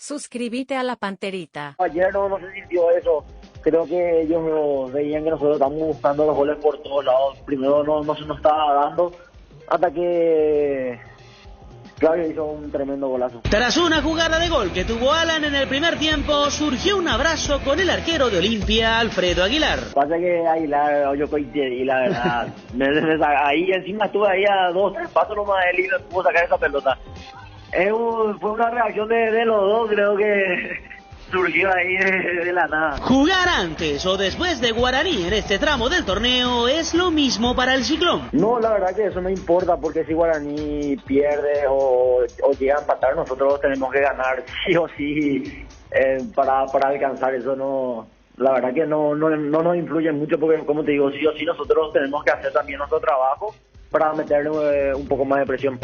Suscríbete a la Panterita. Ayer no se sintió eso. Creo que ellos veían que nosotros estamos buscando los goles por todos lados. Primero no se nos estaba dando hasta que Claudio hizo un tremendo golazo. Tras una jugada de gol que tuvo Alan en el primer tiempo, surgió un abrazo con el arquero de Olimpia, Alfredo Aguilar. Pasa que Aguilar, yo coincidí, la verdad. Ahí encima estuve ahí a 2-3 pasos nomás de él y no pudo sacar esa pelota. Fue una reacción de los dos, creo que surgió ahí de la nada. Jugar antes o después de Guaraní en este tramo del torneo es lo mismo para el Ciclón. No, la verdad que eso no importa, porque si Guaraní pierde o llega a empatar, nosotros tenemos que ganar sí o sí para alcanzar eso. No, la verdad que no nos influye mucho, porque como te digo, sí o sí nosotros tenemos que hacer también nuestro trabajo para meterle un poco más de presión.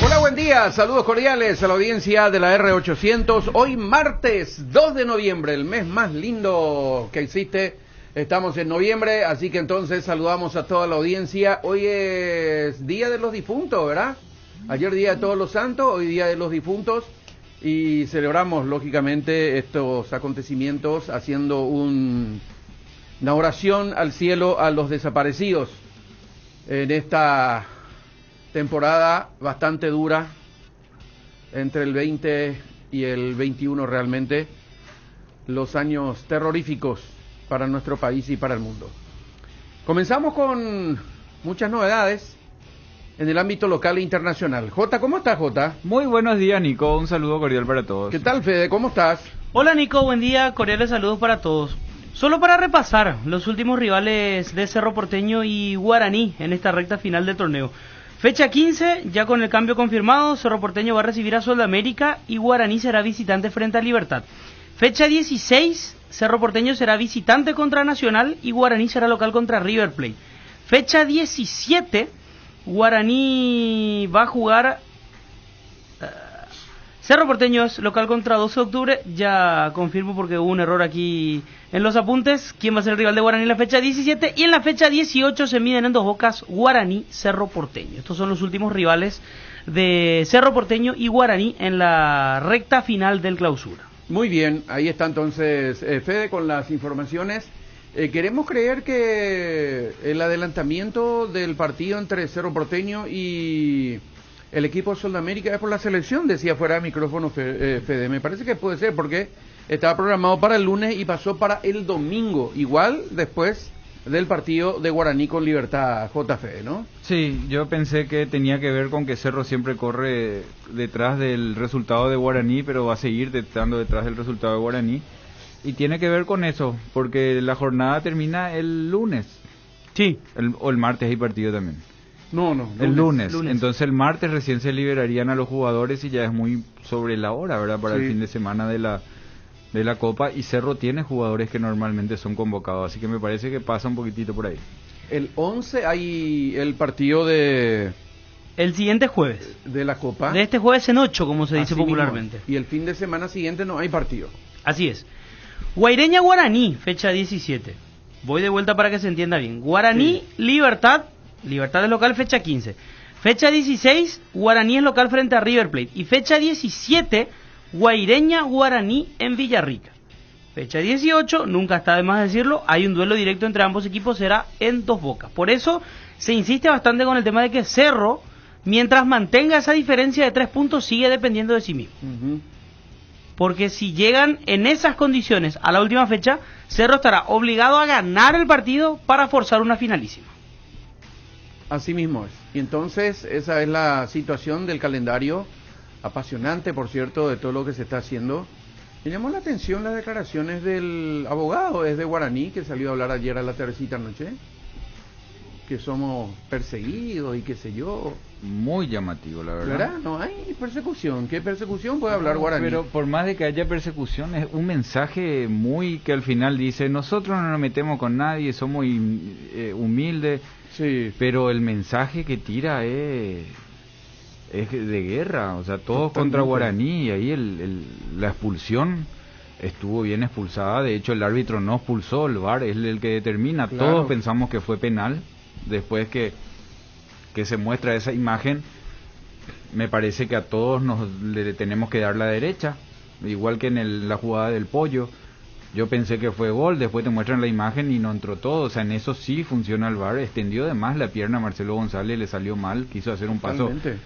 Hola, buen día, saludos cordiales a la audiencia de la R800. Hoy martes 2 de noviembre, el mes más lindo que existe. Estamos en noviembre, así que entonces saludamos a toda la audiencia. Hoy es Día de los Difuntos, ¿verdad? Ayer Día de Todos los Santos, hoy Día de los Difuntos. Y celebramos, lógicamente, estos acontecimientos haciendo una oración al cielo a los desaparecidos en esta temporada bastante dura, entre el 20 y el 21 realmente, los años terroríficos para nuestro país y para el mundo. Comenzamos con muchas novedades en el ámbito local e internacional. Jota, ¿cómo estás, Jota? Muy buenos días, Nico, un saludo cordial para todos. ¿Qué tal, Fede? ¿Cómo estás? Hola, Nico, buen día, cordiales saludos para todos. Solo para repasar los últimos rivales de Cerro Porteño y Guaraní en esta recta final del torneo. Fecha 15, ya con el cambio confirmado, Cerro Porteño va a recibir a Sol de América y Guaraní será visitante frente a Libertad. Fecha 16, Cerro Porteño será visitante contra Nacional y Guaraní será local contra River Plate. Fecha 17, Guaraní va a jugar... Cerro Porteño es local contra 12 de octubre, ya confirmo porque hubo un error aquí en los apuntes. ¿Quién va a ser el rival de Guaraní en la fecha 17? Y en la fecha 18 se miden en Dos Bocas Guaraní-Cerro Porteño. Estos son los últimos rivales de Cerro Porteño y Guaraní en la recta final del clausura. Muy bien, ahí está entonces Fede con las informaciones. Queremos creer que el adelantamiento del partido entre Cerro Porteño y el equipo Sol de América es por la selección, decía fuera de micrófono Fede. Me parece que puede ser porque estaba programado para el lunes y pasó para el domingo, igual después del partido de Guaraní con Libertad, JF, ¿no? Sí, yo pensé que tenía que ver con que Cerro siempre corre detrás del resultado de Guaraní, pero va a seguir estando detrás del resultado de Guaraní. Y tiene que ver con eso, porque la jornada termina el lunes. Sí. O el martes hay partido también. No, el lunes. Entonces el martes recién se liberarían a los jugadores y ya es muy sobre la hora, ¿verdad? Para el fin de semana de la Copa, y Cerro tiene jugadores que normalmente son convocados, así que me parece que pasa un poquitito por ahí. El 11 hay el partido de... El siguiente jueves. De la Copa. De este jueves en 8, como se dice popularmente. Mismo. Y el fin de semana siguiente no hay partido. Así es. Guaireña Guaraní, fecha 17. Voy de vuelta para que se entienda bien. Guaraní, sí. Libertad es local, fecha 15. Fecha 16, Guaraní es local frente a River Plate. Y fecha 17, Guaireña Guaraní en Villarrica. Fecha 18, nunca está de más decirlo, hay un duelo directo entre ambos equipos, será en Dos Bocas. Por eso se insiste bastante con el tema de que Cerro, mientras mantenga esa diferencia de 3 puntos, sigue dependiendo de sí mismo. Porque si llegan en esas condiciones a la última fecha, Cerro estará obligado a ganar el partido para forzar una finalísima. Así mismo es. Y entonces esa es la situación del calendario, apasionante, por cierto, de todo lo que se está haciendo. Me llamó la atención las declaraciones del abogado desde Guaraní, que salió a hablar ayer a la tardecita anoche, que somos perseguidos y qué sé yo. Muy llamativo, la verdad. ¿Verdad? No hay persecución. ¿Qué persecución puede hablar Guaraní? Pero por más de que haya persecución, es un mensaje muy que al final dice, nosotros no nos metemos con nadie, somos humildes. Sí. Pero el mensaje que tira es de guerra, o sea, todos contra Guaraní, y ahí la expulsión estuvo bien expulsada. De hecho, el árbitro no expulsó, el VAR es el que determina. Claro. Todos pensamos que fue penal después que se muestra esa imagen, me parece que a todos le tenemos que dar la derecha, igual que en la jugada del pollo. Yo pensé que fue gol, después te muestran la imagen y no entró todo. O sea, en eso sí funciona el VAR. Extendió de más la pierna a Marcelo González, le salió mal, quiso hacer un paso. Totalmente.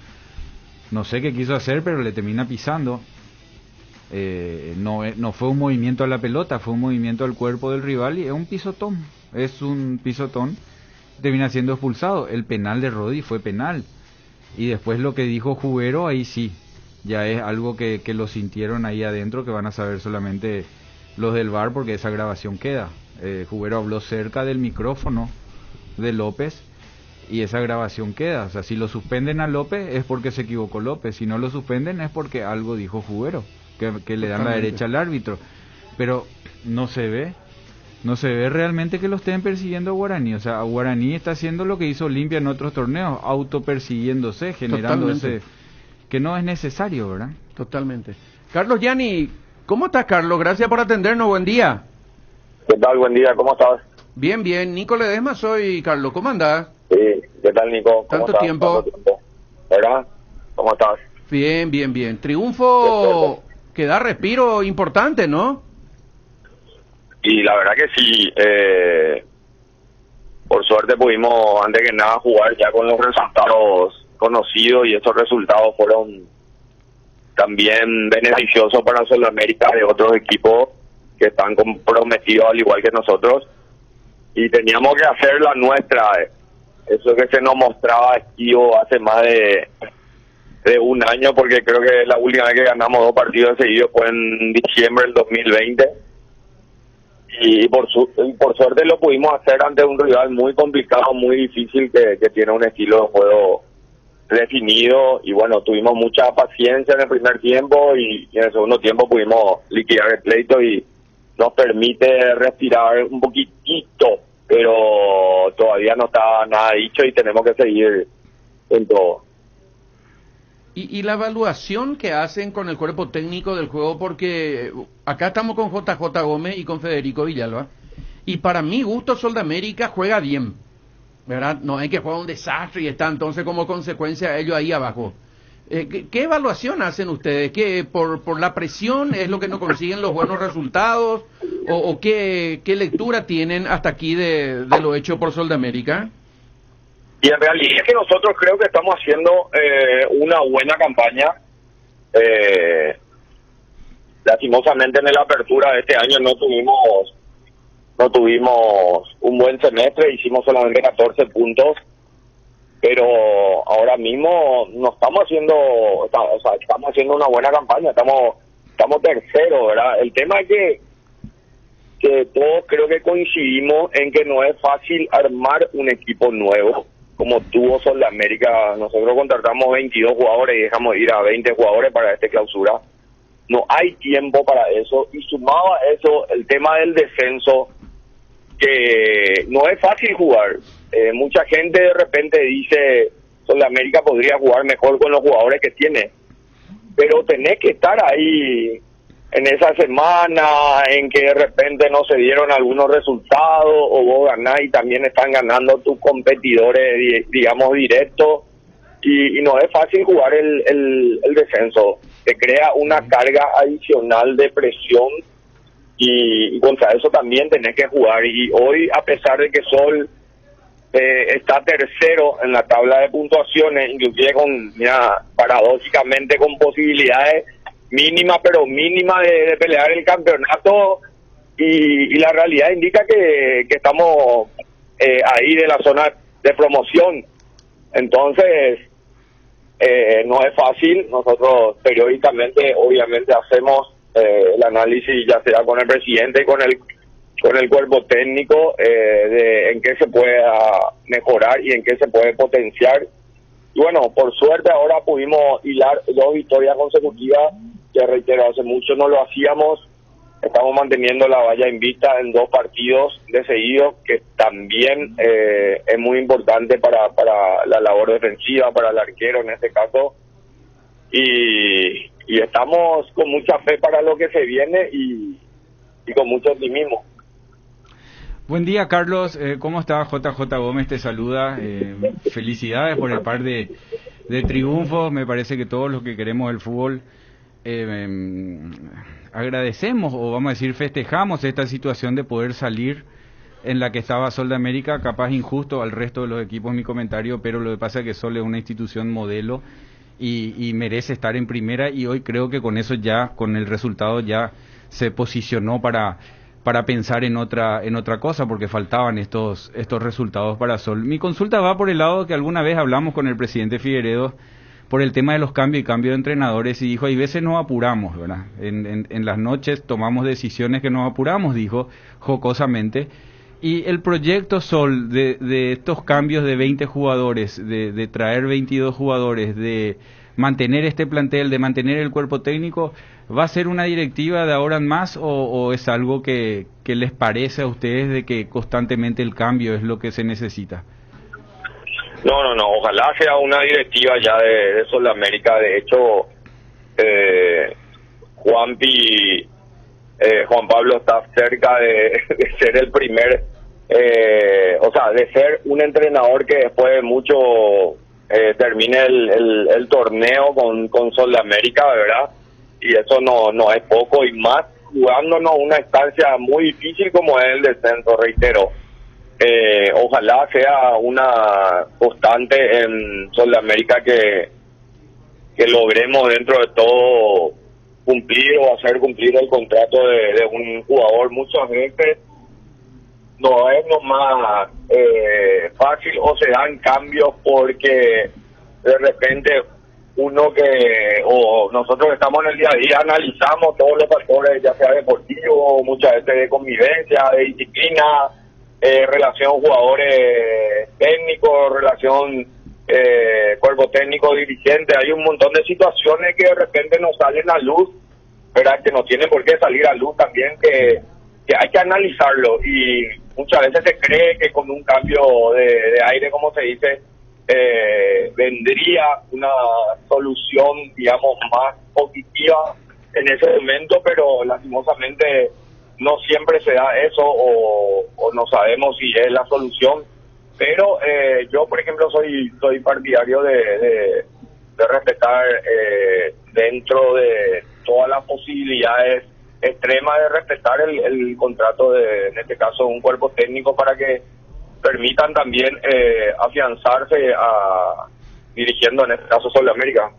No sé qué quiso hacer, pero le termina pisando. No fue un movimiento a la pelota, fue un movimiento al cuerpo del rival y es un pisotón. Termina siendo expulsado. El penal de Rodi fue penal. Y después lo que dijo Jubero, ahí sí, ya es algo que lo sintieron ahí adentro, que van a saber solamente los del VAR, porque esa grabación queda. Jubero habló cerca del micrófono de López y esa grabación queda. O sea, si lo suspenden a López es porque se equivocó López, si no lo suspenden es porque algo dijo Jubero, que le dan la derecha al árbitro. Pero no se ve realmente que lo estén persiguiendo a Guaraní. O sea, Guaraní está haciendo lo que hizo Olimpia en otros torneos, autopersiguiéndose, generando ese que no es necesario, ¿verdad? Totalmente. Carlos Gianni, ¿cómo estás, Carlos? Gracias por atendernos, buen día. ¿Qué tal? Buen día, ¿cómo estás? Bien, bien. Nico Ledesma soy, Carlos, ¿cómo andás? Sí, ¿qué tal, Nico? ¿Tanto tiempo? ¿Verdad? ¿Cómo estás? Bien, bien, bien. Triunfo que da respiro importante, ¿no? Y la verdad que sí, por suerte pudimos, antes que nada, jugar ya con los resultados conocidos, y esos resultados fueron también beneficiosos para Sudamérica, de otros equipos que están comprometidos al igual que nosotros, y teníamos que hacer la nuestra. Eso que se nos mostraba esquivo hace más de un año, porque creo que la última vez que ganamos 2 partidos seguidos fue en diciembre del 2020. Y por suerte lo pudimos hacer ante un rival muy complicado, muy difícil, que tiene un estilo de juego definido. Y bueno, tuvimos mucha paciencia en el primer tiempo y en el segundo tiempo pudimos liquidar el pleito, y nos permite respirar un poquitito, pero todavía no está nada dicho y tenemos que seguir en todo. Y la evaluación que hacen con el cuerpo técnico del juego, porque acá estamos con JJ Gómez y con Federico Villalba, y para mi gusto Soldamérica juega bien, ¿verdad? No es que juega un desastre y está entonces como consecuencia ellos ahí abajo. ¿Qué evaluación hacen ustedes? ¿Que por la presión es lo que no consiguen los buenos resultados? ¿O qué lectura tienen hasta aquí de lo hecho por Soldamérica? Y en realidad es que nosotros creo que estamos haciendo una buena campaña. Lastimosamente en la apertura de este año no tuvimos un buen semestre, hicimos solamente 14 puntos, pero ahora mismo no estamos haciendo, estamos haciendo una buena campaña, estamos terceros, ¿verdad? El tema es que todos creo que coincidimos en que no es fácil armar un equipo nuevo como tuvo Sudamérica. Nosotros contratamos 22 jugadores y dejamos ir a 20 jugadores para esta clausura. No hay tiempo para eso, y sumado a eso el tema del descenso, que no es fácil jugar. Mucha gente de repente dice Sudamérica podría jugar mejor con los jugadores que tiene, pero tenés que estar ahí en esa semana en que de repente no se dieron algunos resultados, o vos ganás y también están ganando tus competidores, digamos, directos, y no es fácil jugar el descenso. Te crea una carga adicional de presión, y contra eso también tenés que jugar. Y hoy, a pesar de que Sol está tercero en la tabla de puntuaciones, inclusive paradójicamente con posibilidades mínima, pero mínima de pelear el campeonato, y la realidad indica que estamos ahí de la zona de promoción. Entonces no es fácil. Nosotros periódicamente obviamente hacemos el análisis, ya sea con el presidente y con el cuerpo técnico, de en qué se puede mejorar y en qué se puede potenciar. Y bueno, por suerte ahora pudimos hilar 2 victorias consecutivas, que reitero, hace mucho no lo hacíamos. Estamos manteniendo la valla invicta en 2 partidos de seguido, que también es muy importante para la labor defensiva, para el arquero en este caso. Y estamos con mucha fe para lo que se viene, y con mucho optimismo. Buen día, Carlos. ¿Cómo estás? JJ Gómez te saluda. Felicidades por el par de triunfos. Me parece que todos los que queremos el fútbol agradecemos, o vamos a decir festejamos esta situación de poder salir en la que estaba Sol de América, capaz injusto al resto de los equipos mi comentario, pero lo que pasa es que Sol es una institución modelo y merece estar en primera, y hoy creo que con eso ya, con el resultado ya se posicionó para pensar en otra cosa, porque faltaban estos resultados para Sol. Mi consulta va por el lado que alguna vez hablamos con el presidente Figueredo por el tema de los cambios y cambio de entrenadores, y dijo, hay veces nos apuramos, ¿verdad? En las noches tomamos decisiones que nos apuramos, dijo jocosamente. Y el proyecto Sol de estos cambios de 20 jugadores, de traer 22 jugadores, de mantener este plantel, de mantener el cuerpo técnico, ¿va a ser una directiva de ahora en más o es algo que les parece a ustedes de que constantemente el cambio es lo que se necesita? No, ojalá sea una directiva ya de Sol de América. De hecho, Juan Pablo está cerca de ser el primer, de ser un entrenador que después de mucho termine el torneo con Sol de América, ¿verdad? Y eso no es poco, y más jugándonos una instancia muy difícil como es el descenso, reitero. Ojalá sea una constante en Sol de América que logremos dentro de todo cumplir o hacer cumplir el contrato de un jugador. Muchas veces no es nomás fácil, o se dan cambios porque de repente nosotros que estamos en el día a día analizamos todos los factores, ya sea deportivo, muchas veces de convivencia, de disciplina, relación jugadores técnicos, relación cuerpo técnico dirigente. Hay un montón de situaciones que de repente nos salen a luz, ¿verdad? Que no tienen por qué salir a luz también, que hay que analizarlo, y muchas veces se cree que con un cambio de aire, como se dice, vendría una solución, digamos, más positiva en ese momento, pero lastimosamente no siempre se da eso, o no sabemos si es la solución. Pero yo, por ejemplo, soy partidario de respetar dentro de todas las posibilidades extremas, de respetar el contrato en este caso, un cuerpo técnico, para que permitan también afianzarse dirigiendo, en este caso, Sol de América.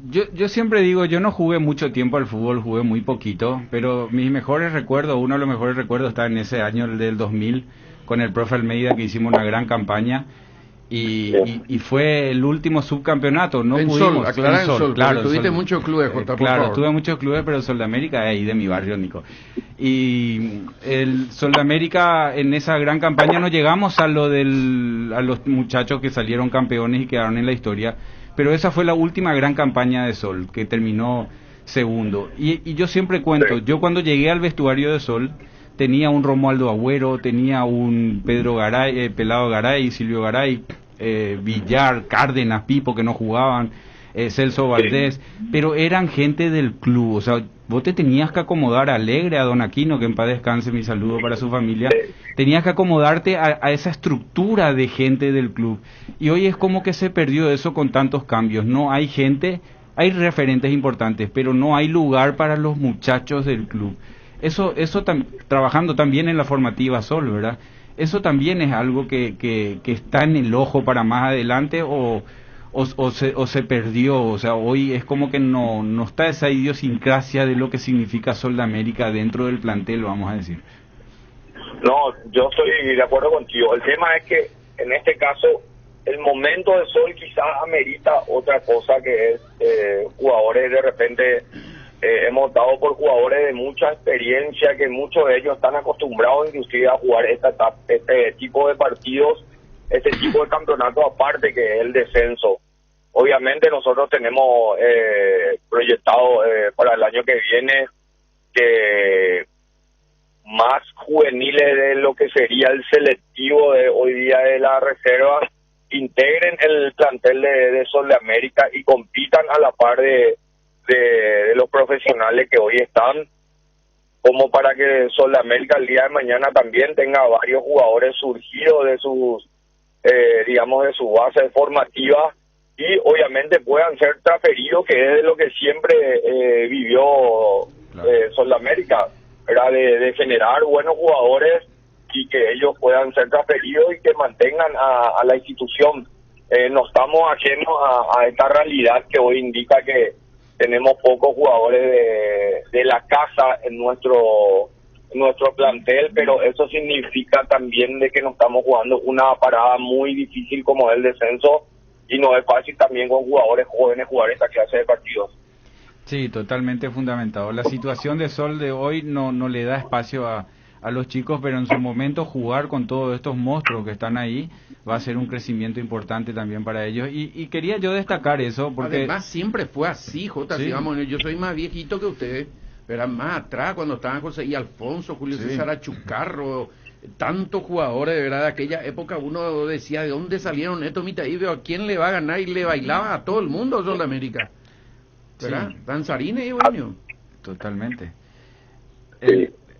Yo siempre digo, yo no jugué mucho tiempo al fútbol, jugué muy poquito, pero mis mejores recuerdos, uno de los mejores recuerdos está en ese año, el del 2000, con el profe Almeida, que hicimos una gran campaña, y fue el último subcampeonato. No en pudimos, Sol, aclarar en Sol, claro, tuviste muchos clubes, Jota, claro, por favor. tuve muchos clubes, pero el Sol de América es ahí de mi barrio, Nico. Y el Sol de América, en esa gran campaña no llegamos a los muchachos que salieron campeones y quedaron en la historia, pero esa fue la última gran campaña de Sol, que terminó segundo. Y yo siempre cuento, yo cuando llegué al vestuario de Sol, tenía un Romualdo Agüero, tenía un Pedro Garay, Pelado Garay, Silvio Garay, Villar, Cárdenas, Pipo, que no jugaban, Celso Valdés, pero eran gente del club. O sea, vos te tenías que acomodar, Alegre, a Don Aquino, que en paz descanse, mi saludo para su familia, tenías que acomodarte a esa estructura de gente del club, y hoy es como que se perdió eso con tantos cambios. No hay gente, hay referentes importantes, pero no hay lugar para los muchachos del club. Eso trabajando también en la formativa Sol, ¿verdad? Eso también es algo que está en el ojo para más adelante, o se perdió. O sea, hoy es como que no está esa idiosincrasia de lo que significa Sol de América dentro del plantel, vamos a decir. No, yo estoy de acuerdo contigo. El tema es que en este caso el momento de Sol quizás amerita otra cosa, que es jugadores de repente. Hemos dado por jugadores de mucha experiencia, que muchos de ellos están acostumbrados inclusive a jugar este tipo de partidos, este tipo de campeonato, aparte que es el descenso. Obviamente nosotros tenemos proyectado para el año que viene que más juveniles de lo que sería el selectivo de hoy día de la reserva integren el plantel de Sol de América y compitan a la par de los profesionales que hoy están, como para que Sol de América el día de mañana también tenga varios jugadores surgidos de sus, digamos, de su base formativa, y obviamente puedan ser transferidos, que es lo que siempre vivió Sudamérica, era de generar buenos jugadores y que ellos puedan ser transferidos y que mantengan a la institución. No estamos ajenos a esta realidad que hoy indica que tenemos pocos jugadores de la casa en nuestro plantel, pero eso significa también de que nos estamos jugando una parada muy difícil como es el descenso, y no es fácil también con jugadores jóvenes jugar esta clase de partidos. Sí, totalmente fundamentado. La situación de Sol de hoy no le da espacio a los chicos, pero en su momento jugar con todos estos monstruos que están ahí va a ser un crecimiento importante también para ellos, y quería yo destacar eso porque además siempre fue así, Jota, sí. Digamos, yo soy más viejito que ustedes, pero más atrás cuando estaban José y Alfonso, Julio César Achucarro, tantos jugadores de verdad de aquella época, uno decía de dónde salieron estos veo a quién le va a ganar, y le bailaba a todo el mundo Sudamérica, ¿verdad? Sí. Danzarines y bueno. Totalmente.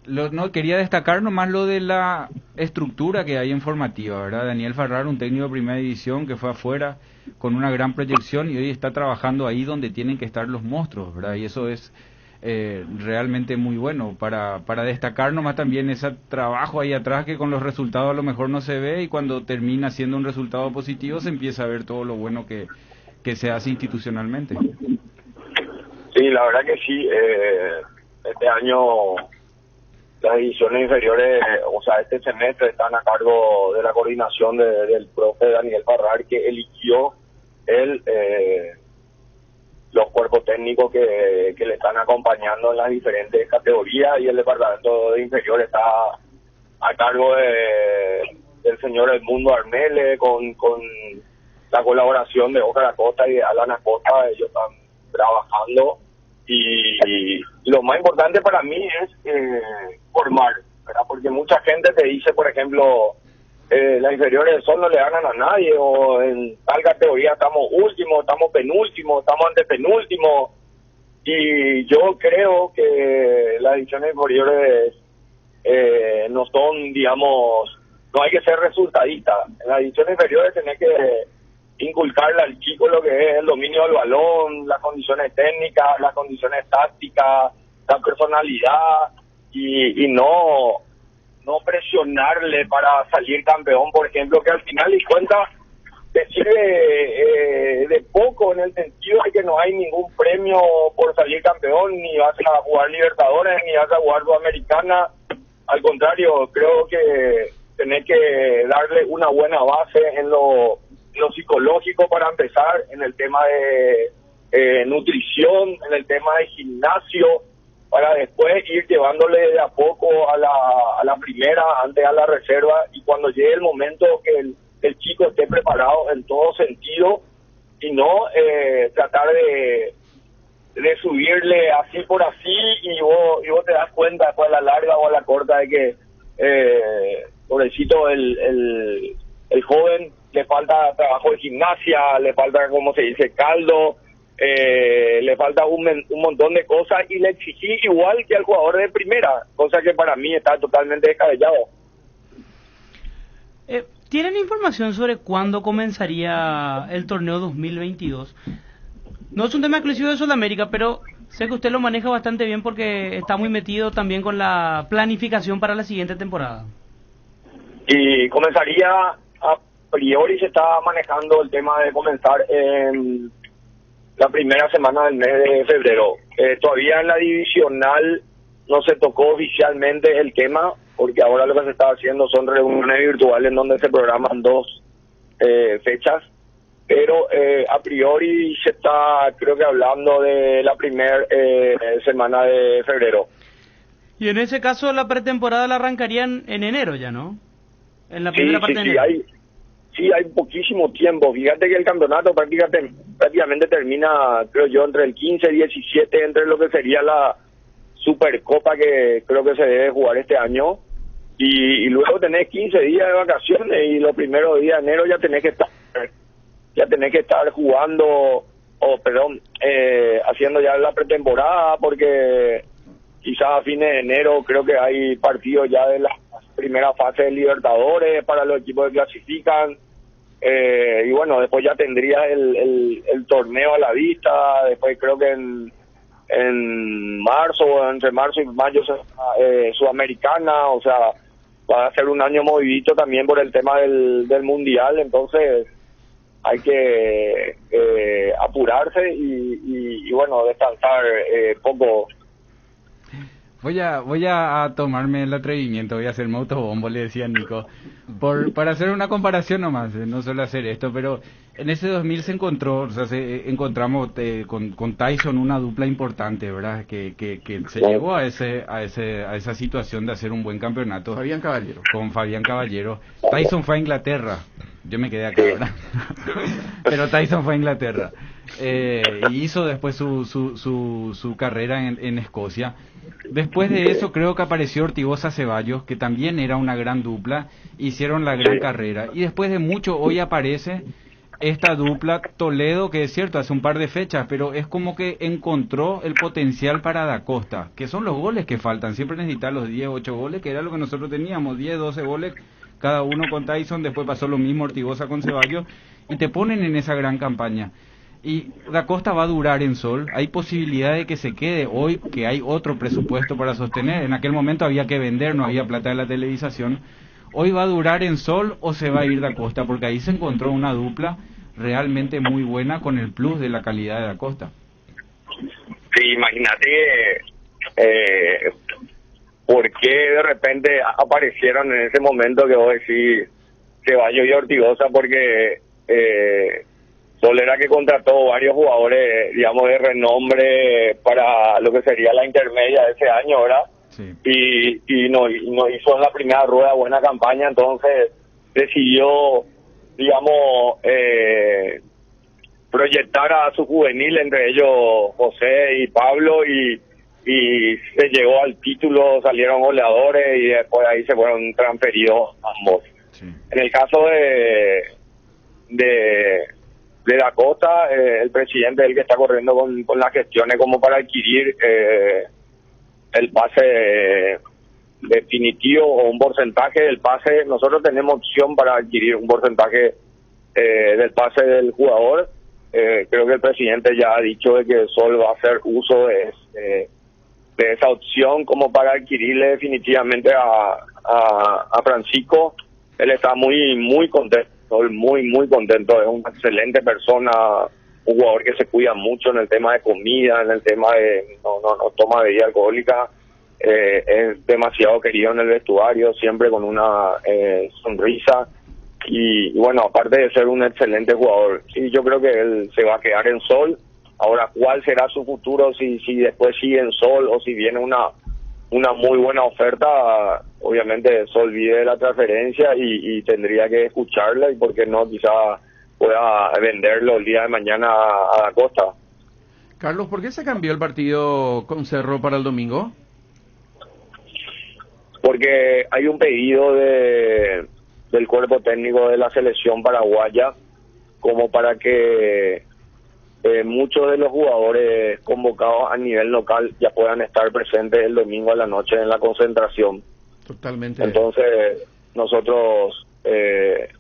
No quería destacar nomás lo de la estructura que hay en formativa, ¿verdad? Daniel Farrar, un técnico de primera división que fue afuera con una gran proyección y hoy está trabajando ahí donde tienen que estar los monstruos, ¿verdad? Y eso es realmente muy bueno para destacar nomás también ese trabajo ahí atrás que con los resultados a lo mejor no se ve, y cuando termina siendo un resultado positivo se empieza a ver todo lo bueno que se hace institucionalmente. Sí, la verdad que sí. Este año las divisiones inferiores, o sea, este semestre están a cargo de la coordinación del profe Daniel Farrar, que eligió los cuerpos técnicos que le están acompañando en las diferentes categorías, y el departamento de inferior está a cargo del señor Edmundo Armele, con la colaboración de Oscar Acosta y de Alan Acosta. Ellos están trabajando, y lo más importante para mí es formar, ¿verdad? Porque mucha gente te dice, por ejemplo, las inferiores del Sol no le ganan a nadie, o en tal categoría estamos últimos, estamos penúltimos, estamos antepenúltimos, y yo creo que las divisiones inferiores no son, digamos, no hay que ser resultadista. En las divisiones inferiores tenés que inculcarle al chico lo que es el dominio del balón, las condiciones técnicas, las condiciones tácticas, la personalidad, y no presionarle para salir campeón, por ejemplo, que al final de cuentas te sirve de poco, en el sentido de que no hay ningún premio por salir campeón, ni vas a jugar Libertadores, ni vas a jugar Sudamericana. Al contrario, creo que tenés que darle una buena base en lo psicológico para empezar, en el tema de nutrición, en el tema de gimnasio, para después ir llevándole de a poco a la primera, antes a la reserva, y cuando llegue el momento que el chico esté preparado en todo sentido, y no tratar de subirle así por así, y vos te das cuenta después a la larga o a la corta de que pobrecito el joven le falta trabajo de gimnasia, le falta, como se dice, caldo, le falta un montón de cosas, y le exigí igual que al jugador de primera, cosa que para mí está totalmente descabellado. ¿Tienen información sobre cuándo comenzaría el torneo 2022? No es un tema exclusivo de Sudamérica, pero sé que usted lo maneja bastante bien porque está muy metido también con la planificación para la siguiente temporada. Y comenzaría, a priori se está manejando el tema de comenzar en la primera semana del mes de febrero. Todavía en la divisional no se tocó oficialmente el tema, porque ahora lo que se está haciendo son reuniones virtuales en donde se programan 2 fechas, pero a priori se está, creo que hablando de la primera semana de febrero. Y en ese caso la pretemporada la arrancarían en enero ya, ¿no? En la primera parte de enero. Hay poquísimo tiempo. Fíjate que el campeonato prácticamente termina, creo yo, entre el 15 y 17, entre lo que sería la Supercopa, que creo que se debe jugar este año, y luego tenés 15 días de vacaciones, y los primeros días de enero ya tenés que estar jugando, haciendo ya la pretemporada, porque quizás a fines de enero creo que hay partidos ya de la primera fase de Libertadores para los equipos que clasifican, Y bueno, después ya tendría el torneo a la vista. Después creo que en marzo, entre marzo y mayo, Sudamericana. O sea, va a ser un año movidito también por el tema del Mundial. Entonces hay que apurarse y bueno, descansar poco. Voy a tomarme el atrevimiento, voy a hacerme autobombo, le decía Nico, para hacer una comparación nomás, no suelo hacer esto, pero en ese 2000 se encontró, o sea, encontramos con Tyson una dupla importante, ¿verdad? Que se llegó a esa situación de hacer un buen campeonato. Fabián Caballero. Con Fabián Caballero. Tyson fue a Inglaterra, yo me quedé acá, ¿verdad? Pero Tyson fue a Inglaterra. Y hizo después su carrera en Escocia. Después de eso creo que apareció Ortigosa Ceballos, que también era una gran dupla, hicieron la gran carrera. Y después de mucho hoy aparece esta dupla Toledo, que es cierto, hace un par de fechas, pero es como que encontró el potencial para Da Costa, que son los goles que faltan. Siempre necesitas los 10, 8 goles, que era lo que nosotros teníamos, 10, 12 goles, cada uno con Tyson, después pasó lo mismo Ortigosa con Ceballos, y te ponen en esa gran campaña. Y Da Costa va a durar en Sol, hay posibilidad de que se quede hoy, que hay otro presupuesto para sostener, en aquel momento había que vender, no había plata de la televisación, hoy va a durar en Sol o se va a ir Da Costa, porque ahí se encontró una dupla realmente muy buena con el plus de la calidad de Da Costa. Sí, imagínate por qué de repente aparecieron en ese momento que vos decís Ceballos y Ortigosa, porque Sol era que contrató varios jugadores, digamos, de renombre para lo que sería la intermedia de ese año, ¿verdad? Sí. Y nos hizo en la primera rueda buena campaña, entonces decidió, digamos, proyectar a su juvenil, entre ellos José y Pablo, y se llegó al título, salieron goleadores y después ahí se fueron transferidos ambos. Sí. En el caso de Da Costa, el presidente es el que está corriendo con las gestiones como para adquirir el pase definitivo o un porcentaje del pase. Nosotros tenemos opción para adquirir un porcentaje del pase del jugador. Creo que el presidente ya ha dicho de que Sol va a hacer uso de esa opción como para adquirirle definitivamente a Francisco. Él está muy contento. Sol muy contento, es una excelente persona, un jugador que se cuida mucho en el tema de comida, en el tema de no toma bebida alcohólica, es demasiado querido en el vestuario, siempre con una sonrisa y bueno, aparte de ser un excelente jugador, sí, yo creo que él se va a quedar en Sol. Ahora, ¿cuál será su futuro? Si después sigue en Sol o si viene una muy buena oferta, obviamente Sol vive de la transferencia y tendría que escucharla y por qué no quizá pueda venderlo el día de mañana a Da Costa. Carlos, ¿por qué se cambió el partido con Cerro para el domingo? Porque hay un pedido del cuerpo técnico de la selección paraguaya como para que muchos de los jugadores convocados a nivel local ya puedan estar presentes el domingo a la noche en la concentración. Totalmente. Entonces, nosotros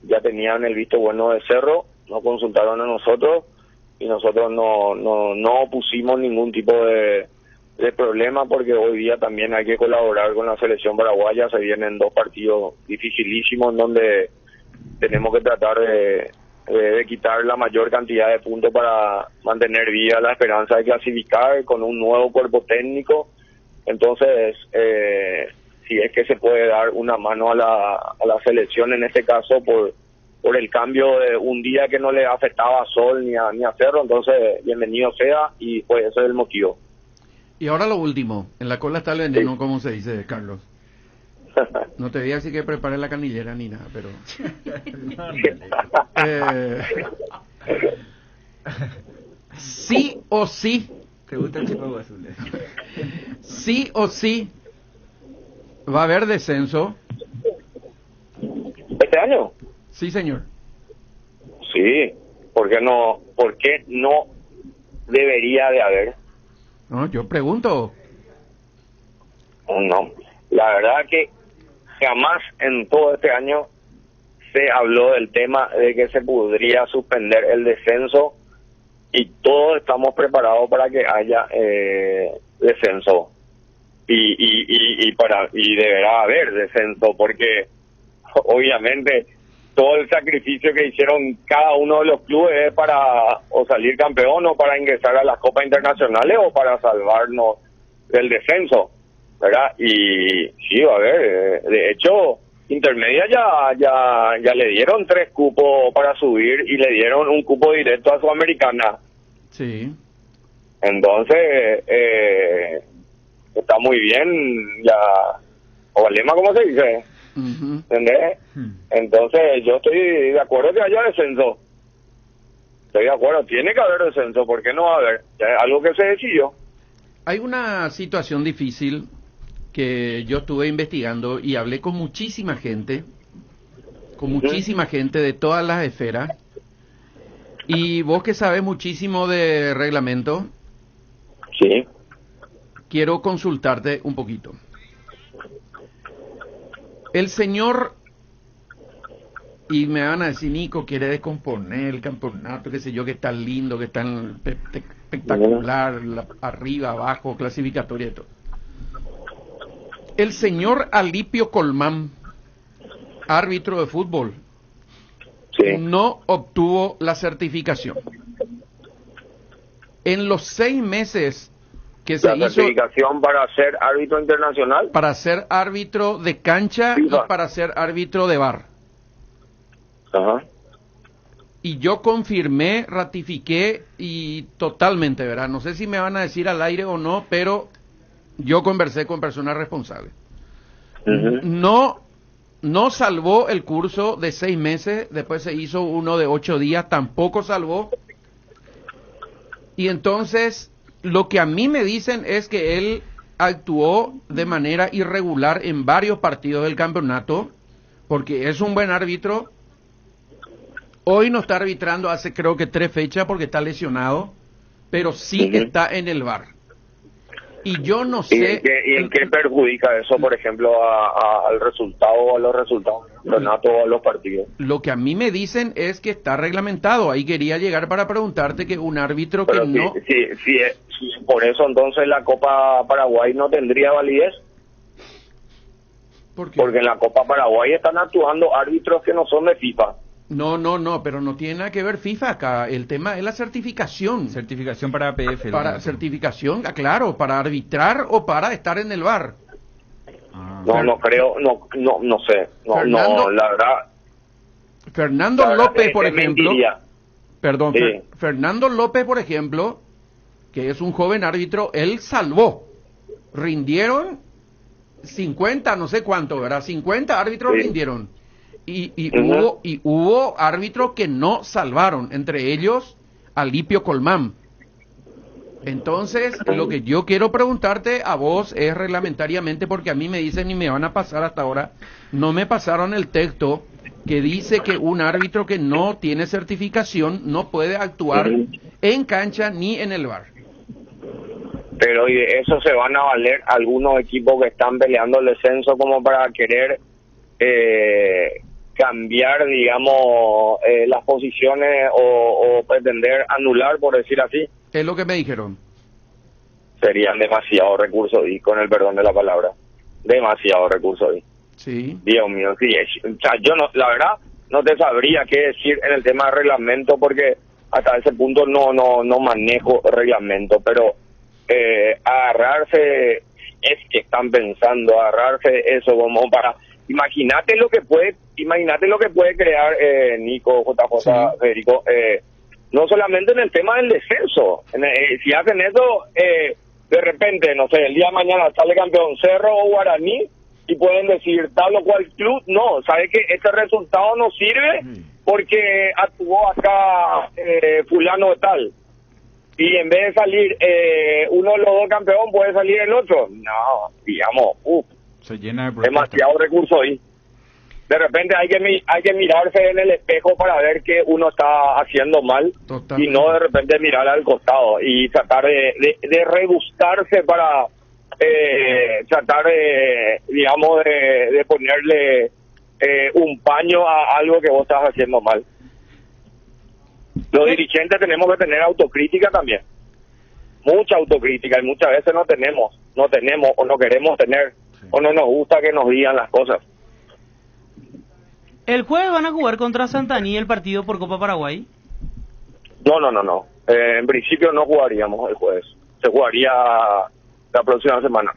ya tenían el visto bueno de Cerro, nos consultaron a nosotros y nosotros no pusimos ningún tipo de problema porque hoy día también hay que colaborar con la selección paraguaya. Se vienen 2 partidos dificilísimos en donde tenemos que tratar de quitar la mayor cantidad de puntos para mantener viva la esperanza de clasificar con un nuevo cuerpo técnico. Entonces, si es que se puede dar una mano a la selección en este caso por el cambio de un día que no le afectaba a Sol ni a Cerro, entonces bienvenido sea y pues ese es el motivo. Y ahora lo último, en la cola está el veneno, sí. ¿Cómo se dice, Carlos? No te diga así que prepare la canillera ni nada, pero... sí o sí... ¿Te gusta el Chicago Azul? Sí o sí va a haber descenso. ¿Este año? Sí, señor. Sí, ¿por qué no debería de haber? No, yo pregunto. No, la verdad que jamás en todo este año se habló del tema de que se podría suspender el descenso y todos estamos preparados para que haya descenso y deberá haber descenso, porque obviamente todo el sacrificio que hicieron cada uno de los clubes es para o salir campeón o para ingresar a las copas internacionales o para salvarnos del descenso, ¿verdad? Y sí, a ver, de hecho, Intermedia ya le dieron 3 cupos para subir y le dieron un cupo directo a Sudamericana. Sí. Entonces, está muy bien, ya, o lema, ¿cómo se dice? ¿Entendés? Entonces, yo estoy de acuerdo que haya descenso. Estoy de acuerdo, tiene que haber descenso, ¿por qué no va a haber? Ya es algo que se decidió. Hay una situación difícil que yo estuve investigando y hablé con muchísima gente de todas las esferas. Y vos que sabes muchísimo de reglamento, sí, quiero consultarte un poquito. El señor, y me van a decir, Nico, quiere descomponer el campeonato, qué sé yo, que es tan lindo, que es tan espectacular, arriba, abajo, clasificatoria y todo. El señor Alipio Colmán, árbitro de fútbol, sí, no obtuvo la certificación. En los 6 meses que se hizo... ¿La certificación para ser árbitro internacional? Para ser árbitro de cancha y para ser árbitro de VAR. Ajá. Y yo confirmé, ratifiqué y totalmente, ¿verdad? No sé si me van a decir al aire o no, pero yo conversé con personas responsables. No salvó el curso de 6 meses, después se hizo uno de 8 días, tampoco salvó. Y entonces, lo que a mí me dicen es que él actuó de manera irregular en varios partidos del campeonato, porque es un buen árbitro. Hoy no está arbitrando hace creo que 3 fechas porque está lesionado, pero sí está en el VAR. Y yo no sé... ¿Y en qué perjudica eso, por ejemplo, al resultado, a los resultados del campeonato o a los partidos? Lo que a mí me dicen es que está reglamentado. Ahí quería llegar para preguntarte que un árbitro pero que no... Sí, por eso entonces la Copa Paraguay no tendría validez. ¿Por qué? Porque en la Copa Paraguay están actuando árbitros que no son de FIFA. No, pero no tiene nada que ver FIFA acá. El tema es la certificación. Certificación para APF. Para certificación, claro, para arbitrar o para estar en el VAR. No creo, no sé. No, la verdad. Fernando López, por ejemplo. Mentiría. Perdón, Sí. Fernando López, por ejemplo, que es un joven árbitro, él salvó. Rindieron 50, no sé cuánto, ¿verdad? 50 árbitros rindieron. Y hubo árbitros que no salvaron, entre ellos Alipio Colmán. Entonces, lo que yo quiero preguntarte a vos es reglamentariamente, porque a mí me dicen y me van a pasar hasta ahora, no me pasaron el texto que dice que un árbitro que no tiene certificación no puede actuar en cancha ni en el VAR. Pero y de eso se van a valer algunos equipos que están peleando el descenso como para querer cambiar, digamos, las posiciones o pretender anular, por decir así. Es lo que me dijeron. Serían demasiados recursos y con el perdón de la palabra, demasiados recursos y. Sí. Dios mío, sí. O sea, yo no, la verdad, no te sabría qué decir en el tema de reglamento porque hasta ese punto no manejo reglamento, pero agarrarse, es que están pensando, agarrarse eso como para, imagínate lo que puede crear Nico, JJ, Sí. Federico, no solamente en el tema del descenso, si hacen eso, de repente, no sé, el día de mañana sale campeón Cerro o Guaraní y pueden decir tal o cual club, no, sabe que este resultado no sirve porque actuó acá fulano de tal. Y en vez de salir uno de los dos campeón, puede salir el otro. No, digamos, se llena de demasiado recursos ahí. De repente hay que mirarse en el espejo para ver que uno está haciendo mal. Totalmente. Y no de repente mirar al costado y tratar de rebuscarse para tratar de, digamos, de ponerle un paño a algo que vos estás haciendo mal. Los dirigentes tenemos que tener autocrítica también, mucha autocrítica, y muchas veces no tenemos o no queremos tener, o no nos gusta que nos digan las cosas. ¿El jueves van a jugar contra Santaní el partido por Copa Paraguay? No. En principio no jugaríamos el jueves, se jugaría la próxima semana.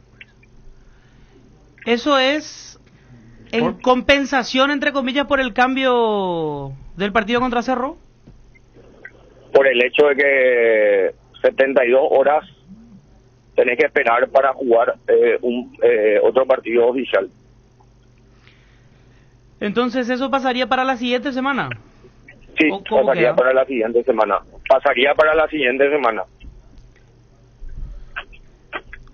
¿Eso es en compensación, entre comillas, por el cambio del partido contra Cerro? Por el hecho de que 72 horas tenés que esperar para jugar otro partido oficial. Entonces, ¿eso pasaría para la siguiente semana? Sí, pasaría para la siguiente semana.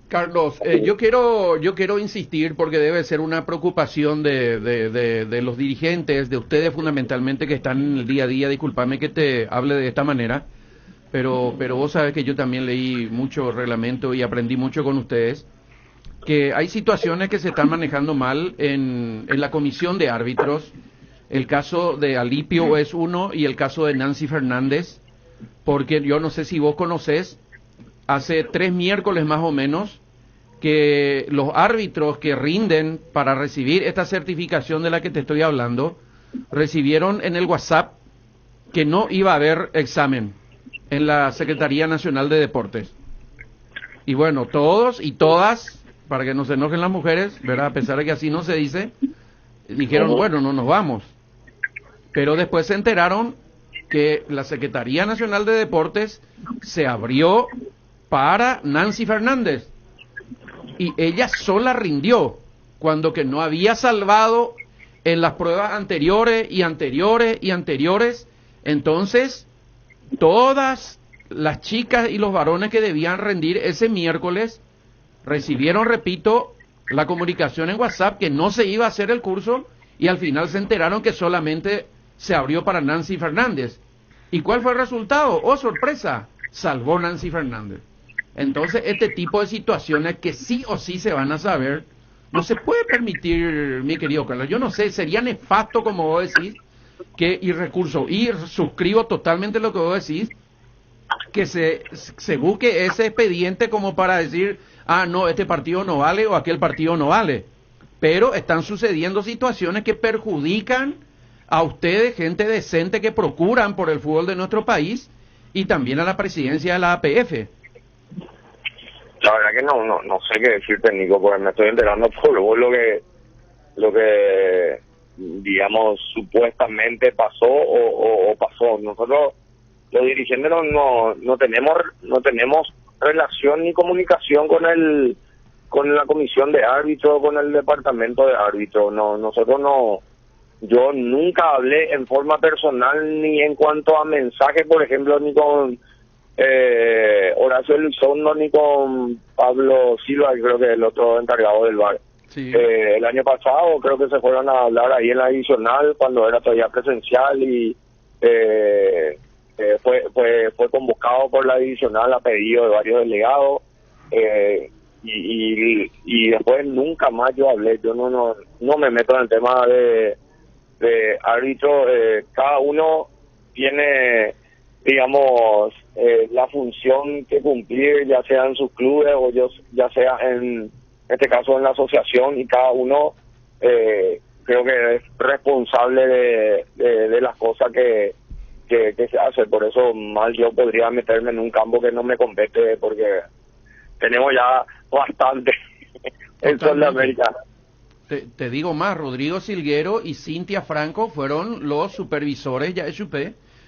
Carlos, yo quiero insistir, porque debe ser una preocupación de los dirigentes, de ustedes fundamentalmente, que están en el día a día. Discúlpame que te hable de esta manera, pero vos sabés que yo también leí mucho reglamento y aprendí mucho con ustedes, que hay situaciones que se están manejando mal en la comisión de árbitros. El caso de Alipio es uno, y el caso de Nancy Fernández, porque yo no sé si vos conocés, hace 3 miércoles más o menos, que los árbitros que rinden para recibir esta certificación de la que te estoy hablando, recibieron en el WhatsApp que no iba a haber examen en la Secretaría Nacional de Deportes. Y bueno, todos y todas, para que no se enojen las mujeres, ¿verdad? A pesar de que así no se dice, dijeron, bueno, no nos vamos. Pero después se enteraron que la Secretaría Nacional de Deportes se abrió para Nancy Fernández, y ella sola rindió, cuando que no había salvado en las pruebas anteriores. Entonces, todas las chicas y los varones que debían rendir ese miércoles recibieron, repito, la comunicación en WhatsApp que no se iba a hacer el curso, y al final se enteraron que solamente se abrió para Nancy Fernández. ¿Y cuál fue el resultado? ¡Oh, sorpresa! Salvó Nancy Fernández. Entonces, este tipo de situaciones que sí o sí se van a saber, no se puede permitir, mi querido Carlos. Yo no sé, sería nefasto, como vos decís, y suscribo totalmente lo que vos decís, que se busque ese expediente como para decir, no, este partido no vale o aquel partido no vale. Pero están sucediendo situaciones que perjudican a ustedes, gente decente que procuran por el fútbol de nuestro país, y también a la presidencia de la APF. La verdad que no sé qué decirte, Nico, porque me estoy enterando por vos lo que digamos supuestamente pasó o pasó. Nosotros los dirigentes no tenemos relación ni comunicación con la comisión de árbitros, con el departamento de árbitros. Yo nunca hablé en forma personal, ni en cuanto a mensajes, por ejemplo, ni con Horacio Elizondo ni con Pablo Silva, que creo que es el otro encargado del VAR. Sí. El año pasado creo que se fueron a hablar ahí en la adicional cuando era todavía presencial, y fue convocado por la adicional a pedido de varios delegados, y después nunca más yo hablé. Yo no me meto en el tema de árbitro. Cada uno tiene, digamos, la función que cumplir, ya sea en sus clubes o ya sea en este caso en la asociación, y cada uno creo que es responsable de las cosas que se hacen. Por eso mal yo podría meterme en un campo que no me compete, porque tenemos ya bastante en Sudamérica. Te digo más, Rodrigo Silguero y Cintia Franco fueron los supervisores ya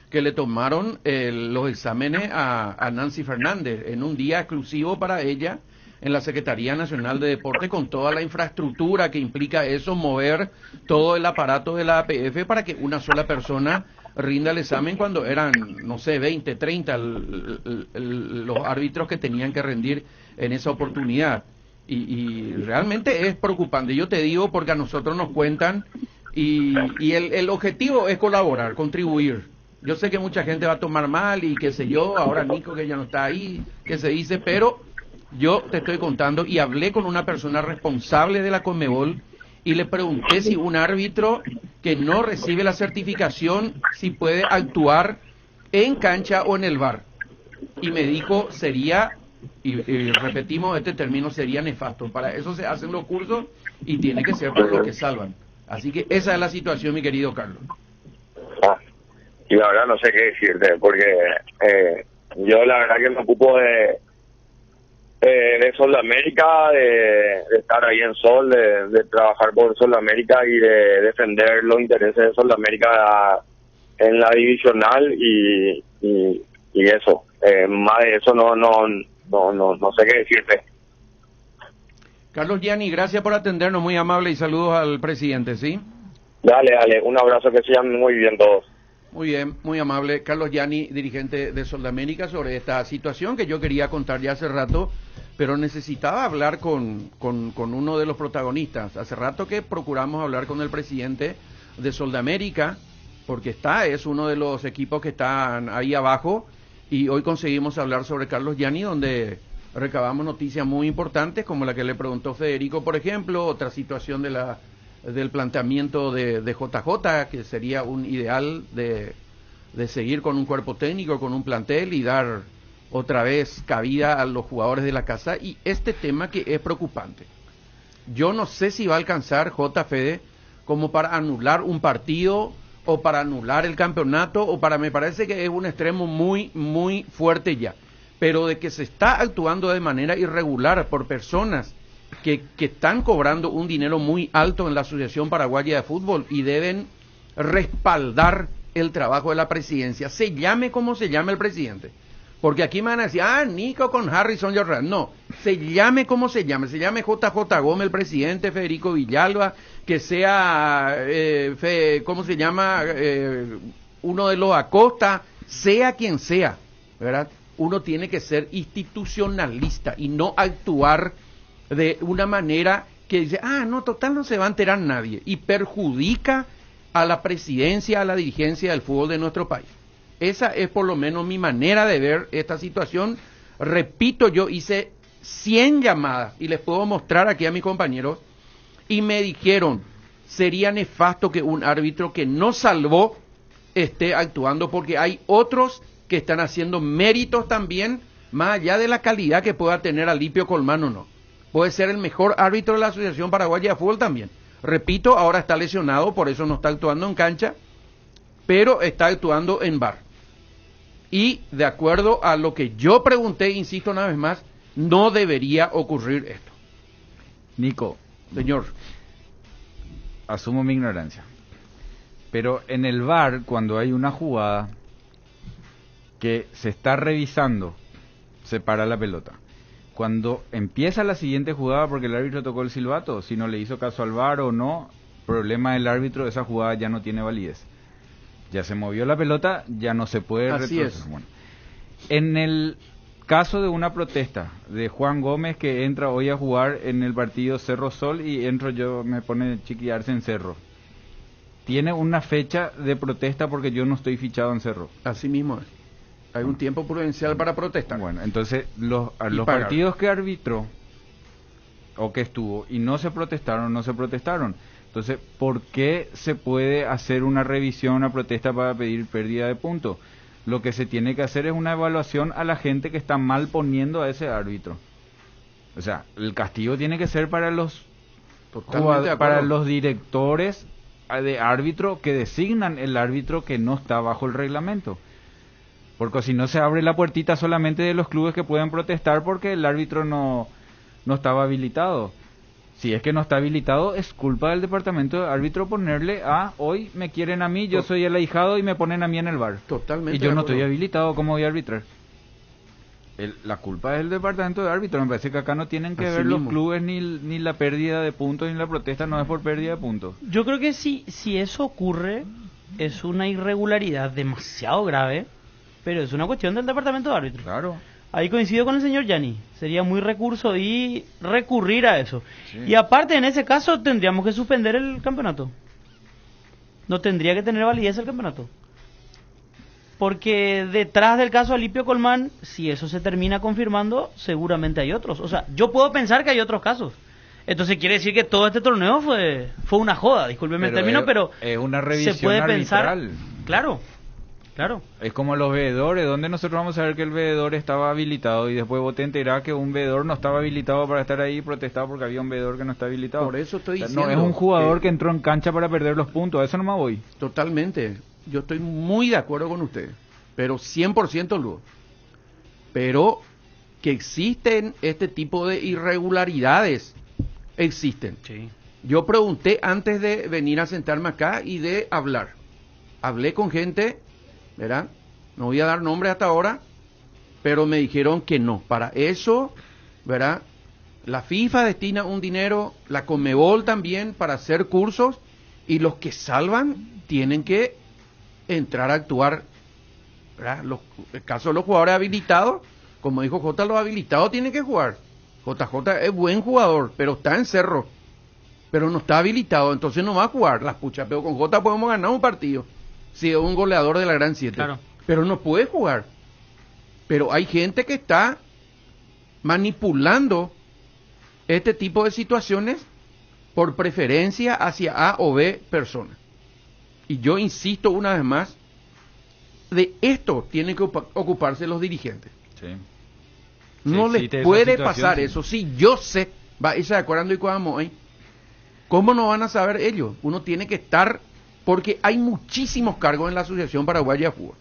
que le tomaron los exámenes a Nancy Fernández en un día exclusivo para ella en la Secretaría Nacional de Deporte, con toda la infraestructura que implica eso, mover todo el aparato de la APF para que una sola persona rinda el examen, cuando eran, no sé, 20, 30 los árbitros que tenían que rendir en esa oportunidad. Y realmente es preocupante, yo te digo, porque a nosotros nos cuentan, y el objetivo es colaborar, contribuir. Yo sé que mucha gente va a tomar mal, y qué sé yo, ahora Nico que ya no está ahí, que se dice, pero yo te estoy contando, y hablé con una persona responsable de la Conmebol, y le pregunté si un árbitro que no recibe la certificación, si puede actuar en cancha o en el VAR. Y me dijo, sería, y repetimos este término, sería nefasto. Para eso se hacen los cursos y tiene que ser para los que salvan. Así que esa es la situación, mi querido Carlos. Y la verdad no sé qué decirte, porque yo la verdad que me ocupo de Sudamérica, de estar ahí en Sol, de trabajar por Sudamérica y de defender los intereses de Sudamérica en la divisional y eso. Más de eso no sé qué decirte. Carlos Gianni, gracias por atendernos, muy amable, y saludos al presidente, ¿sí? Dale, un abrazo, que sigan muy bien todos. Muy bien, muy amable. Carlos Gianni, dirigente de Sudamérica, sobre esta situación que yo quería contar ya hace rato, pero necesitaba hablar con uno de los protagonistas. Hace rato que procuramos hablar con el presidente de Sudamérica, porque es uno de los equipos que están ahí abajo, y hoy conseguimos hablar sobre Carlos Gianni, donde recabamos noticias muy importantes, como la que le preguntó Federico, por ejemplo, otra situación del planteamiento de JJ, que sería un ideal de seguir con un cuerpo técnico, con un plantel y dar otra vez cabida a los jugadores de la casa, y este tema que es preocupante. Yo no sé si va a alcanzar Fede como para anular un partido o para anular el campeonato, o me parece que es un extremo muy, muy fuerte ya, pero de que se está actuando de manera irregular por personas que están cobrando un dinero muy alto en la Asociación Paraguaya de Fútbol y deben respaldar el trabajo de la presidencia, se llame como se llame el presidente. Porque aquí me van a decir, Nico con Harrison Jordan. No, se llame como se llame JJ Gómez, el presidente, Federico Villalba, que sea, ¿cómo se llama? Uno de los Acosta, sea quien sea, ¿verdad? Uno tiene que ser institucionalista y no actuar de una manera que dice, no, total no se va a enterar nadie, y perjudica a la presidencia, a la dirigencia del fútbol de nuestro país. Esa es por lo menos mi manera de ver esta situación. Repito, yo hice 100 llamadas y les puedo mostrar aquí a mis compañeros, y me dijeron, sería nefasto que un árbitro que no salvó esté actuando, porque hay otros que están haciendo méritos también, más allá de la calidad que pueda tener Alipio Colmán o no. Puede ser el mejor árbitro de la Asociación Paraguaya de Fútbol también. Repito, ahora está lesionado, por eso no está actuando en cancha, pero está actuando en VAR. Y de acuerdo a lo que yo pregunté, insisto una vez más, no debería ocurrir esto. Nico. Señor. Asumo mi ignorancia. Pero en el VAR, cuando hay una jugada que se está revisando, se para la pelota. Cuando empieza la siguiente jugada, porque el árbitro tocó el silbato, si no le hizo caso al VAR o no, problema del árbitro, esa jugada ya no tiene validez. Ya se movió la pelota, ya no se puede retroceder. Bueno, en el caso de una protesta de Juan Gómez, que entra hoy a jugar en el partido Cerro Sol, y entro yo, me pone chiquillarse en Cerro. Tiene una fecha de protesta porque yo no estoy fichado en Cerro. Así mismo es. Hay un tiempo prudencial para protestar. Bueno, entonces los partidos que arbitró o que estuvo y no se protestaron. Entonces, ¿por qué se puede hacer una revisión, una protesta para pedir pérdida de puntos? Lo que se tiene que hacer es una evaluación a la gente que está mal poniendo a ese árbitro. O sea, el castigo tiene que ser para los directores de árbitro que designan el árbitro que no está bajo el reglamento. Porque si no, se abre la puertita solamente de los clubes que pueden protestar porque el árbitro no estaba habilitado. Si es que no está habilitado, es culpa del departamento de árbitro ponerle hoy me quieren a mí, yo soy el ahijado y me ponen a mí en el VAR. Totalmente. Y yo no estoy habilitado, ¿cómo voy a arbitrar? La culpa es del departamento de árbitro. Me parece que acá no tienen que ver los clubes ni la pérdida de puntos, ni la protesta no es por pérdida de puntos. Yo creo que si eso ocurre, es una irregularidad demasiado grave, pero es una cuestión del departamento de árbitro. Claro. Ahí coincido con el señor Gianni. Sería muy recurso y recurrir a eso. Sí. Y aparte, en ese caso, tendríamos que suspender el campeonato. No tendría que tener validez el campeonato. Porque detrás del caso Alipio Colmán, si eso se termina confirmando, seguramente hay otros. O sea, yo puedo pensar que hay otros casos. Entonces quiere decir que todo este torneo fue una joda, discúlpeme el término, pero es una revisión se puede arbitral. pensar, claro. Es como los veedores, donde nosotros vamos a ver que el veedor estaba habilitado y después vos te enterás que un veedor no estaba habilitado para estar ahí y protestaba porque había un veedor que no está habilitado. Por eso estoy diciendo. No es un jugador que entró en cancha para perder los puntos, a eso no me voy. Totalmente. Yo estoy muy de acuerdo con usted, pero 100% luego. Pero que existen este tipo de irregularidades, existen. Sí. Yo pregunté antes de venir a sentarme acá y de hablar. Hablé con gente, ¿verdad? No voy a dar nombre hasta ahora, pero me dijeron que no. Para eso, ¿verdad? La FIFA destina un dinero, la Conmebol también para hacer cursos, y los que salvan tienen que entrar a actuar, ¿verdad? El caso de los jugadores habilitados, como dijo Jota, los habilitados tienen que jugar. JJ es buen jugador, pero está en Cerro, pero no está habilitado, entonces no va a jugar. Las puchas, pero con Jota podemos ganar un partido, si es un goleador de la Gran 7, Claro. Pero no puede jugar. Pero hay gente que está manipulando este tipo de situaciones por preferencia hacia A o B persona. Y yo insisto una vez más, de esto tienen que ocuparse los dirigentes. Sí. No les puede pasar eso. Sí, yo sé, va a irse de acuerdo y cuando hoy. ¿Cómo no van a saber ellos? Uno tiene que estar, porque hay muchísimos cargos en la Asociación Paraguaya de Fútbol.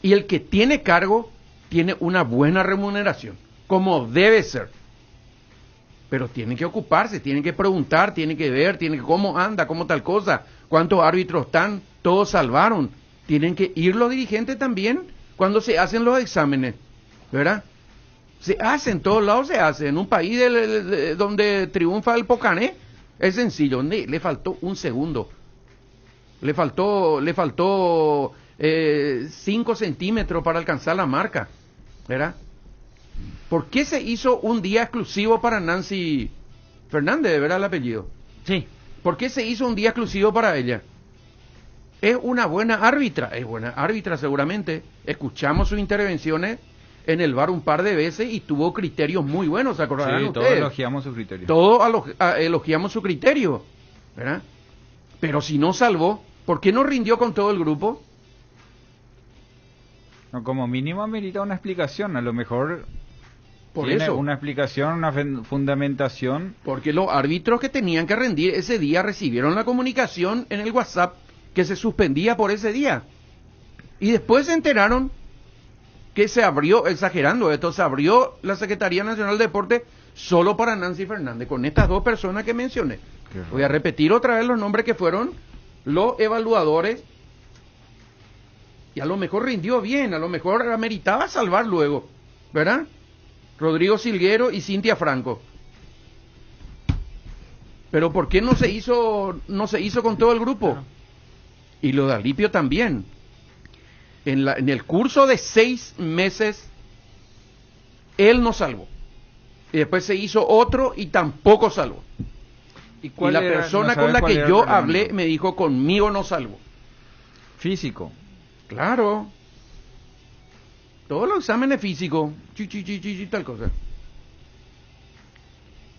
Y el que tiene cargo tiene una buena remuneración, como debe ser. Pero tienen que ocuparse, tienen que preguntar, tienen que ver, tienen que cómo anda, cómo tal cosa, cuántos árbitros están, todos salvaron. Tienen que ir los dirigentes también cuando se hacen los exámenes, ¿verdad? Se hace, en todos lados se hace. En un país donde triunfa el Pocané, es sencillo, le faltó un segundo. Le faltó 5 centímetros para alcanzar la marca, ¿verdad? ¿Por qué se hizo un día exclusivo para Nancy Fernández, ¿verdad el apellido? Sí. ¿Por qué se hizo un día exclusivo para ella? Es una buena árbitra seguramente. Escuchamos sus intervenciones en el VAR un par de veces y tuvo criterios muy buenos, ¿se acordarán Sí, ustedes? todos elogiamos su criterio. Todos elogiamos su criterio, ¿verdad? Pero si no salvó, ¿por qué no rindió con todo el grupo? No, como mínimo amerita una explicación, a lo mejor Por tiene eso. una explicación, una fundamentación. Porque los árbitros que tenían que rendir ese día recibieron la comunicación en el WhatsApp que se suspendía por ese día. Y después se enteraron que se abrió, exagerando esto, se abrió la Secretaría Nacional de Deporte solo para Nancy Fernández, con estas dos personas que mencioné. Voy a repetir otra vez los nombres que fueron los evaluadores. Y a lo mejor rindió bien, a lo mejor ameritaba salvar luego, ¿verdad? Rodrigo Silguero y Cintia Franco. Pero ¿por qué no se hizo con todo el grupo? Claro. Y lo de Alipio también. En el curso de 6 meses, él no salvó. Y después se hizo otro y tampoco salvó. Y la persona con la que yo hablé me dijo, conmigo no salvó. Físico. Claro. Todos los exámenes físicos, tal cosa.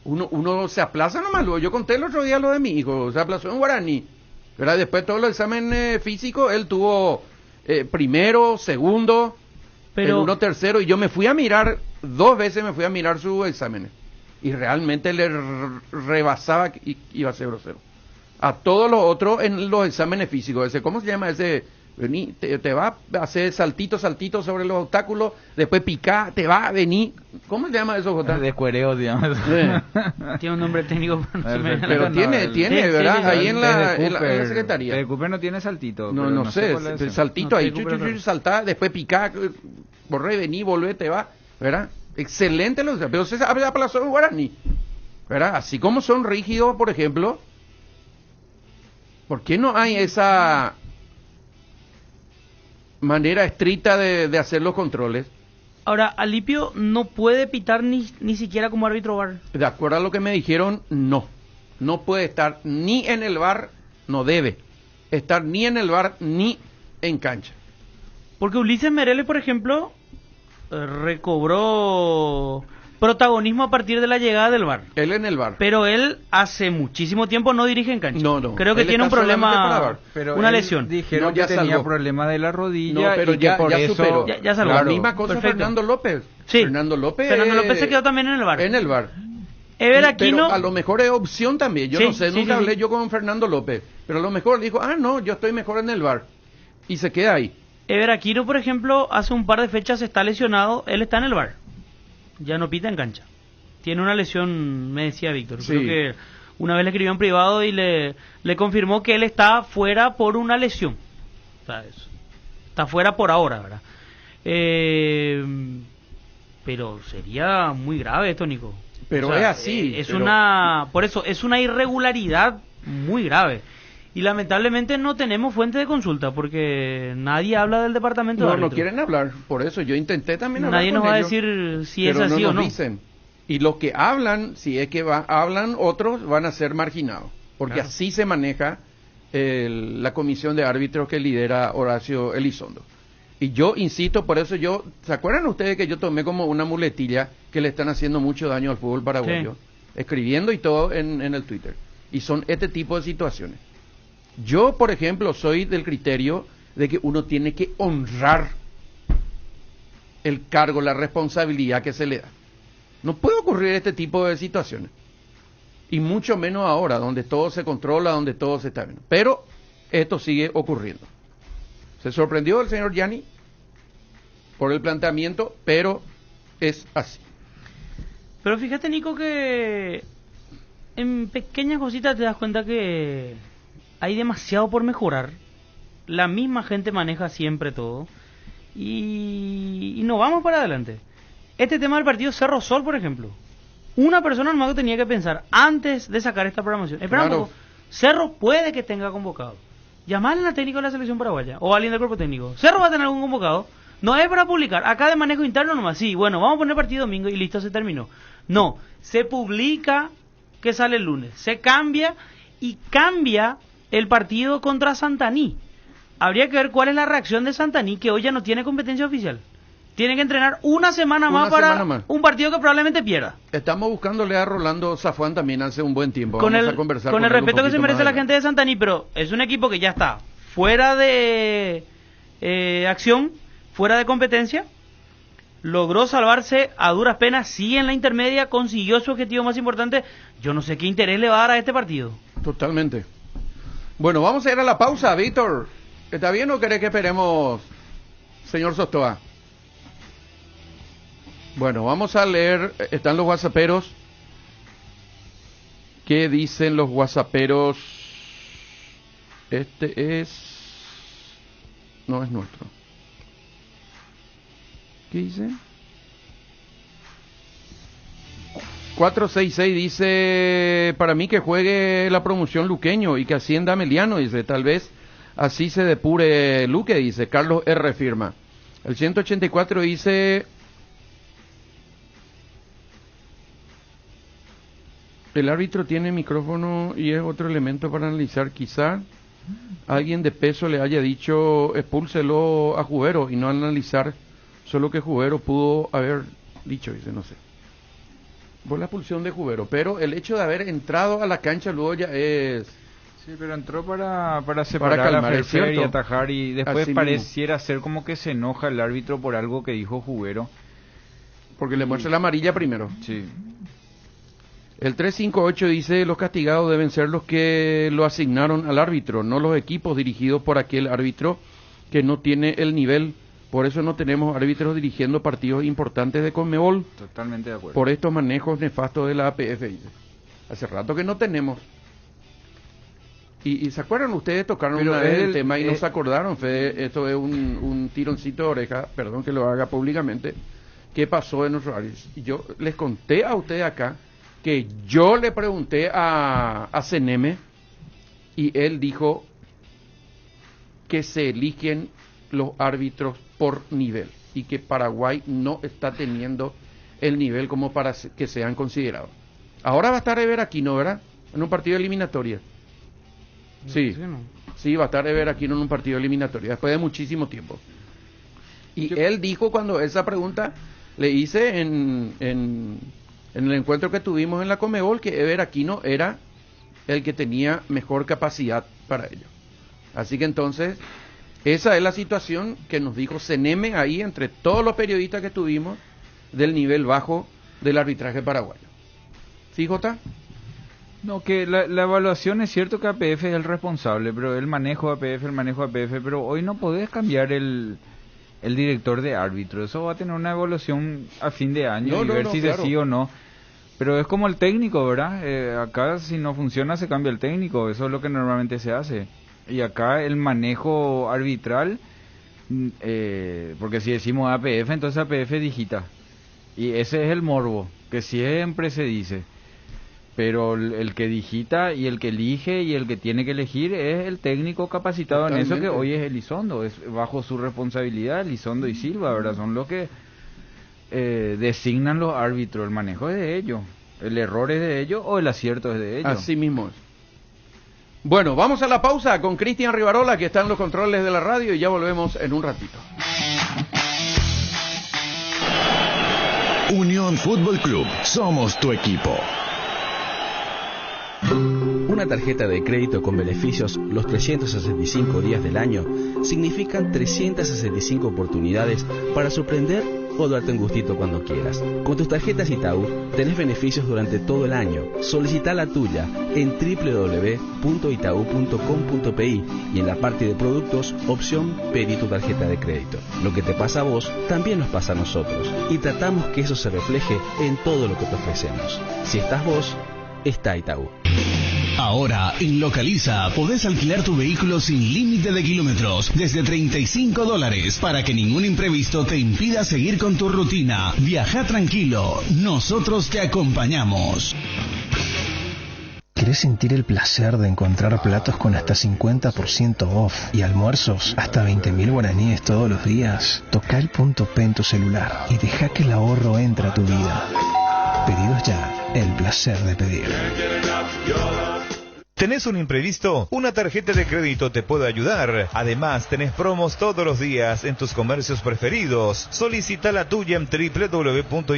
Uno se aplaza nomás luego. Yo conté el otro día lo de mi hijo, se aplazó en Guaraní. ¿Verdad? Después de todos los exámenes físicos, él tuvo primero, segundo, Pero uno tercero, y yo me fui a mirar, 2 veces me fui a mirar sus exámenes. Y realmente le rebasaba y iba a ser grosero. A todos los otros en los exámenes físicos, ¿cómo se llama ese? Vení, te va a hacer saltito sobre los obstáculos, después picar, te va a venir. ¿Cómo se llama eso, Jota? Descuereo, digamos. tiene un nombre técnico. Pero tiene, ¿verdad? Sí, Ahí en la secretaría. El Cooper no tiene saltito. No sé, cuál es ese. saltito No, ahí, Cooper, saltar, después picar, borré, vení, volvé, te va, ¿verdad? Excelente, pero se aplazó en Guaraní, ¿verdad? Así como son rígidos, por ejemplo, ¿por qué no hay esa manera estricta de hacer los controles? Ahora, Alipio no puede pitar ni siquiera como árbitro VAR. De acuerdo a lo que me dijeron, no puede estar ni en el VAR, no debe estar ni en el VAR ni en cancha. Porque Ulises Merele, por ejemplo, recobró protagonismo a partir de la llegada del VAR. Él en el VAR. Pero él hace muchísimo tiempo no dirige en cancha. No. Creo que Él tiene un está solamente para problema, VAR. Pero una él lesión. Dijeron No, ya que tenía salvó. problema de la rodilla. No, pero y que ya por eso, superó. Ya salvó. La misma cosa Perfecto. Fernando López. Sí. Fernando López se quedó también en el VAR. En el VAR. Ever Aquino, Pero a lo mejor es opción también. Yo Sí, no sé, sí, nunca sí, hablé sí. yo con Fernando López. Pero a lo mejor dijo, no, yo estoy mejor en el VAR. Y se queda ahí. Ever Aquino, por ejemplo, hace un par de fechas está lesionado, él está en el VAR. Ya no pita en cancha. Tiene una lesión, me decía Víctor. Sí. Creo que una vez le escribió en privado y le confirmó que él está fuera por una lesión. O sea, está fuera por ahora, ¿verdad? Pero sería muy grave esto, Nico. Pero O sea, es así. Por eso, es una irregularidad muy grave. Y lamentablemente no tenemos fuente de consulta porque nadie habla del departamento de No árbitros. quieren hablar. Por eso yo intenté también hablar Nadie con nos va a ellos, decir si es pero así no o nos no. dicen. Y los que hablan, si es que hablan otros, van a ser marginados. Porque Claro. así se maneja la comisión de árbitros que lidera Horacio Elizondo. Y yo insisto, por eso ¿se acuerdan ustedes que yo tomé como una muletilla que le están haciendo mucho daño al fútbol paraguayo? Sí. Escribiendo y todo en el Twitter. Y son este tipo de situaciones. Yo, por ejemplo, soy del criterio de que uno tiene que honrar el cargo, la responsabilidad que se le da. No puede ocurrir este tipo de situaciones. Y mucho menos ahora, donde todo se controla, donde todo se está viendo. Pero esto sigue ocurriendo. Se sorprendió el señor Gianni por el planteamiento, pero es así. Pero fíjate, Nico, que en pequeñas cositas te das cuenta que hay demasiado por mejorar. La misma gente maneja siempre todo. Y no vamos para adelante. Este tema del partido Cerro Sol, por ejemplo. Una persona nomás que tenía que pensar antes de sacar esta programación. Espera un Claro. poco. Cerro puede que tenga convocado. Llamarle al técnico de la selección paraguaya o a alguien del cuerpo técnico. Cerro va a tener algún convocado. No es para publicar. Acá de manejo interno nomás. Sí, bueno, vamos a poner partido domingo y listo, se terminó. No, se publica que sale el lunes. Se cambia y cambia el partido contra Santaní. Habría que ver cuál es la reacción de Santaní, que hoy ya no tiene competencia oficial. Tiene que entrenar una semana más para un partido que probablemente pierda. Estamos buscándole a Rolando Zafuán también hace un buen tiempo. Con Vamos el, a conversar con el él un respeto que se poquito merece más la adelante. gente de Santaní, pero es un equipo que ya está fuera de acción, fuera de competencia. Logró salvarse a duras penas, sí en la intermedia, consiguió su objetivo más importante. Yo no sé qué interés le va a dar a este partido. Totalmente. Bueno, vamos a ir a la pausa, Víctor. ¿Está bien o querés que esperemos, señor Sostoa? Bueno, vamos a leer, están los whatsapperos. ¿Qué dicen los whatsapperos? No es nuestro. ¿Qué dice? 466 dice, para mí que juegue la promoción Luqueño y que ascienda Meliano, dice, tal vez así se depure Luque, dice, Carlos R. firma. El 184 dice, el árbitro tiene micrófono y es otro elemento para analizar, quizá alguien de peso le haya dicho expúlselo a Jubero y no analizar solo que Jubero pudo haber dicho, dice, no sé. Por la expulsión de Jubero, pero el hecho de haber entrado a la cancha luego ya es... Sí, pero entró para separar calmar, a es Ferfer y cierto. atajar, y después Así pareciera ser como que se enoja el árbitro por algo que dijo Jubero. Porque le muestra la amarilla primero. Sí. El 358 dice, los castigados deben ser los que lo asignaron al árbitro, no los equipos dirigidos por aquel árbitro que no tiene el nivel. Por eso no tenemos árbitros dirigiendo partidos importantes de Conmebol. Totalmente de acuerdo. Por estos manejos nefastos de la APF, dice. Hace rato que no tenemos. Y ¿se acuerdan ustedes? Tocaron Pero una vez el él, tema y no se acordaron. Esto es un tironcito de oreja, perdón que lo haga públicamente. ¿Qué pasó en nuestros áreas? Y yo les conté a ustedes acá que yo le pregunté a Ceneme y él dijo que se eligen los árbitros por nivel y que Paraguay no está teniendo el nivel como para que sean considerados. Ahora va a estar Ever Aquino, ¿verdad? En un partido eliminatorio. Sí, sí, va a estar Ever Aquino en un partido eliminatorio después de muchísimo tiempo. Y él dijo cuando esa pregunta le hice en el encuentro que tuvimos en la Conmebol que Ever Aquino era el que tenía mejor capacidad para ello. Así que entonces, esa es la situación que nos dijo Seneme ahí entre todos los periodistas que tuvimos del nivel bajo del arbitraje paraguayo. ¿Sí, Jota? No, que la evaluación es cierto que APF es el responsable, pero el manejo de APF, pero hoy no podés cambiar el director de árbitro. Eso va a tener una evaluación a fin de año y ver si claro. Sí o no. Pero es como el técnico, ¿verdad? Acá si no funciona se cambia el técnico, eso es lo que normalmente se hace. Y acá el manejo arbitral, porque si decimos APF, entonces APF digita. Y ese es el morbo, que siempre se dice. Pero el que digita y el que elige y el que tiene que elegir es el técnico capacitado. Totalmente. En eso, que hoy es Elizondo, es bajo su responsabilidad Elizondo y Silva, ¿verdad? Son los que designan los árbitros, el manejo es de ellos, el error es de ellos o el acierto es de ellos. Así mismo es. Bueno, vamos a la pausa con Cristian Rivarola, que está en los controles de la radio, y ya volvemos en un ratito. Unión Fútbol Club, somos tu equipo. Una tarjeta de crédito con beneficios los 365 días del año significan 365 oportunidades para sorprender o darte un gustito cuando quieras. Con tus tarjetas Itaú tenés beneficios durante todo el año. Solicita la tuya en www.itau.com.pi y en la parte de productos, opción Pedí tu tarjeta de crédito. Lo que te pasa a vos también nos pasa a nosotros y tratamos que eso se refleje en todo lo que te ofrecemos. Si estás vos, está Itaú. Ahora, en Localiza, podés alquilar tu vehículo sin límite de kilómetros, desde $35, para que ningún imprevisto te impida seguir con tu rutina. Viaja tranquilo, nosotros te acompañamos. ¿Querés sentir el placer de encontrar platos con hasta 50% off y almuerzos hasta 20.000 guaraníes todos los días? Toca el punto P en tu celular y deja que el ahorro entre a tu vida. Pedidos ya, el placer de pedir. ¿Tenés un imprevisto? Una tarjeta de crédito te puede ayudar. Además, tenés promos todos los días en tus comercios preferidos. Solicita la tuya en www.itau.com.py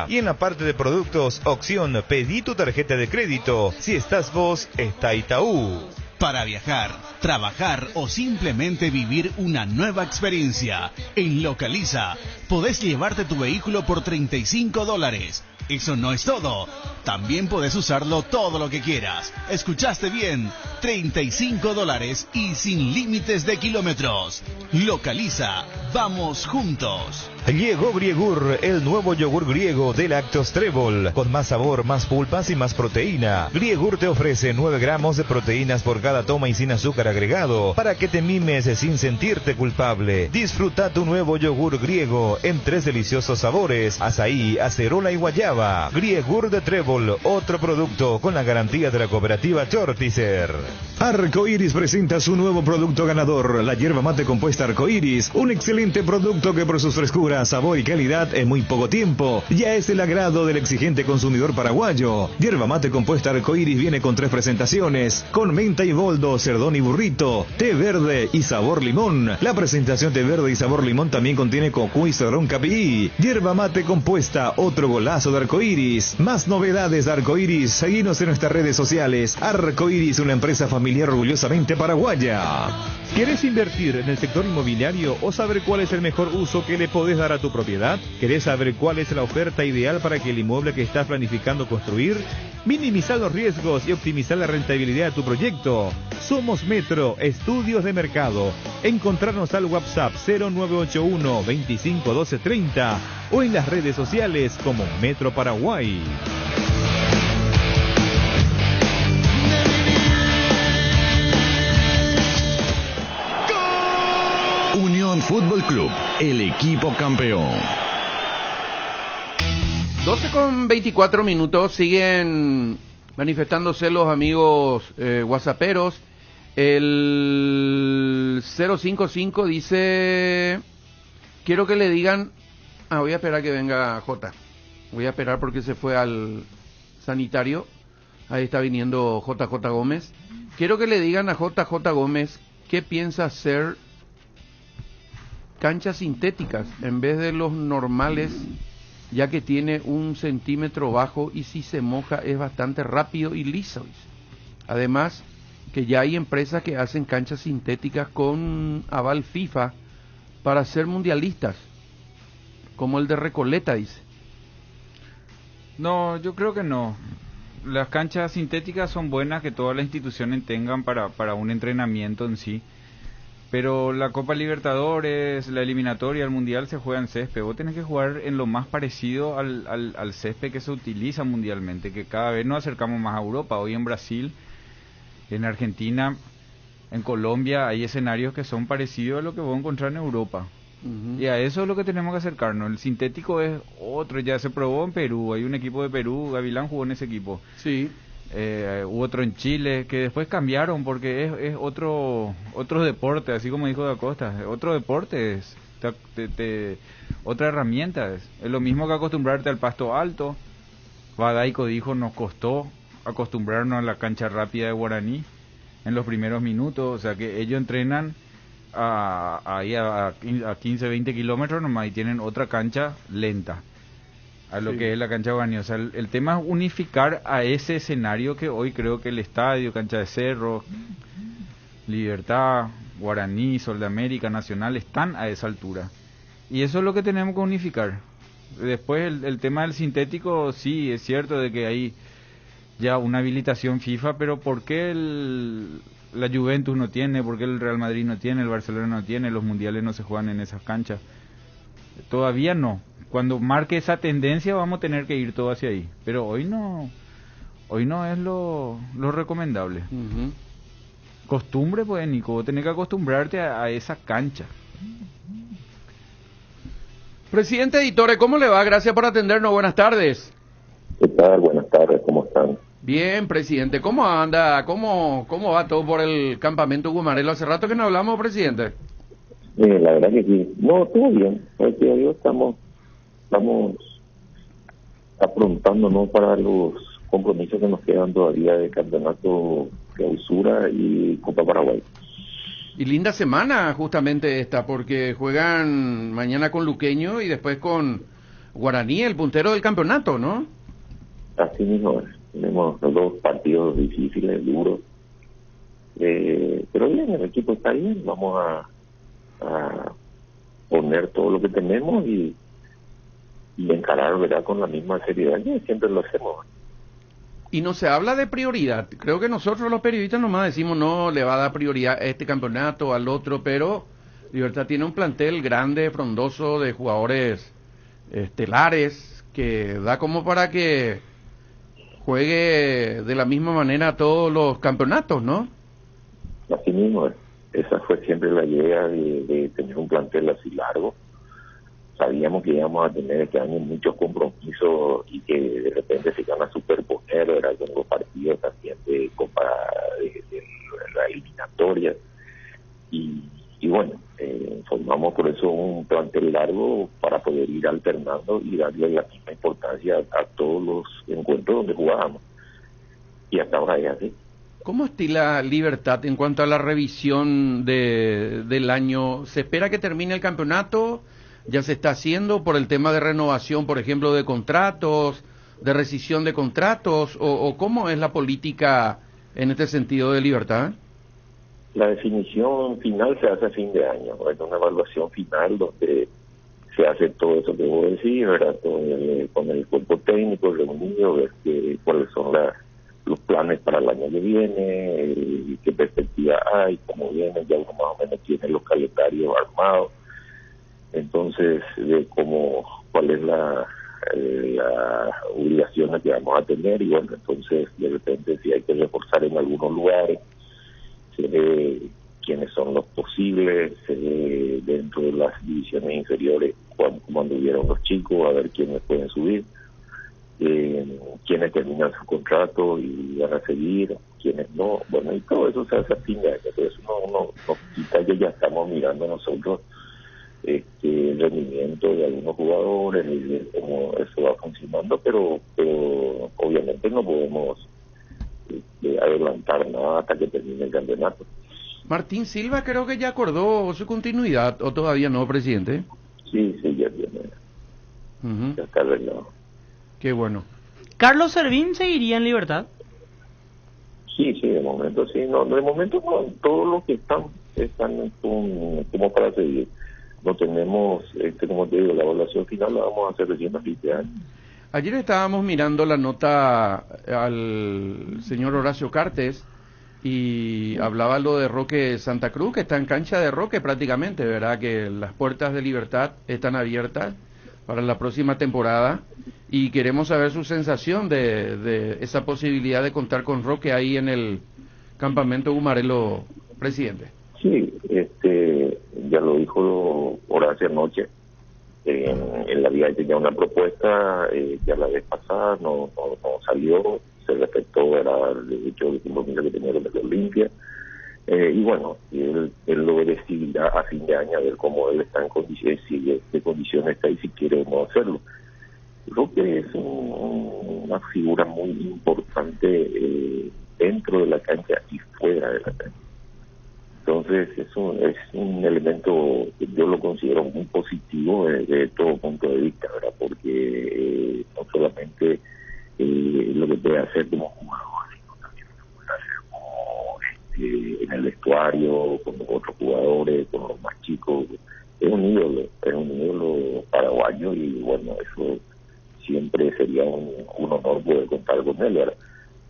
y en la parte de productos, opción Pedí tu tarjeta de crédito. Si estás vos, está Itaú. Para viajar, trabajar o simplemente vivir una nueva experiencia, en Localiza podés llevarte tu vehículo por $35. Eso no es todo. También podés usarlo todo lo que quieras. ¿Escuchaste bien? $35 y sin límites de kilómetros. Localiza. Vamos juntos. Llegó Griegur, el nuevo yogur griego de Lácteos Trébol, con más sabor, más pulpas y más proteína. Griegur te ofrece 9 gramos de proteínas por cada toma y sin azúcar agregado, para que te mimes sin sentirte culpable. Disfruta tu nuevo yogur griego en 3 deliciosos sabores: azaí, acerola y guayaba. Griegur de Trébol, otro producto con la garantía de la cooperativa Chortizer. Arcoiris presenta su nuevo producto ganador, la yerba mate compuesta Arcoiris, un excelente producto que por sus frescuras, sabor y calidad en muy poco tiempo ya es el agrado del exigente consumidor paraguayo. Yerba mate compuesta Arcoiris viene con 3 presentaciones, con menta y boldo, cerdón y burrito, té verde y sabor limón. La presentación té verde y sabor limón también contiene cocu y cerdón capií. Yerba mate compuesta, otro golazo de Arcoiris. Más novedades de Arcoiris, seguinos en nuestras redes sociales. Arcoiris, una empresa familiar orgullosamente paraguaya. ¿Querés invertir en el sector inmobiliario o saber cuál es el mejor uso que le podés dar a tu propiedad? ¿Querés saber cuál es la oferta ideal para que el inmueble que estás planificando construir? Minimizar los riesgos y optimizar la rentabilidad de tu proyecto. Somos Metro Estudios de Mercado. Encontrarnos al WhatsApp 0981 25 12 30 o en las redes sociales como Metro Paraguay. Unión Fútbol Club, el equipo campeón. 12:24, siguen manifestándose los amigos whatsapperos. El 055 dice, quiero que le digan, voy a esperar que venga J, voy a esperar porque se fue al sanitario, ahí está viniendo JJ Gómez. Quiero que le digan a JJ Gómez qué piensa hacer canchas sintéticas en vez de los normales, ya que tiene 1 centímetro bajo y si se moja es bastante rápido y liso. Además, que ya hay empresas que hacen canchas sintéticas con aval FIFA para ser mundialistas, como el de Recoleta, dice. No, yo creo que no. Las canchas sintéticas son buenas que todas las instituciones tengan para un entrenamiento en sí. Pero la Copa Libertadores, la eliminatoria, el Mundial se juega en césped. Vos tenés que jugar en lo más parecido al césped que se utiliza mundialmente, que cada vez nos acercamos más a Europa. Hoy en Brasil, en Argentina, en Colombia hay escenarios que son parecidos a lo que vos encontrás en Europa. Y a eso es lo que tenemos que acercarnos. El sintético es otro, ya se probó en Perú, hay un equipo de Perú, Gavilán jugó en ese equipo. Sí. Hubo otro en Chile, que después cambiaron porque es otro deporte, así como dijo Da Costa, otro deporte es, otra herramienta es lo mismo que acostumbrarte al pasto alto. Badaico dijo, nos costó acostumbrarnos a la cancha rápida de Guaraní en los primeros minutos, o sea que ellos entrenan a 15, 20 kilómetros nomás y tienen otra cancha lenta a lo que es la cancha Guaraní. O sea, el tema es unificar a ese escenario que hoy creo que el estadio, Cancha de Cerro, Libertad, Guaraní, Sol de América, Nacional están a esa altura. Y eso es lo que tenemos que unificar. Después el tema del sintético, sí, es cierto de que hay ya una habilitación FIFA, pero ¿por qué la Juventus no tiene? ¿Por qué el Real Madrid no tiene? ¿El Barcelona no tiene? ¿Los mundiales no se juegan en esas canchas? Todavía no. Cuando marque esa tendencia vamos a tener que ir todo hacia ahí, pero hoy no es lo recomendable. Costumbre, pues, Nico, vos tenés que acostumbrarte a esa cancha. Presidente Editore, ¿cómo le va? Gracias por atendernos, buenas tardes. ¿Qué tal? Buenas tardes, ¿cómo están? Bien, presidente, ¿cómo anda? ¿Cómo va todo por el campamento Gumarelo? Hace rato que no hablamos, presidente. La verdad que sí. No, todo bien. Gracias a Dios estamos aprontándonos para los compromisos que nos quedan todavía de campeonato clausura y Copa Paraguay. Y linda semana justamente esta, porque juegan mañana con Luqueño y después con Guaraní, el puntero del campeonato, ¿no? Así mismo es. Tenemos los 2 partidos difíciles, duros. Pero bien, el equipo está bien. Vamos a poner todo lo que tenemos y encarar, ¿verdad?, con la misma seriedad que siempre lo hacemos. Y no se habla de prioridad. Creo que nosotros los periodistas nomás decimos no le va a dar prioridad a este campeonato, al otro, pero Libertad tiene un plantel grande, frondoso, de jugadores estelares, que da como para que juegue de la misma manera todos los campeonatos, ¿no? Así mismo, esa fue siempre la idea de tener un plantel así largo. Sabíamos que íbamos a tener este año muchos compromisos y que de repente se iban a superponer, era con los partidos también de Copa de la eliminatoria. Y bueno, formamos por eso un plantel largo para poder ir alternando y darle la misma importancia a todos los encuentros donde jugábamos. Y hasta ahora es así. ¿Cómo estila Libertad en cuanto a la revisión del año? ¿Se espera que termine el campeonato? ¿Ya se está haciendo por el tema de renovación, por ejemplo, de contratos, de rescisión de contratos? ¿O cómo es la política en este sentido de Libertad? La definición final se hace a fin de año, ¿no? Es una evaluación final donde se hace todo eso que vos decís, ¿verdad? Con el cuerpo técnico reunido, ver cuáles son los planes para el año que viene, qué perspectiva hay, cómo viene, ya uno más o menos tiene los calendarios armados. Entonces, de cuál es la obligación que vamos a tener, y bueno, entonces de repente si hay que reforzar en algunos lugares, se ve quiénes son los posibles, se ve dentro de las divisiones inferiores cómo anduvieron los chicos, a ver quiénes pueden subir, quiénes terminan su contrato y van a seguir, quiénes no, bueno, y todo eso se hace a fin de año. Entonces uno quizás ya estamos mirando nosotros el rendimiento de algunos jugadores y cómo eso va funcionando, pero obviamente no podemos adelantar nada hasta que termine el campeonato. Martín Silva creo que ya acordó su continuidad, o todavía no, presidente. Sí, ya tiene. Ya está arreglado. Qué bueno. ¿Carlos Servín seguiría en Libertad? Sí, de momento sí. No, de momento no, todos los que están como para seguir. No tenemos, como te digo, la evaluación final la vamos a hacer recién a fin de año. Ayer estábamos mirando la nota al señor Horacio Cartes y hablaba lo de Roque Santa Cruz, que está en cancha de Roque prácticamente, ¿verdad? Que las puertas de Libertad están abiertas para la próxima temporada y queremos saber su sensación de esa posibilidad de contar con Roque ahí en el campamento Gumarelo, presidente. Sí, ya lo dijo Horacio anoche. En la vida tenía una propuesta, ya la vez pasada no salió, se respetó, era de hecho el compromiso que tenía con el Olimpia, y bueno, él lo decidirá a fin de año a ver cómo él está en condiciones, si de condiciones está y si quiere o no hacerlo. Creo que es una figura muy importante dentro de la cancha y fuera de la cancha. Entonces es un elemento que yo lo considero muy positivo desde todo punto de vista, ¿verdad? Porque no solamente lo que puede hacer como jugador, sino también lo que puede hacer como en el vestuario, con los otros jugadores, con los más chicos. Es un ídolo paraguayo y bueno, eso siempre sería un honor poder contar con él, ¿verdad?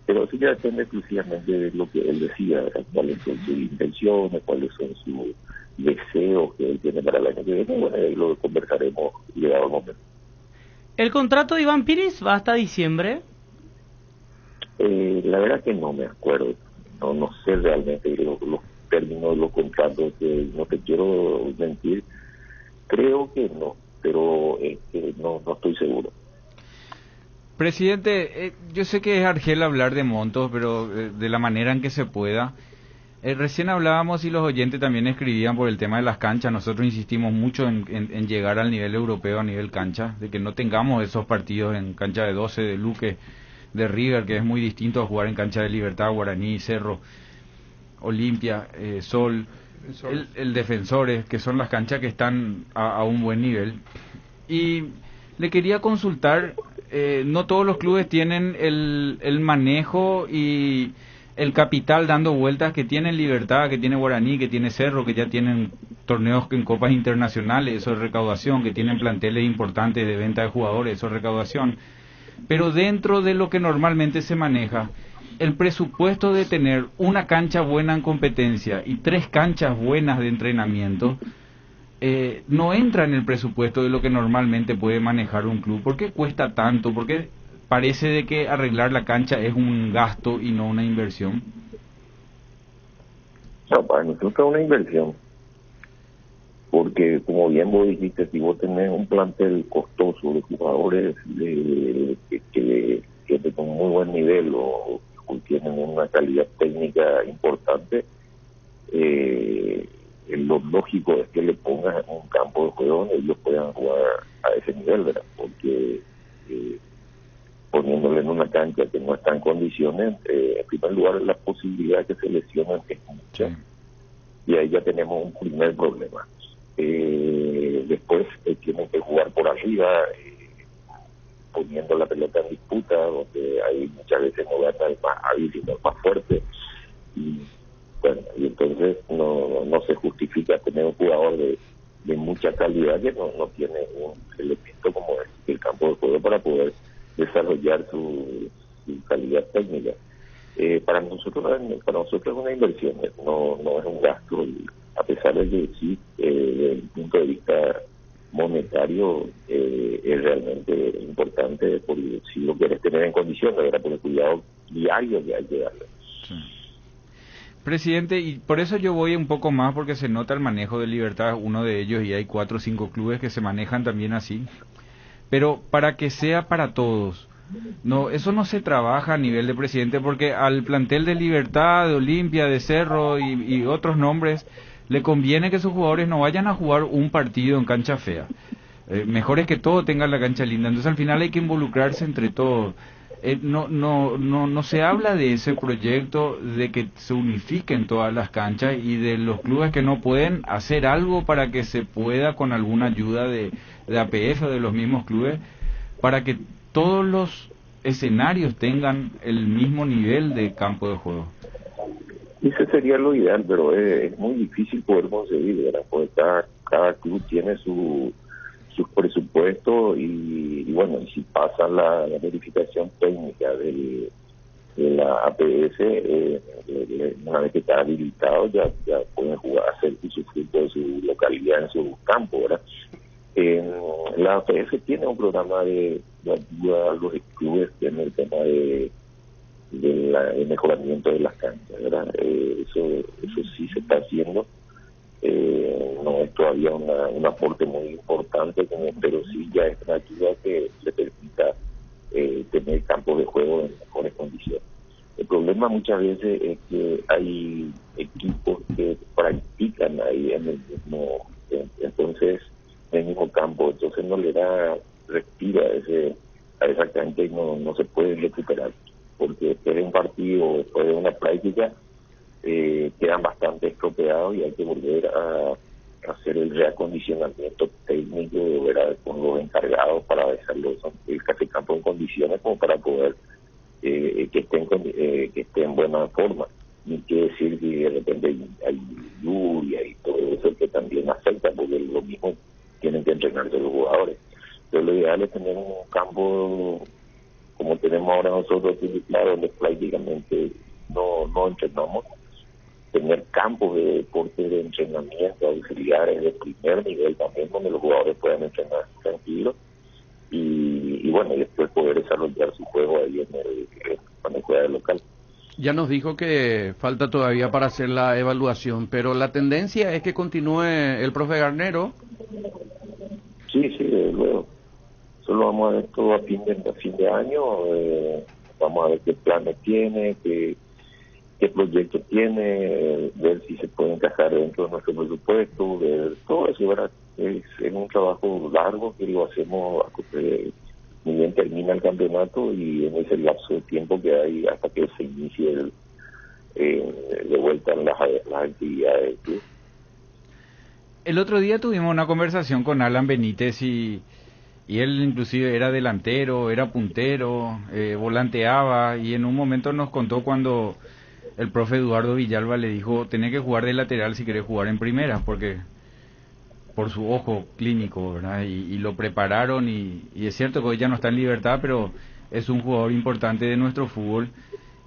Pero sí ya depende exclusivamente de lo que él decida, ¿verdad? Cuáles son sus intenciones, cuáles son sus deseos que él tiene para el año que viene. Bueno, ahí lo conversaremos llegado el momento. ¿El contrato de Iván Piris va hasta diciembre? La verdad que no me acuerdo. No sé realmente los términos de los contratos. No te quiero mentir. Creo que no, pero no estoy seguro. Presidente, yo sé que es argel hablar de montos, pero de la manera en que se pueda. Recién hablábamos y los oyentes también escribían por el tema de las canchas. Nosotros insistimos mucho en llegar al nivel europeo, a nivel cancha, de que no tengamos esos partidos en cancha de 12, de Luque, de River, que es muy distinto a jugar en cancha de Libertad, Guaraní, Cerro, Olimpia, Sol, el Defensores, que son las canchas que están a un buen nivel. Y le quería consultar, no todos los clubes tienen el manejo y el capital dando vueltas que tiene Libertad, que tiene Guaraní, que tiene Cerro, que ya tienen torneos en copas internacionales, eso es recaudación, que tienen planteles importantes de venta de jugadores, eso es recaudación. Pero dentro de lo que normalmente se maneja, el presupuesto de tener una cancha buena en competencia y 3 canchas buenas de entrenamiento no entra en el presupuesto de lo que normalmente puede manejar un club. ¿Por qué cuesta tanto? ¿Por qué parece de que arreglar la cancha es un gasto y no una inversión? No, para nosotros es una inversión. Porque, como bien vos dijiste, si vos tenés un plantel costoso de jugadores que con muy buen nivel o tienen una calidad técnica importante, lo lógico es que le pongas en un campo de juego donde ellos puedan jugar a ese nivel, ¿verdad? Porque poniéndole en una cancha que no está en condiciones, en primer lugar la posibilidad de que se lesionen es mucha, y ahí ya tenemos un primer problema. Después tienen que jugar por arriba, poniendo la pelota en disputa, donde ahí muchas veces no gana el más hábil sino el más fuerte, y bueno, y entonces no se justifica tener un jugador de mucha calidad que no tiene un elemento como el campo de juego para poder desarrollar su calidad técnica. Para nosotros es una inversión, no es un gasto, y a pesar de que sí, desde el punto de vista monetario es realmente importante, porque si lo quieres tener en condiciones, ¿verdad? Por el cuidado diario que hay que darle. Sí. Presidente, y por eso yo voy un poco más, porque se nota el manejo de Libertad, uno de ellos, y hay 4 o 5 clubes que se manejan también así, pero para que sea para todos. No, eso no se trabaja a nivel de presidente, porque al plantel de Libertad, de Olimpia, de Cerro y otros nombres, le conviene que sus jugadores no vayan a jugar un partido en cancha fea. Mejor es que todos tengan la cancha linda. Entonces al final hay que involucrarse entre todos. no se habla de ese proyecto de que se unifiquen todas las canchas y de los clubes que no pueden hacer algo para que se pueda, con alguna ayuda de APF o de los mismos clubes, para que todos los escenarios tengan el mismo nivel de campo de juego. Ese sería lo ideal, pero es muy difícil poder conseguir, ¿verdad? Porque cada club tiene sus presupuestos y bueno, y si pasa la verificación técnica de la APS, una vez que está habilitado ya pueden jugar, hacer su fútbol de su localidad en su campo, ¿verdad? La APS tiene un programa de ayuda a los clubes en el tema de el mejoramiento de las canchas, ¿verdad? Eso sí se está haciendo. No es todavía un aporte muy importante, pero sí ya es una ayuda que le permita tener campos de juego en mejores condiciones. El problema muchas veces es que hay equipos que practican ahí en el mismo, entonces en el mismo campo, entonces no le da respiro a esa cancha y no se puede recuperar, porque después de un partido, después de una práctica, quedan bastante estropeados y hay que volver a hacer el reacondicionamiento técnico, con los encargados para dejarlo el campo en condiciones como para poder que esté en buena forma. Ni que decir que de repente hay lluvia y todo eso que también afecta, porque lo mismo tienen que entrenarse los jugadores. Pero lo ideal es tener un campo como tenemos ahora nosotros, claro, donde prácticamente no entrenamos, tener campos de deporte, de entrenamiento, auxiliares de primer nivel también, donde los jugadores puedan entrenar tranquilos y bueno, y después poder desarrollar su juego ahí cuando juega de local. Ya nos dijo que falta todavía para hacer la evaluación, pero la tendencia es que continúe el profe Garnero. Sí, desde luego. Solo vamos a ver todo a fin de año, vamos a ver qué planes tiene, qué proyectos tiene, ver si se puede encajar dentro de nuestro presupuesto, ver todo eso, ¿verdad? Es un trabajo largo que lo hacemos muy bien termina el campeonato y en ese lapso de tiempo que hay hasta que se inicie de vuelta en las actividades del club. El otro día tuvimos una conversación con Alan Benítez y él inclusive era delantero, era puntero, volanteaba, y en un momento nos contó cuando el profe Eduardo Villalba le dijo: tenés que jugar de lateral si querés jugar en primera, porque por su ojo clínico, ¿verdad? Y lo prepararon y es cierto que hoy ya no está en libertad, pero es un jugador importante de nuestro fútbol.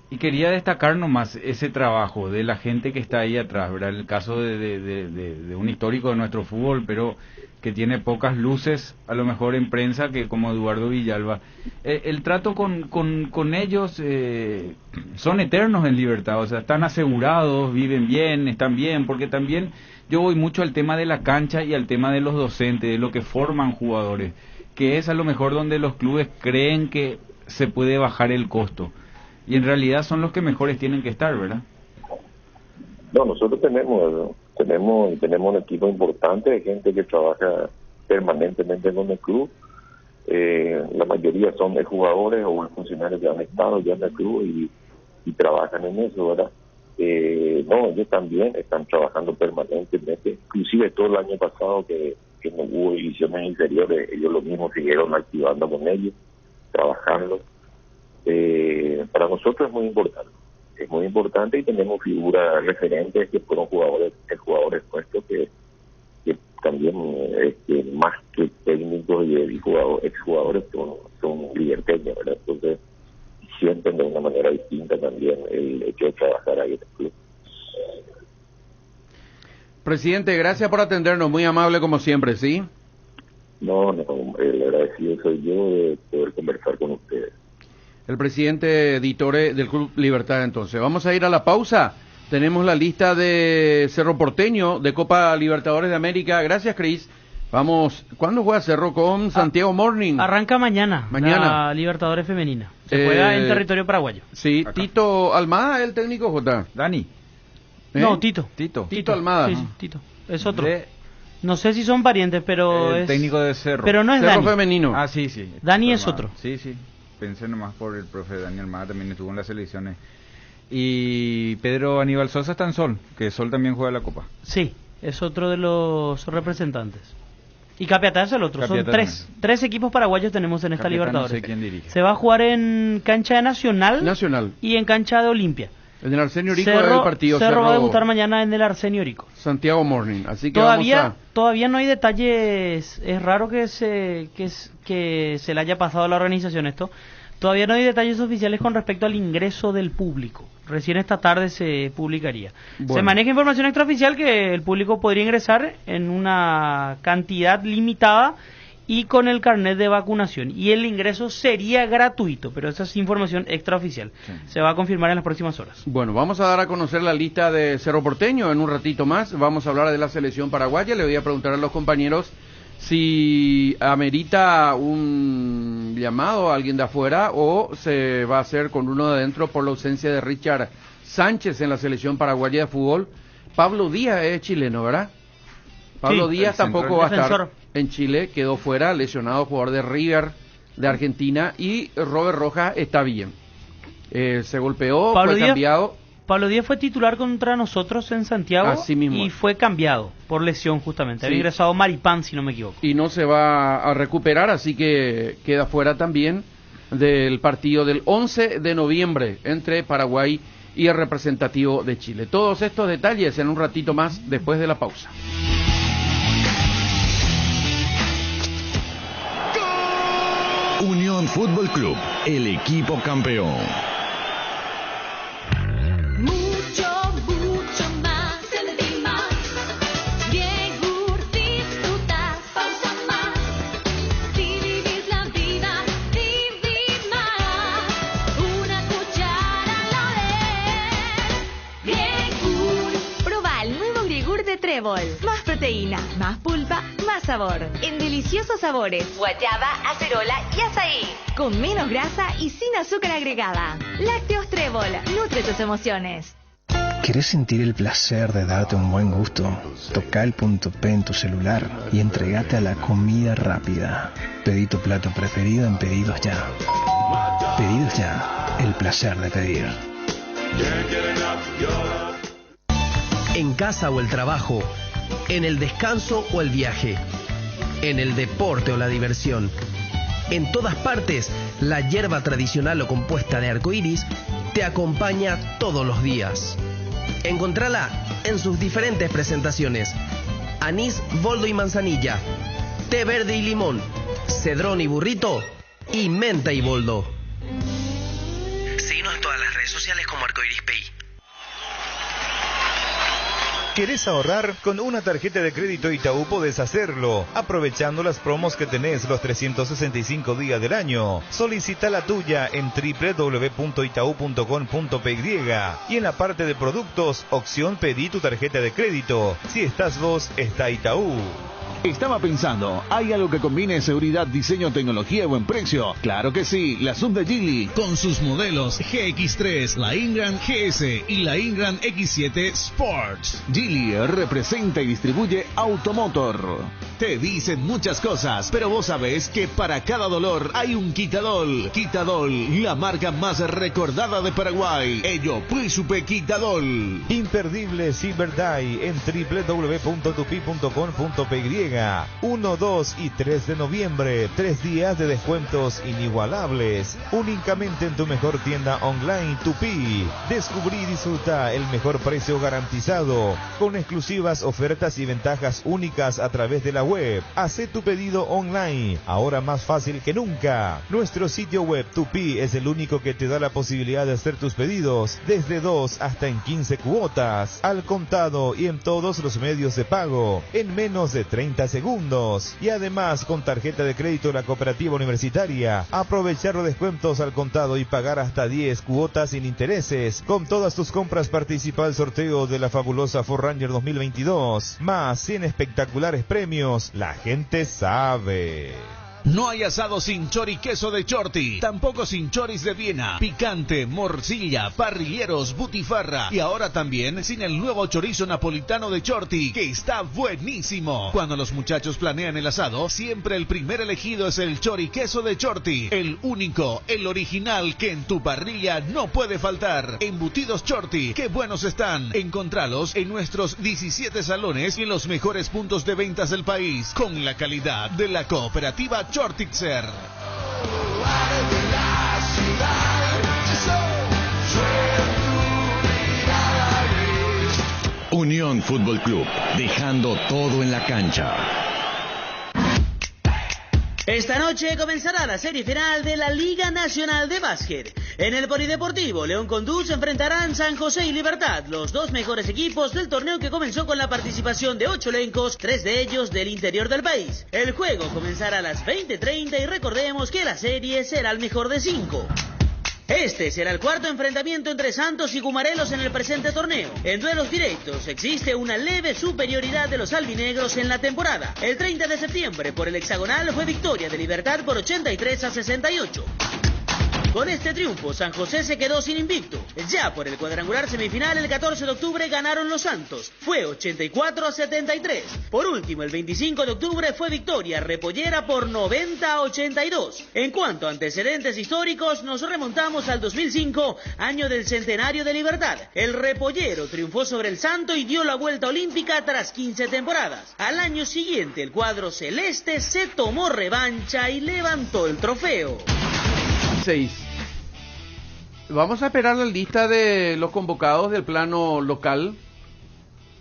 Y quería destacar nomás ese trabajo de la gente que está ahí atrás, ¿verdad? El caso de un histórico de nuestro fútbol, pero que tiene pocas luces, a lo mejor en prensa, que como Eduardo Villalba. El trato con ellos son eternos en libertad, o sea, están asegurados, viven bien, están bien, porque también yo voy mucho al tema de la cancha y al tema de los docentes, de lo que forman jugadores, que es a lo mejor donde los clubes creen que se puede bajar el costo. Y en realidad son los que mejores tienen que estar, ¿verdad? No, nosotros tenemos un equipo importante de gente que trabaja permanentemente con el club. La mayoría son jugadores o funcionarios que han estado ya en el club y trabajan en eso, ¿verdad? No, ellos también están trabajando permanentemente. Inclusive todo el año pasado que no hubo divisiones inferiores, ellos lo mismo siguieron activando con ellos, trabajando. Para nosotros es muy importante y tenemos figuras referentes que fueron jugadores nuestros que también más que técnicos y exjugadores son liberteños, ¿verdad? Entonces sienten de una manera distinta también el hecho de trabajar ahí en el club. Presidente, gracias por atendernos, muy amable como siempre, ¿sí? No, el agradecido soy yo de poder conversar con ustedes. El presidente Editore del Club Libertad. Entonces, vamos a ir a la pausa. Tenemos la lista de Cerro Porteño de Copa Libertadores de América. Gracias, Cris. Vamos, ¿cuándo juega Cerro con Santiago Morning? Arranca mañana. La Libertadores femenina. Se juega en territorio paraguayo. Sí, acá. Tito Almada, el técnico, J. Dani. No, Tito Almada. Sí, Tito. Es otro. No sé si son parientes, pero el técnico de Cerro. Pero no es Cerro Dani. femenino. Ah, sí. Dani es otro. Sí. pensé nomás por el profe Daniel Mata, también estuvo en las selecciones. Y Pedro Aníbal Sosa está en Sol, que Sol también juega la Copa. Sí, es otro de los representantes. Y Capiatá es el otro. Capiatá Son tres equipos paraguayos tenemos en esta Capiatá Libertadores. No sé quién dirige. Se va a jugar en cancha de Nacional y en cancha de Olimpia. En el Arsenio Rico el partido. Cerro va a debutar mañana en el Arsenio Rico. Santiago Morning. Así que todavía no hay detalles. Es raro que se le haya pasado a la organización esto. Todavía no hay detalles oficiales con respecto al ingreso del público. Recién esta tarde se publicaría. Bueno. Se maneja información extraoficial que el público podría ingresar en una cantidad limitada y con el carnet de vacunación. Y el ingreso sería gratuito, pero esa es información extraoficial. Sí. Se va a confirmar en las próximas horas. Bueno, vamos a dar a conocer la lista de Cerro Porteño en un ratito más. Vamos a hablar de la selección paraguaya. Le voy a preguntar a los compañeros si amerita un llamado a alguien de afuera o se va a hacer con uno de adentro por la ausencia de Richard Sánchez en la selección paraguaya de fútbol. Pablo Díaz es chileno, ¿verdad? Pablo Díaz tampoco va a estar en Chile, quedó fuera, lesionado, jugador de River de Argentina, y Robert Rojas está bien. Se golpeó, fue cambiado. Pablo Díaz fue titular contra nosotros en Santiago y fue cambiado por lesión justamente. Había ingresado Maripán, si no me equivoco. Y no se va a recuperar, así que queda fuera también del partido del 11 de noviembre entre Paraguay y el representativo de Chile. Todos estos detalles en un ratito más después de la pausa. Unión Fútbol Club, el equipo campeón. Más proteína, más pulpa, más sabor. En deliciosos sabores: guayaba, acerola y azaí. Con menos grasa y sin azúcar agregada. Lácteos Trébol, nutre tus emociones. ¿Querés sentir el placer de darte un buen gusto? Toca el punto P en tu celular y entregate a la comida rápida. Pedí tu plato preferido en Pedidos Ya. Pedidos Ya, el placer de pedir. En casa o el trabajo, en el descanso o el viaje, en el deporte o la diversión. En todas partes, la hierba tradicional o compuesta de arcoíris te acompaña todos los días. Encontrala en sus diferentes presentaciones: anís, boldo y manzanilla, té verde y limón, cedrón y burrito, y menta y boldo. Síguenos en todas las redes sociales como Arcoiris PI. ¿Querés ahorrar? Con una tarjeta de crédito Itaú podés hacerlo, aprovechando las promos que tenés los 365 días del año. Solicita la tuya en www.itau.com.py y en la parte de productos, opción Pedí tu tarjeta de crédito. Si estás vos, está Itaú. Estaba pensando, ¿hay algo que combine seguridad, diseño, tecnología y buen precio? Claro que sí, la sub de Geely. Con sus modelos GX3, la Ingram GS y la Ingram X7 Sports. Geely representa y distribuye Automotor. Te dicen muchas cosas, pero vos sabés que para cada dolor hay un Quitadol. Quitadol, la marca más recordada de Paraguay. Ello, Príncipe Quitadol. Imperdible Cyber Day en www.tupi.com.py. 1, 2 y 3 de noviembre, 3 días de descuentos inigualables, únicamente en tu mejor tienda online Tupi. Descubrí y disfruta el mejor precio garantizado, con exclusivas ofertas y ventajas únicas a través de la web. Hacé tu pedido online, ahora más fácil que nunca. Nuestro sitio web Tupi es el único que te da la posibilidad de hacer tus pedidos desde 2 hasta en 15 cuotas, al contado y en todos los medios de pago, en menos de 30 segundos. Y además con tarjeta de crédito la Cooperativa Universitaria, aprovechar los descuentos al contado y pagar hasta 10 cuotas sin intereses. Con todas tus compras participa el sorteo de la fabulosa Ford Ranger 2022, más 100 espectaculares premios. La gente sabe. No hay asado sin choriqueso de Chorti, tampoco sin choris de Viena, picante, morcilla, parrilleros, butifarra y ahora también sin el nuevo chorizo napolitano de Chorti, que está buenísimo. Cuando los muchachos planean el asado, siempre el primer elegido es el choriqueso de Chorti, el único, el original que en tu parrilla no puede faltar. Embutidos Chorti, qué buenos están. Encontralos en nuestros 17 salones y en los mejores puntos de ventas del país, con la calidad de la cooperativa Chortitzer. Unión Fútbol Club, dejando todo en la cancha. Esta noche comenzará la serie final de la Liga Nacional de Básquet. En el Polideportivo, León con Du se enfrentarán San José y Libertad, los dos mejores equipos del torneo que comenzó con la participación de 8 elencos, 3 de ellos del interior del país. El juego comenzará a las 20:30 y recordemos que la serie será el mejor de 5. Este será el cuarto enfrentamiento entre Santos y Gumarelos en el presente torneo. En duelos directos existe una leve superioridad de los albinegros en la temporada. El 30 de septiembre por el hexagonal fue victoria de Libertad por 83-68. Con este triunfo, San José se quedó sin invicto. Ya por el cuadrangular semifinal, el 14 de octubre ganaron los Santos. Fue 84-73. Por último, el 25 de octubre fue victoria repollera por 90-82. En cuanto a antecedentes históricos, nos remontamos al 2005, año del centenario de Libertad. El repollero triunfó sobre el Santo y dio la vuelta olímpica tras 15 temporadas. Al año siguiente, el cuadro celeste se tomó revancha y levantó el trofeo. 6. Vamos a esperar la lista de los convocados del plano local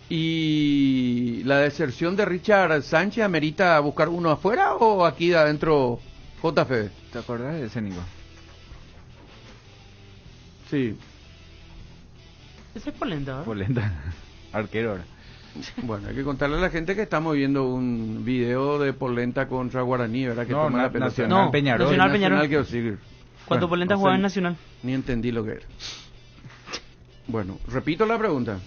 y la deserción de Richard Sánchez amerita buscar uno afuera o aquí de adentro, JF. ¿Te acordás de ese, Nico? Sí. Ese es Polenta, ¿verdad? Polenta, arquero ahora. Bueno, hay que contarle a la gente que estamos viendo un video de Polenta contra Guaraní, ¿verdad? Que toma la pelota. Nacional Peñarol. Nacional Peñarol. Que sigue. ¿Cuánto Polenta jugaba en Nacional? Ni entendí lo que era. Bueno, repito la pregunta.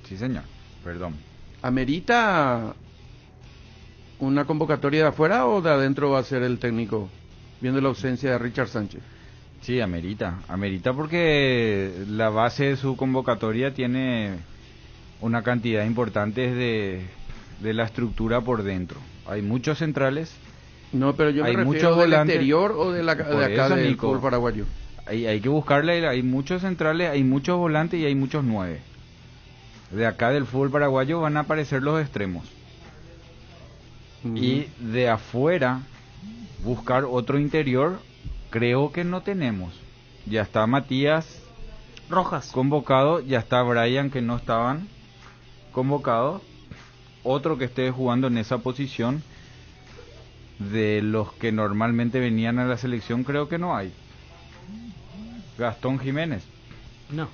Sí, señor. Perdón. ¿Amerita una convocatoria de afuera o de adentro va a ser el técnico, viendo la ausencia de Richard Sánchez? Sí, amerita porque la base de su convocatoria tiene una cantidad importante de la estructura por dentro. Hay muchos centrales. No, pero yo me refiero del exterior o de acá del fútbol paraguayo. Hay que buscarle, hay muchos centrales, hay muchos volantes y hay muchos 9. De acá del fútbol paraguayo van a aparecer los extremos. Y de afuera, buscar otro interior, creo que no tenemos. Ya está Matías Rojas convocado, ya está Brian, que no estaban convocados. Otro que esté jugando en esa posición. De los que normalmente venían a la selección, creo que no hay. Gastón Jiménez. No.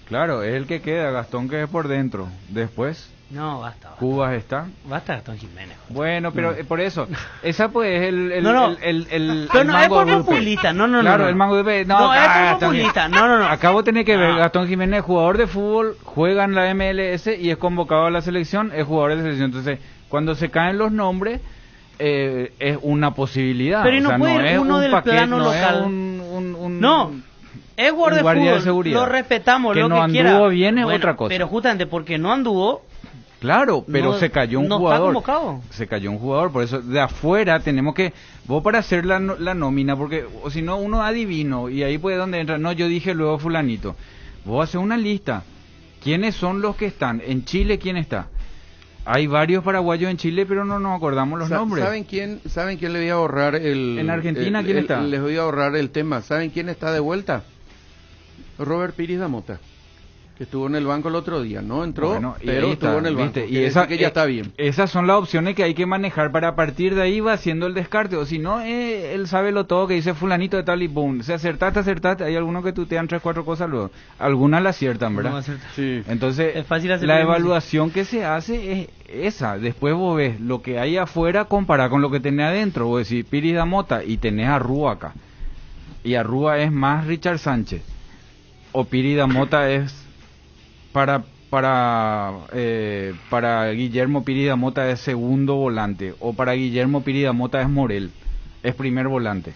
Claro, es el que queda, Gastón, que es por dentro. Después, no, basta. Cubas está. Basta Gastón Jiménez. Bueno, pero por eso, esa pues es el no, es por populista, Claro, el mango de no, es por populista, no. Acabo de tener que ver, Gastón Jiménez, jugador de fútbol, juega en la MLS y es convocado a la selección, es jugador de selección. Entonces, cuando se caen los nombres, es una posibilidad. Pero no puede ir uno del plano local. No. Es jugador de fútbol, lo respetamos, que lo no que quiera. Anduvo bien es otra cosa. Pero justamente porque no anduvo. Claro, pero se cayó un jugador. Está convocado. Se cayó un jugador, por eso de afuera tenemos que. Vos para hacer la nómina, porque o si no uno adivino y ahí puede donde entra. No, yo dije luego fulanito. Vos haces una lista. ¿Quiénes son los que están? En Chile, ¿quién está? Hay varios paraguayos en Chile, pero no nos acordamos los nombres. ¿Saben quién le voy a ahorrar el... En Argentina, ¿quién está? Les voy a ahorrar el tema. ¿Saben quién está de vuelta? Robert Piris da Mota, que estuvo en el banco el otro día. No entró, pero estuvo en el banco. Y esa que ya está bien. Esas son las opciones que hay que manejar para a partir de ahí va haciendo el descarte. O si no, él sabe lo todo que dice fulanito de tal y boom. Si acertaste. Hay algunos que tutean 3, 4 cosas luego. Algunas la aciertan, ¿verdad? No sí. Entonces, es fácil hacer la evaluación que se hace es esa. Después vos ves lo que hay afuera comparado con lo que tenés adentro. Vos decís Piris da Mota y tenés a Rúa acá. Y a Rúa es más Richard Sánchez. O Piris da Mota es para para Guillermo Piridamota es segundo volante, o para Guillermo Piridamota es Morel, es primer volante.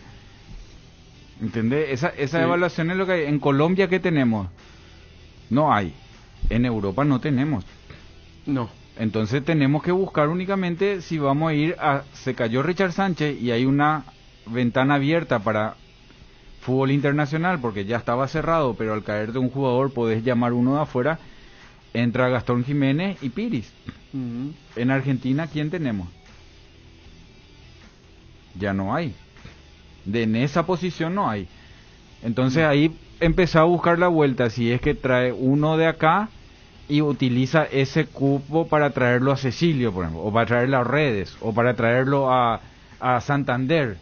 ¿Entendés? Esa evaluación es lo que hay. En Colombia, ¿qué tenemos? No hay. En Europa no tenemos. No. Entonces tenemos que buscar únicamente si vamos a ir a... Se cayó Richard Sánchez y hay una ventana abierta para fútbol internacional porque ya estaba cerrado, pero al caer de un jugador podés llamar uno de afuera. Entra Gastón Jiménez y Piris. En Argentina, ¿quién tenemos? Ya no hay. En esa posición no hay. Entonces ahí empezó a buscar la vuelta. Si es que trae uno de acá y utiliza ese cupo para traerlo a Cecilio, por ejemplo, o para traerlo a Redes, o para traerlo a Santander.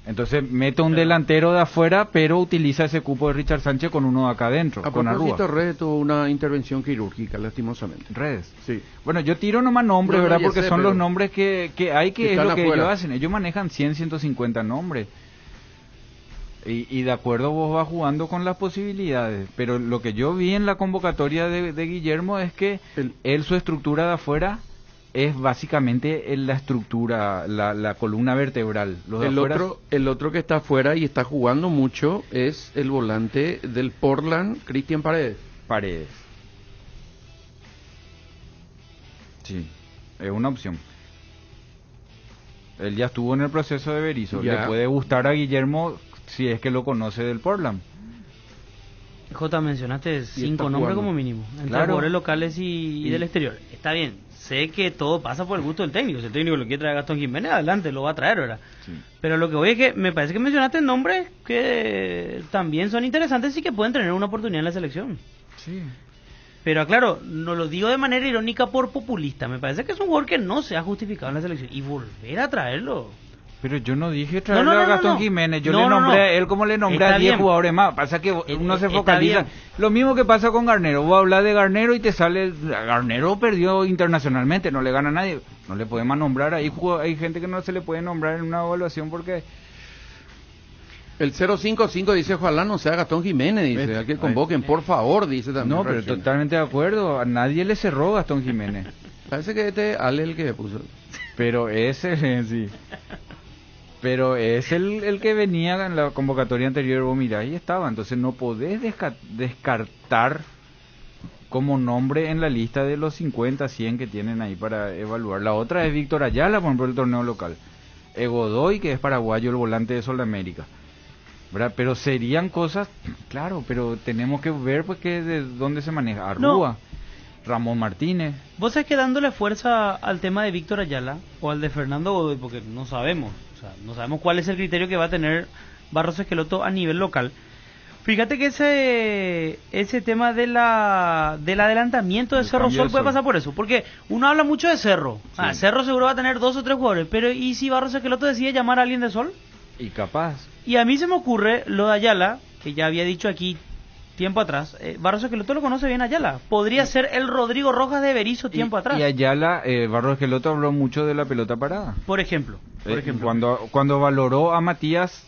Entonces mete un delantero de afuera, pero utiliza ese cupo de Richard Sánchez con uno de acá adentro, con Arrúa. Redes tuvo una intervención quirúrgica, lastimosamente. Redes. Sí. Bueno, yo tiro nomás nombres, ¿verdad? Porque son los nombres que hay, que es lo que afuera. ellos hacen. Ellos manejan 100, 150 nombres. Y de acuerdo vos vas jugando con las posibilidades. Pero lo que yo vi en la convocatoria de Guillermo es que él su estructura de afuera es básicamente la estructura, la columna vertebral. El otro que está afuera y está jugando mucho es el volante del Portland, Cristian Paredes. Sí, es una opción. Él ya estuvo en el proceso de Berizzo. Ya. Le puede gustar a Guillermo si es que lo conoce del Portland. J, mencionaste 5 nombres jugando. como mínimo, entre Claro. jugadores locales y del exterior. Está bien, sé que todo pasa por el gusto del técnico. Si el técnico lo quiere traer a Gastón Jiménez, adelante, lo va a traer, ¿verdad? Sí. Pero lo que voy es que me parece que mencionaste nombres que también son interesantes y que pueden tener una oportunidad en la selección. Sí. Pero claro, no lo digo de manera irónica por populista. Me parece que es un jugador que no se ha justificado en la selección. Y volver a traerlo... Pero yo no dije traerle a Gastón Jiménez, yo No, le nombré no. a él como le nombré Está a 10 bien. jugadores más. Pasa que uno se está focaliza. bien. Lo mismo que pasa con Garnero. Vos hablas de Garnero y te sale... Garnero perdió internacionalmente, no le gana a nadie. No le podemos nombrar. Hay gente que no se le puede nombrar en una evaluación porque... El 055 dice, ojalá no sea Gastón Jiménez, dice, al que convoquen, por favor, dice también. No, pero reacciona. totalmente de acuerdo. A nadie le cerró Gastón Jiménez. Parece que Ale el que puso. Pero ese, sí. Pero es el que venía en la convocatoria anterior, vos mirá, ahí estaba. Entonces no podés descartar como nombre en la lista de los 50, 100 que tienen ahí para evaluar. La otra es Víctor Ayala, por ejemplo, el torneo local. Godoy, que es paraguayo, el volante de Sudamérica. ¿Verdad? Pero serían cosas, claro, pero tenemos que ver pues que de dónde se maneja. Arrúa, Ramón Martínez. Vos sabés que dándole fuerza al tema de Víctor Ayala o al de Fernando Godoy, porque no sabemos, o sea, no sabemos cuál es el criterio que va a tener Barros Esqueloto a nivel local. Fíjate que ese tema del adelantamiento de Cerro Sol puede pasar por eso, porque uno habla mucho de Cerro. Sí. Cerro seguro va a tener 2 o 3 jugadores, pero ¿y si Barros Esqueloto decide llamar a alguien de Sol? Y capaz. Y a mí se me ocurre lo de Ayala, que ya había dicho aquí tiempo atrás. Barros Esqueloto lo conoce bien Ayala. Podría ser el Rodrigo Rojas de Berizzo tiempo atrás. Y Ayala, Barros Esqueloto habló mucho de la pelota parada. Por ejemplo. Cuando valoró a Matías,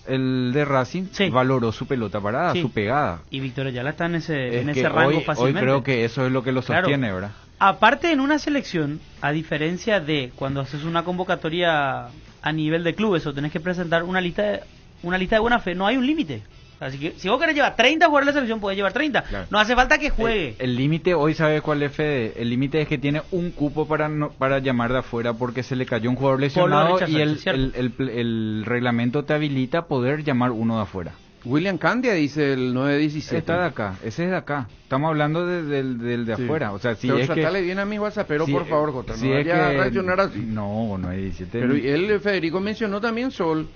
el de Racing, valoró su pelota parada, su pegada. Y Víctor Ayala está en ese rango fácilmente. Hoy creo que eso es lo que lo sostiene, claro. ¿Verdad? Aparte, en una selección, a diferencia de cuando haces una convocatoria a nivel de clubes o tenés que presentar una lista de buena fe, no hay un límite. Así que si vos querés llevar 30 jugadores a la selección, podés llevar 30. Claro. No hace falta que juegue. El límite, hoy sabes cuál es, Fede. El límite es que tiene un cupo para llamar de afuera porque se le cayó un jugador lesionado y el reglamento te habilita poder llamar uno de afuera. William Candia dice el 917. Está de acá, ese es de acá. Estamos hablando del de afuera. O sea, si pero es sacale bien a mi WhatsApp, pero por favor, Jota, si no es vaya que a reaccionar así. No, 917. Pero él, Federico, mencionó también Sol.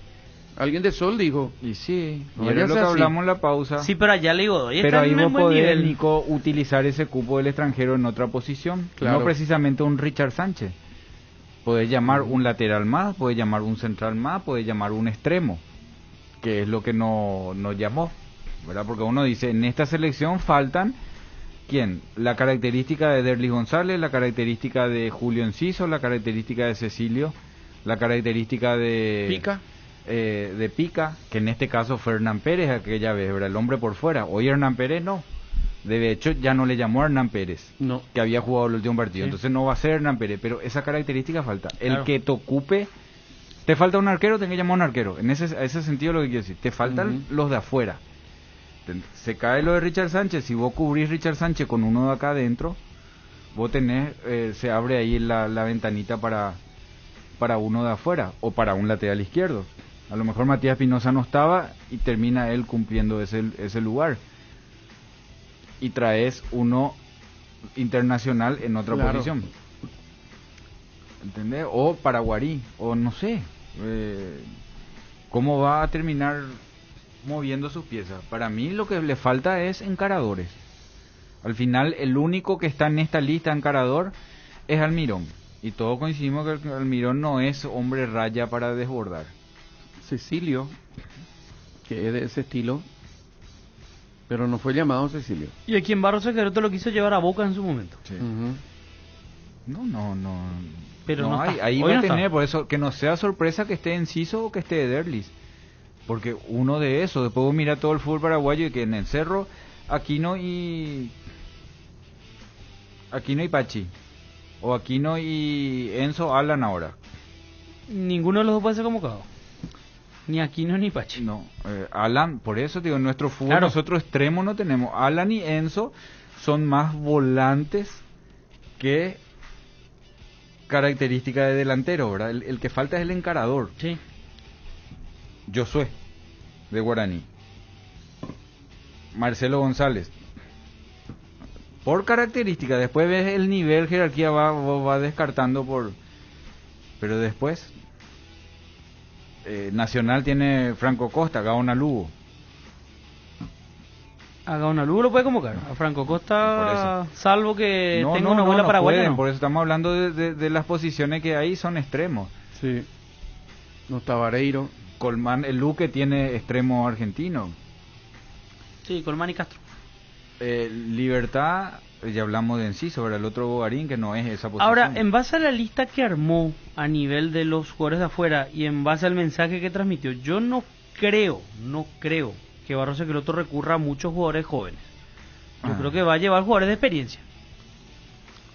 Alguien de Sol dijo. Y sí, y era lo que hablamos en la pausa. Sí, pero allá le digo, pero ahí vos podés, Nico, utilizar ese cupo del extranjero en otra posición. Claro. No precisamente un Richard Sánchez. Podés llamar un lateral más, podés llamar un central más, podés llamar un extremo, que es lo que no llamó, ¿verdad? Porque uno dice, en esta selección faltan, ¿quién? La característica de Derlis González, la característica de Julio Enciso, la característica de Cecilio, la característica de... Pica, que en este caso fue Hernán Pérez aquella vez, ¿verdad? El hombre por fuera. Hoy Hernán Pérez no. De hecho, ya no le llamó a Hernán Pérez, que había jugado el último partido. Sí. Entonces no va a ser Hernán Pérez, pero esa característica falta. Claro. El que te ocupe, te falta un arquero, tenés que llamar a un arquero. En ese sentido lo que quiero decir, te faltan los de afuera. Se cae lo de Richard Sánchez, si vos cubrís Richard Sánchez con uno de acá adentro, vos tenés, se abre ahí la ventanita para uno de afuera, o para un lateral izquierdo. A lo mejor Matías Pinoza no estaba y termina él cumpliendo ese lugar. Y traes uno internacional en otra posición. ¿Entendés? O Paraguarí, o no sé. ¿Cómo va a terminar moviendo sus piezas? Para mí lo que le falta es encaradores. Al final, el único que está en esta lista encarador es Almirón. Y todos coincidimos que Almirón no es hombre raya para desbordar. Cecilio, que es de ese estilo, pero no fue llamado Cecilio. Y aquí en Barros Esqueloto lo quiso llevar a Boca en su momento. Sí. No. Pero no está. Ahí va a tener, por eso, que no sea sorpresa que esté Enciso o que esté Derlis. Porque uno de esos, después vos mira todo el fútbol paraguayo y que en el Cerro, Aquino y Pachi. O Aquino y Enzo Alan ahora. Ninguno de los dos puede ser convocado. Ni Aquino ni Pachi. No, Alan, por eso digo, en nuestro fútbol nosotros extremos no tenemos. Alan y Enzo son más volantes que característica de delantero, ¿verdad? El que falta es el encarador. Sí. Josué, de Guaraní. Marcelo González. Por característica, después ves el nivel, jerarquía va descartando por... Pero después... Nacional tiene Franco Costa, Gaona Lugo. A Gaona Lugo lo puede convocar. A Franco Costa, salvo que tenga una abuela paraguaya. Pueden, por eso estamos hablando de las posiciones que hay, son extremos. Sí. No está Vareiro. Colmán, el Luque tiene extremo argentino. Sí, Colmán y Castro. Libertad, ya hablamos de Enciso, sobre el otro Bogarín que no es esa posición. Ahora, en base a la lista que armó a nivel de los jugadores de afuera y en base al mensaje que transmitió, yo no creo que Barros Esqueloto recurra a muchos jugadores jóvenes. Yo creo que va a llevar jugadores de experiencia.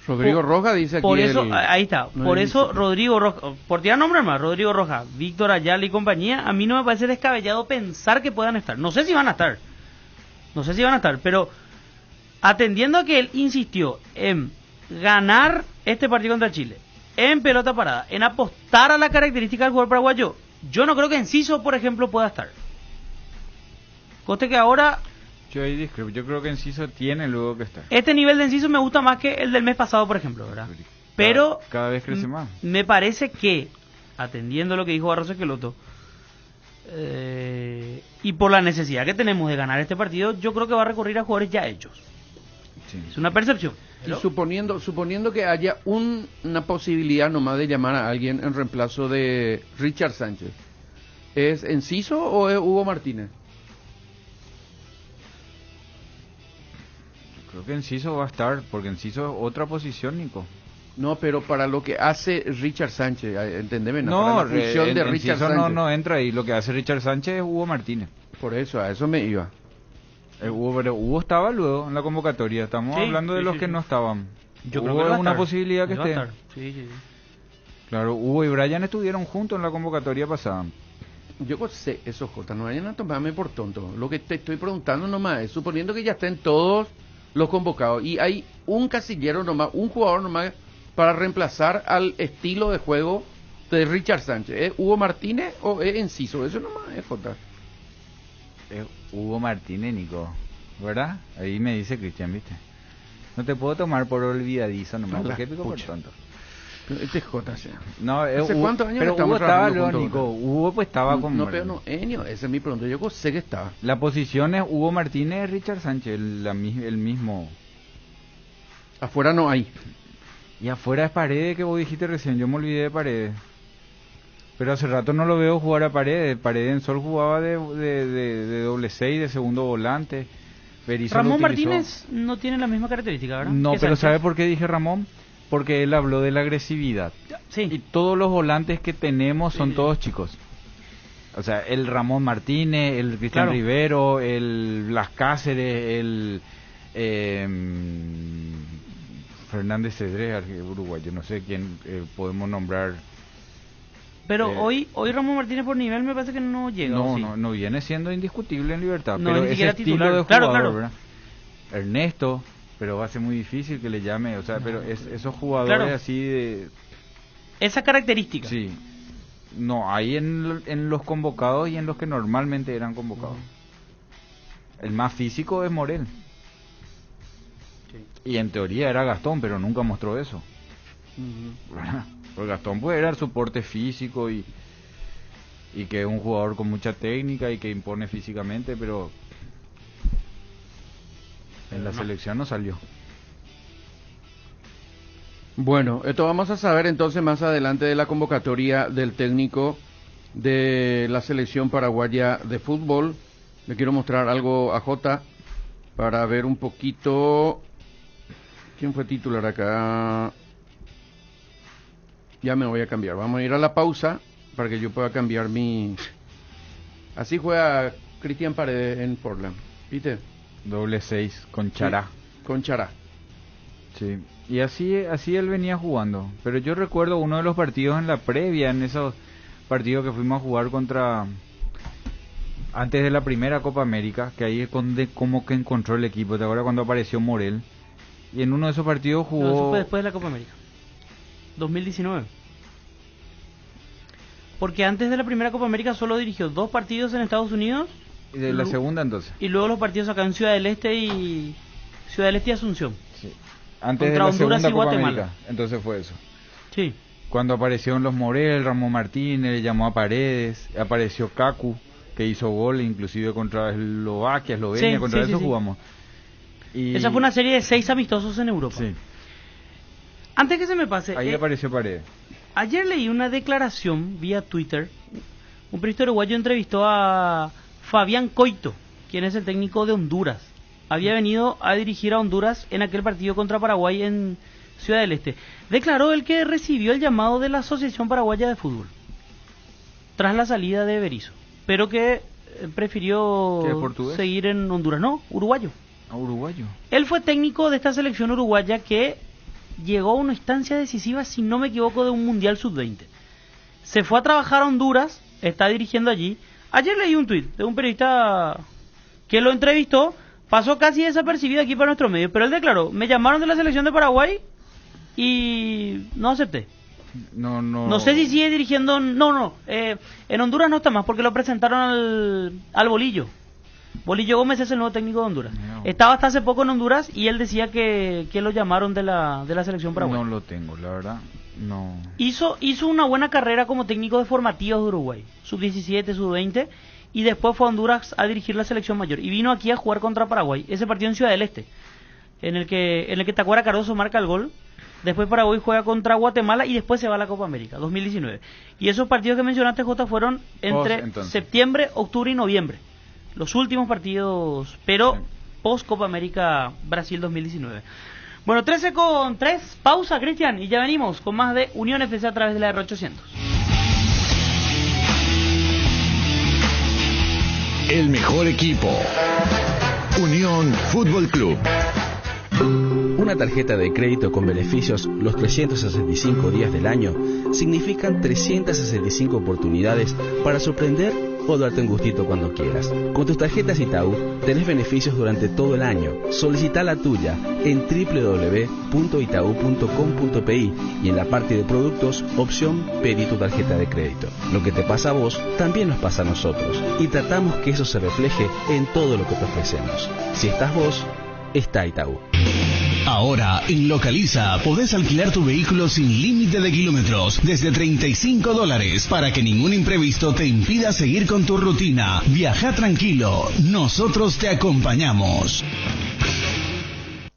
Rodrigo Rojas dice aquí. Por eso, ahí está. No por eso, Rodrigo Rojas, por tirar nombres más, Rodrigo Rojas, Víctor Ayala y compañía, a mí no me parece descabellado pensar que puedan estar. No sé si van a estar, pero atendiendo a que él insistió en ganar este partido contra Chile, en pelota parada, en apostar a la característica del jugador paraguayo, yo no creo que Enciso, por ejemplo, pueda estar. Coste que ahora... Yo ahí discrepo, yo creo que Enciso tiene luego que estar. Este nivel de Enciso me gusta más que el del mes pasado, por ejemplo, ¿verdad? Pero... Cada vez crece más. Me parece que, atendiendo lo que dijo Barros Esqueloto, y por la necesidad que tenemos de ganar este partido, yo creo que va a recurrir a jugadores ya hechos. Sí. Es una percepción. Y suponiendo que haya una posibilidad nomás de llamar a alguien en reemplazo de Richard Sánchez, ¿es Enciso o es Hugo Martínez? Creo que Enciso va a estar, porque Enciso es otra posición, Nico. No, pero para lo que hace Richard Sánchez, entendeme, no, para la función de Richard Sánchez. No entra ahí, lo que hace Richard Sánchez es Hugo Martínez. Por eso, a eso me iba. Pero Hugo estaba luego en la convocatoria, estamos hablando de los que no estaban. Yo Hugo creo que es una posibilidad que esté. Sí. Claro, Hugo y Brian estuvieron juntos en la convocatoria pasada. Yo sé eso, Jota, no vayan a tomarme por tonto. Lo que te estoy preguntando nomás es, suponiendo que ya estén todos los convocados y hay un casillero nomás, un jugador nomás para reemplazar al estilo de juego de Richard Sánchez, ¿es Hugo Martínez o es Enciso? Eso nomás es, Jota. Es Hugo Martínez, Nico, ¿verdad? Ahí me dice Cristian, ¿viste? No te puedo tomar por olvidadizo nomás, porque pico por tonto. Este es Jota, sí. No, ¿Hace cuántos años pero estamos Hugo estaba luego, Nico. Hugo pues estaba con... No, pero no, Enio, esa es mi pregunta. Yo sé que estaba. La posición es Hugo Martínez y Richard Sánchez, el mismo. Afuera no hay. Y afuera es Paredes, que vos dijiste recién, yo me olvidé de Paredes. Pero hace rato no lo veo jugar a Paredes. Paredes en Sol jugaba de doble 6, de segundo volante. Berizzo Ramón Martínez no tiene la misma característica, ¿verdad? No, pero ¿sabe por qué dije Ramón? Porque él habló de la agresividad. Sí. Y todos los volantes que tenemos son todos chicos. O sea, el Ramón Martínez, el Cristian Rivero, el Blas Cáceres, el Fernández Cedrés, uruguayo, no sé quién podemos nombrar. Pero hoy Ramón Martínez por nivel me parece que no llega. No viene siendo indiscutible en Libertad, no, pero ni ese estilo titular. de jugador, claro. ¿verdad? Ernesto, pero va a ser muy difícil que le llame, o sea, pero esos jugadores así de... Esa característica. Sí. No, ahí en los convocados y en los que normalmente eran convocados. El más físico es Morel. Sí. Y en teoría era Gastón, pero nunca mostró eso. Porque Gastón puede dar soporte físico y que es un jugador con mucha técnica y que impone físicamente, pero en la selección no salió. Bueno, esto vamos a saber entonces más adelante de la convocatoria del técnico de la selección paraguaya de fútbol. Le quiero mostrar algo a Jota para ver un poquito quién fue titular acá. Ya me voy a cambiar. Vamos a ir a la pausa para que yo pueda cambiar mi... Así juega Cristian Paredes en Portland, ¿viste? 6 con Chará. Sí, con Chará. Sí. Y así él venía jugando. Pero yo recuerdo uno de los partidos en la previa, en esos partidos que fuimos a jugar contra... Antes de la primera Copa América, que ahí es como que encontró el equipo. ¿Te acuerdas cuando apareció Morel? Y en uno de esos partidos jugó... No, eso fue después de la Copa América. 2019. Porque antes de la primera Copa América solo dirigió 2 partidos en Estados Unidos. ¿Y de la segunda entonces? Y luego los partidos acá en Ciudad del Este y Asunción. Sí. Antes contra de la Honduras segunda y Copa Guatemala. América, entonces fue eso. Sí. Cuando aparecieron los Morel, Ramón Martínez, le llamó a Paredes, apareció Kaku, que hizo gol inclusive contra Eslovaquia, Eslovenia, contra eso jugamos. Y... Esa fue una serie de 6 amistosos en Europa. Sí. Antes que se me pase... Ahí apareció Paredes. Ayer leí una declaración vía Twitter. Un periodista uruguayo entrevistó a Fabián Coito, quien es el técnico de Honduras. Había venido a dirigir a Honduras en aquel partido contra Paraguay en Ciudad del Este. Declaró él que recibió el llamado de la Asociación Paraguaya de Fútbol tras la salida de Berizzo, pero que prefirió seguir en Honduras. No, uruguayo. Uruguayo. Él fue técnico de esta selección uruguaya que llegó a una instancia decisiva, si no me equivoco, de un Mundial Sub-20. Se fue a trabajar a Honduras, está dirigiendo allí. Ayer leí un tuit de un periodista que lo entrevistó, pasó casi desapercibido aquí para nuestro medio, pero él declaró: me llamaron de la selección de Paraguay y no acepté. No sé si sigue dirigiendo. En Honduras no está más porque lo presentaron al Bolillo. Bolillo Gómez es el nuevo técnico de Honduras. Estaba hasta hace poco en Honduras y él decía que lo llamaron de la selección paraguaya. No lo tengo, la verdad. No. Hizo una buena carrera como técnico de formativos de Uruguay, sub-17, sub-20, y después fue a Honduras a dirigir la selección mayor y vino aquí a jugar contra Paraguay. Ese partido en Ciudad del Este, en el que Tacuara Cardoso marca el gol. Después Paraguay juega contra Guatemala y después se va a la Copa América 2019. Y esos partidos que mencionaste, Jota, fueron entre septiembre, octubre y noviembre. Los últimos partidos, pero post Copa América Brasil 2019. Bueno, 13:03, pausa, Cristian, y ya venimos con más de Unión FC a través de la R800. El mejor equipo. Unión Fútbol Club. Una tarjeta de crédito con beneficios los 365 días del año significan 365 oportunidades para sorprender o darte un gustito cuando quieras. Con tus tarjetas Itaú tenés beneficios durante todo el año. Solicita la tuya en www.itau.com.pi y en la parte de productos, opción Pedí tu tarjeta de crédito. Lo que te pasa a vos también nos pasa a nosotros y tratamos que eso se refleje en todo lo que te ofrecemos. Si estás vos, está Itaú. Ahora, en Localiza, podés alquilar tu vehículo sin límite de kilómetros desde $35 para que ningún imprevisto te impida seguir con tu rutina. Viaja tranquilo, nosotros te acompañamos.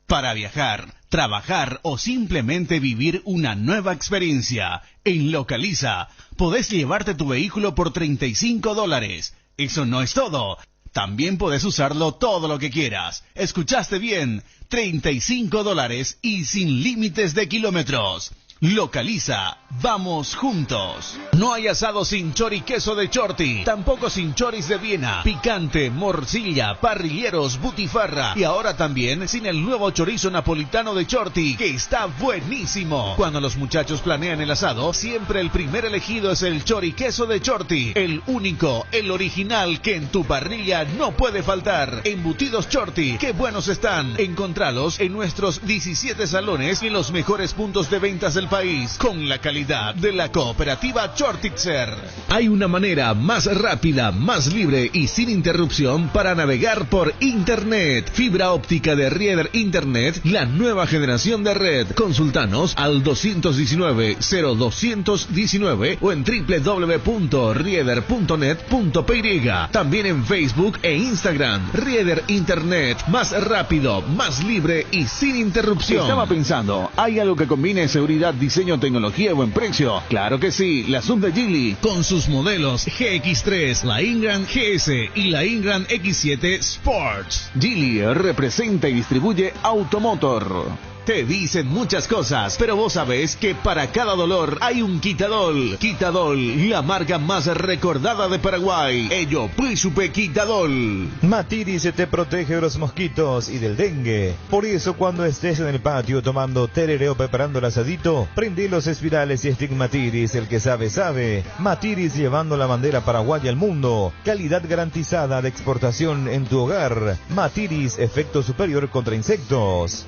Para viajar, trabajar o simplemente vivir una nueva experiencia, en Localiza, podés llevarte tu vehículo por $35. Eso no es todo. También podés usarlo todo lo que quieras. ¿Escuchaste bien? $35 y sin límites de kilómetros. Localiza, vamos juntos. No hay asado sin choriqueso de Chorti, tampoco sin choris de Viena, picante, morcilla, parrilleros, butifarra y ahora también sin el nuevo chorizo napolitano de Chorti, que está buenísimo. Cuando los muchachos planean el asado, siempre el primer elegido es el choriqueso de Chorti, el único, el original que en tu parrilla no puede faltar. Embutidos Chorti, qué buenos están. Encontralos en nuestros 17 salones y en los mejores puntos de ventas del país, con la calidad de la cooperativa Chortitzer. Hay una manera más rápida, más libre y sin interrupción para navegar por Internet. Fibra óptica de Rieder Internet, la nueva generación de red. Consultanos al 219-0219 o en www.rieder.net.py. También en Facebook e Instagram. Rieder Internet, más rápido, más libre y sin interrupción. Estaba pensando, ¿hay algo que combine seguridad, diseño, tecnología y buen precio? Claro que sí, la Sub de Geely. Con sus modelos GX3, la Ingram GS y la Ingram X7 Sports. Geely representa y distribuye Automotor. Te dicen muchas cosas, pero vos sabés que para cada dolor hay un Quitadol. Quitadol, la marca más recordada de Paraguay. Ello, Príncipe Quitadol. Matiris te protege de los mosquitos y del dengue. Por eso cuando estés en el patio tomando tereré o preparando el asadito, prende los espirales y stick Matiris, el que sabe, sabe. Matiris llevando la bandera paraguaya al mundo. Calidad garantizada de exportación en tu hogar. Matiris, efecto superior contra insectos.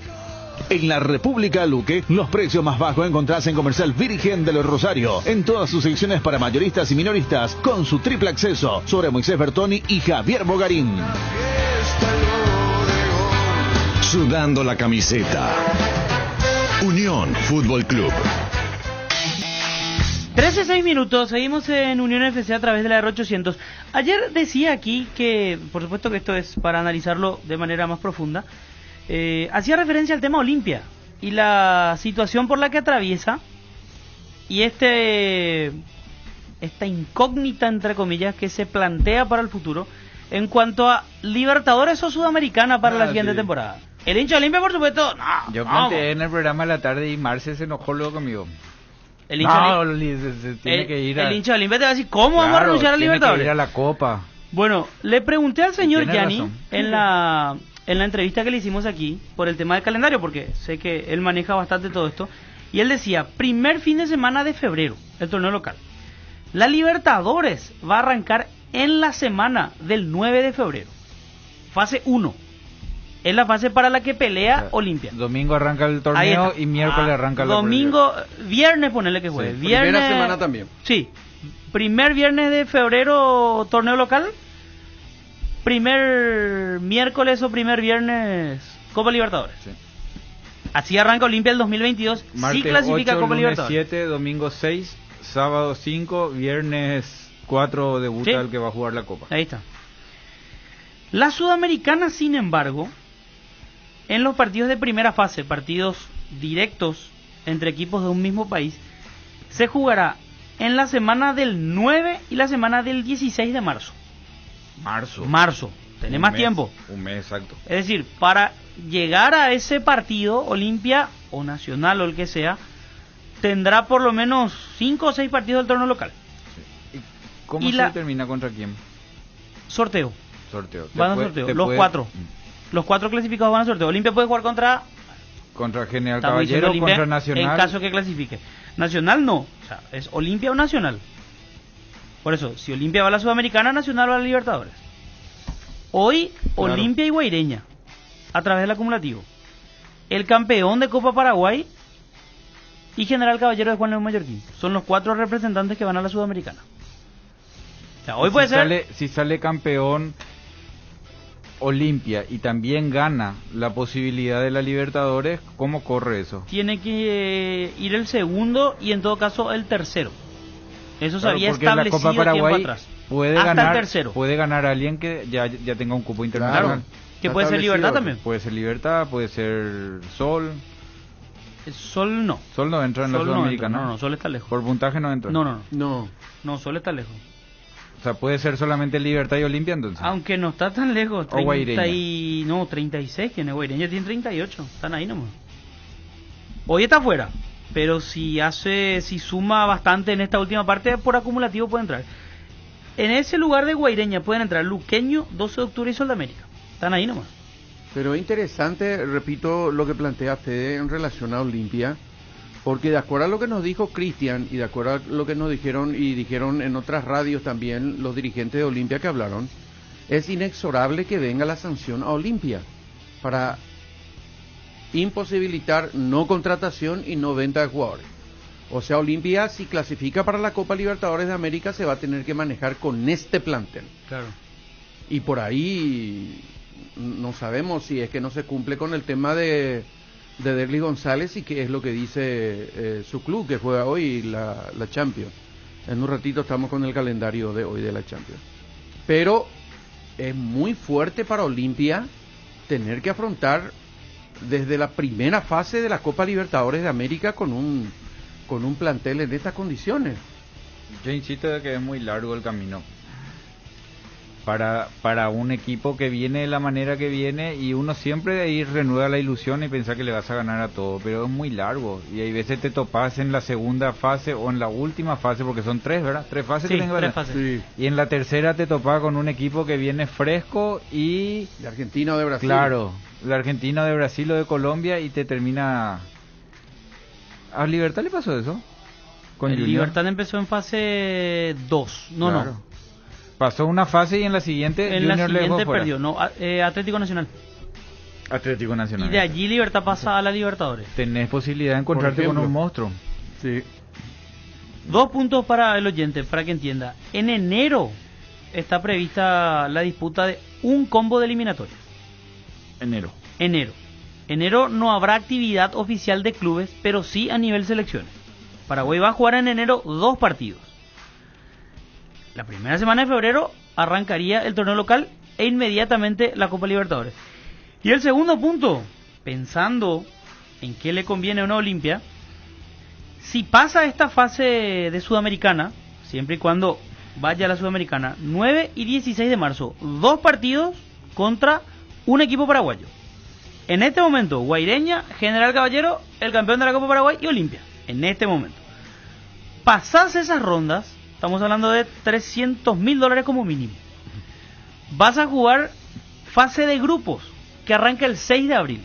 En la República Luque, los precios más bajos encontrás en Comercial Virgen de los Rosario, en todas sus secciones para mayoristas y minoristas, con su triple acceso sobre Moisés Bertoni y Javier Bogarín. Sudando la camiseta. Unión Fútbol Club. 13:06 minutos, seguimos en Unión FC a través de la R800. Ayer decía aquí que, por supuesto que esto es para analizarlo de manera más profunda, hacía referencia al tema Olimpia y la situación por la que atraviesa y esta incógnita entre comillas que se plantea para el futuro en cuanto a Libertadores o Sudamericana para la siguiente temporada. El hincha Olimpia, por supuesto, no. Yo planteé en el programa de la tarde y Marce se enojó luego conmigo. El hincha tiene que ir el hincha Olimpia te va a decir, ¿cómo vamos a renunciar a Libertadores? Tiene que ir a la Copa. Bueno, le pregunté al señor Gianni en la entrevista que le hicimos aquí por el tema del calendario, porque sé que él maneja bastante todo esto, y él decía, primer fin de semana de febrero, el torneo local. La Libertadores va a arrancar en la semana del 9 de febrero. Fase 1. Es la fase para la que pelea Olimpia. Domingo arranca el torneo y miércoles arranca la domingo, viernes ponele que juegue. Sí, viernes, primera semana también. Sí. Primer viernes de febrero, torneo local. Primer miércoles o primer viernes, Copa Libertadores. Sí. Así arranca Olimpia el 2022. Martes sí clasifica 8, Copa lunes Libertadores. 7, domingo 6, sábado 5, viernes 4 debuta el que va a jugar la Copa. Ahí está. La Sudamericana, sin embargo, en los partidos de primera fase, partidos directos entre equipos de un mismo país, se jugará en la semana del 9 y la semana del 16 de marzo. Marzo. Tenés más tiempo. Un mes exacto. Es decir, para llegar a ese partido, Olimpia o Nacional o el que sea, tendrá por lo menos 5 o 6 partidos del torneo local. Sí. ¿Cómo se termina contra quién? Sorteo. Van a sorteo. Los 4. Los 4 clasificados van a sorteo. Olimpia puede jugar contra General Caballero, Olimpia, contra Nacional. En caso que clasifique. Nacional no. O sea, es Olimpia o Nacional. Por eso, si Olimpia va a la Sudamericana, Nacional va a la Libertadores. Hoy, claro. Olimpia y Guaireña, a través del acumulativo. El campeón de Copa Paraguay y General Caballero de Juan León Mallorquín. Son los 4 representantes que van a la Sudamericana. O sea, hoy puede ser... Si sale campeón Olimpia y también gana la posibilidad de la Libertadores, ¿cómo corre eso? Tiene que ir el segundo y en todo caso el tercero. Eso se había establecido la Copa Paraguay tiempo atrás. Hasta el tercero. Puede ganar a alguien que ya tenga un cupo internacional. Claro. Que puede ser Libertad también. Puede ser Libertad, puede ser Sol. Sol no. Sol no entra en la Sudamericana. No, Sol está lejos. Por puntaje no entra. No, Sol está lejos. O sea, puede ser solamente Libertad y Olimpia entonces. Aunque no está tan lejos. 36 tiene Guaireña, tiene 38. Están ahí nomás. Hoy está fuera. pero si suma bastante en esta última parte, por acumulativo puede entrar. En ese lugar de Guaireña pueden entrar Luqueño, 12 de octubre y Sol de América. Están ahí nomás. Pero es interesante, repito, lo que plantea Fede en relación a Olimpia, porque de acuerdo a lo que nos dijo Cristian y de acuerdo a lo que nos dijeron y dijeron en otras radios también los dirigentes de Olimpia que hablaron, es inexorable que venga la sanción a Olimpia para imposibilitar no contratación y no venta de jugadores. O sea, Olimpia, si clasifica para la Copa Libertadores de América, se va a tener que manejar con este plantel. Claro. Y por ahí no sabemos si es que no se cumple con el tema de Derly González y qué es lo que dice su club, que juega hoy la Champions. En un ratito estamos con el calendario de hoy de la Champions. Pero es muy fuerte para Olimpia tener que afrontar desde la primera fase de la Copa Libertadores de América con un plantel en estas condiciones. Yo insisto de que es muy largo el camino para un equipo que viene de la manera que viene, y uno siempre de ahí renueva la ilusión y piensa que le vas a ganar a todo, pero es muy largo y hay veces te topas en la segunda fase o en la última fase, porque son tres, ¿verdad? Tres fases. Sí, que tengo, tres fases. Sí. Y en la tercera te topas con un equipo que viene fresco y de Argentina o de Brasil. Claro, de Argentina, de Brasil o de Colombia, y te termina. ¿A Libertad le pasó eso? Con el Libertad empezó en fase 2. No. Pasó una fase y en la siguiente Junior le dejó fuera. Perdió. No, Atlético Nacional. Atlético Nacional. Y de allí Libertad pasa a la Libertadores. Tenés posibilidad de encontrarte con un monstruo. Sí. 2 puntos para el oyente, para que entienda. En enero está prevista la disputa de un combo de eliminatorias. Enero no habrá actividad oficial de clubes, pero sí a nivel selecciones. Paraguay va a jugar en enero 2 partidos. La primera semana de febrero arrancaría el torneo local e inmediatamente la Copa Libertadores. Y el segundo punto, pensando en qué le conviene a una Olimpia, si pasa esta fase de Sudamericana, siempre y cuando vaya a la Sudamericana, 9 y 16 de marzo, 2 partidos contra un equipo paraguayo. En este momento, Guaireña, General Caballero, el campeón de la Copa Paraguay y Olimpia. En este momento. Pasás esas rondas, estamos hablando de $300,000 como mínimo. Vas a jugar fase de grupos, que arranca el 6 de abril.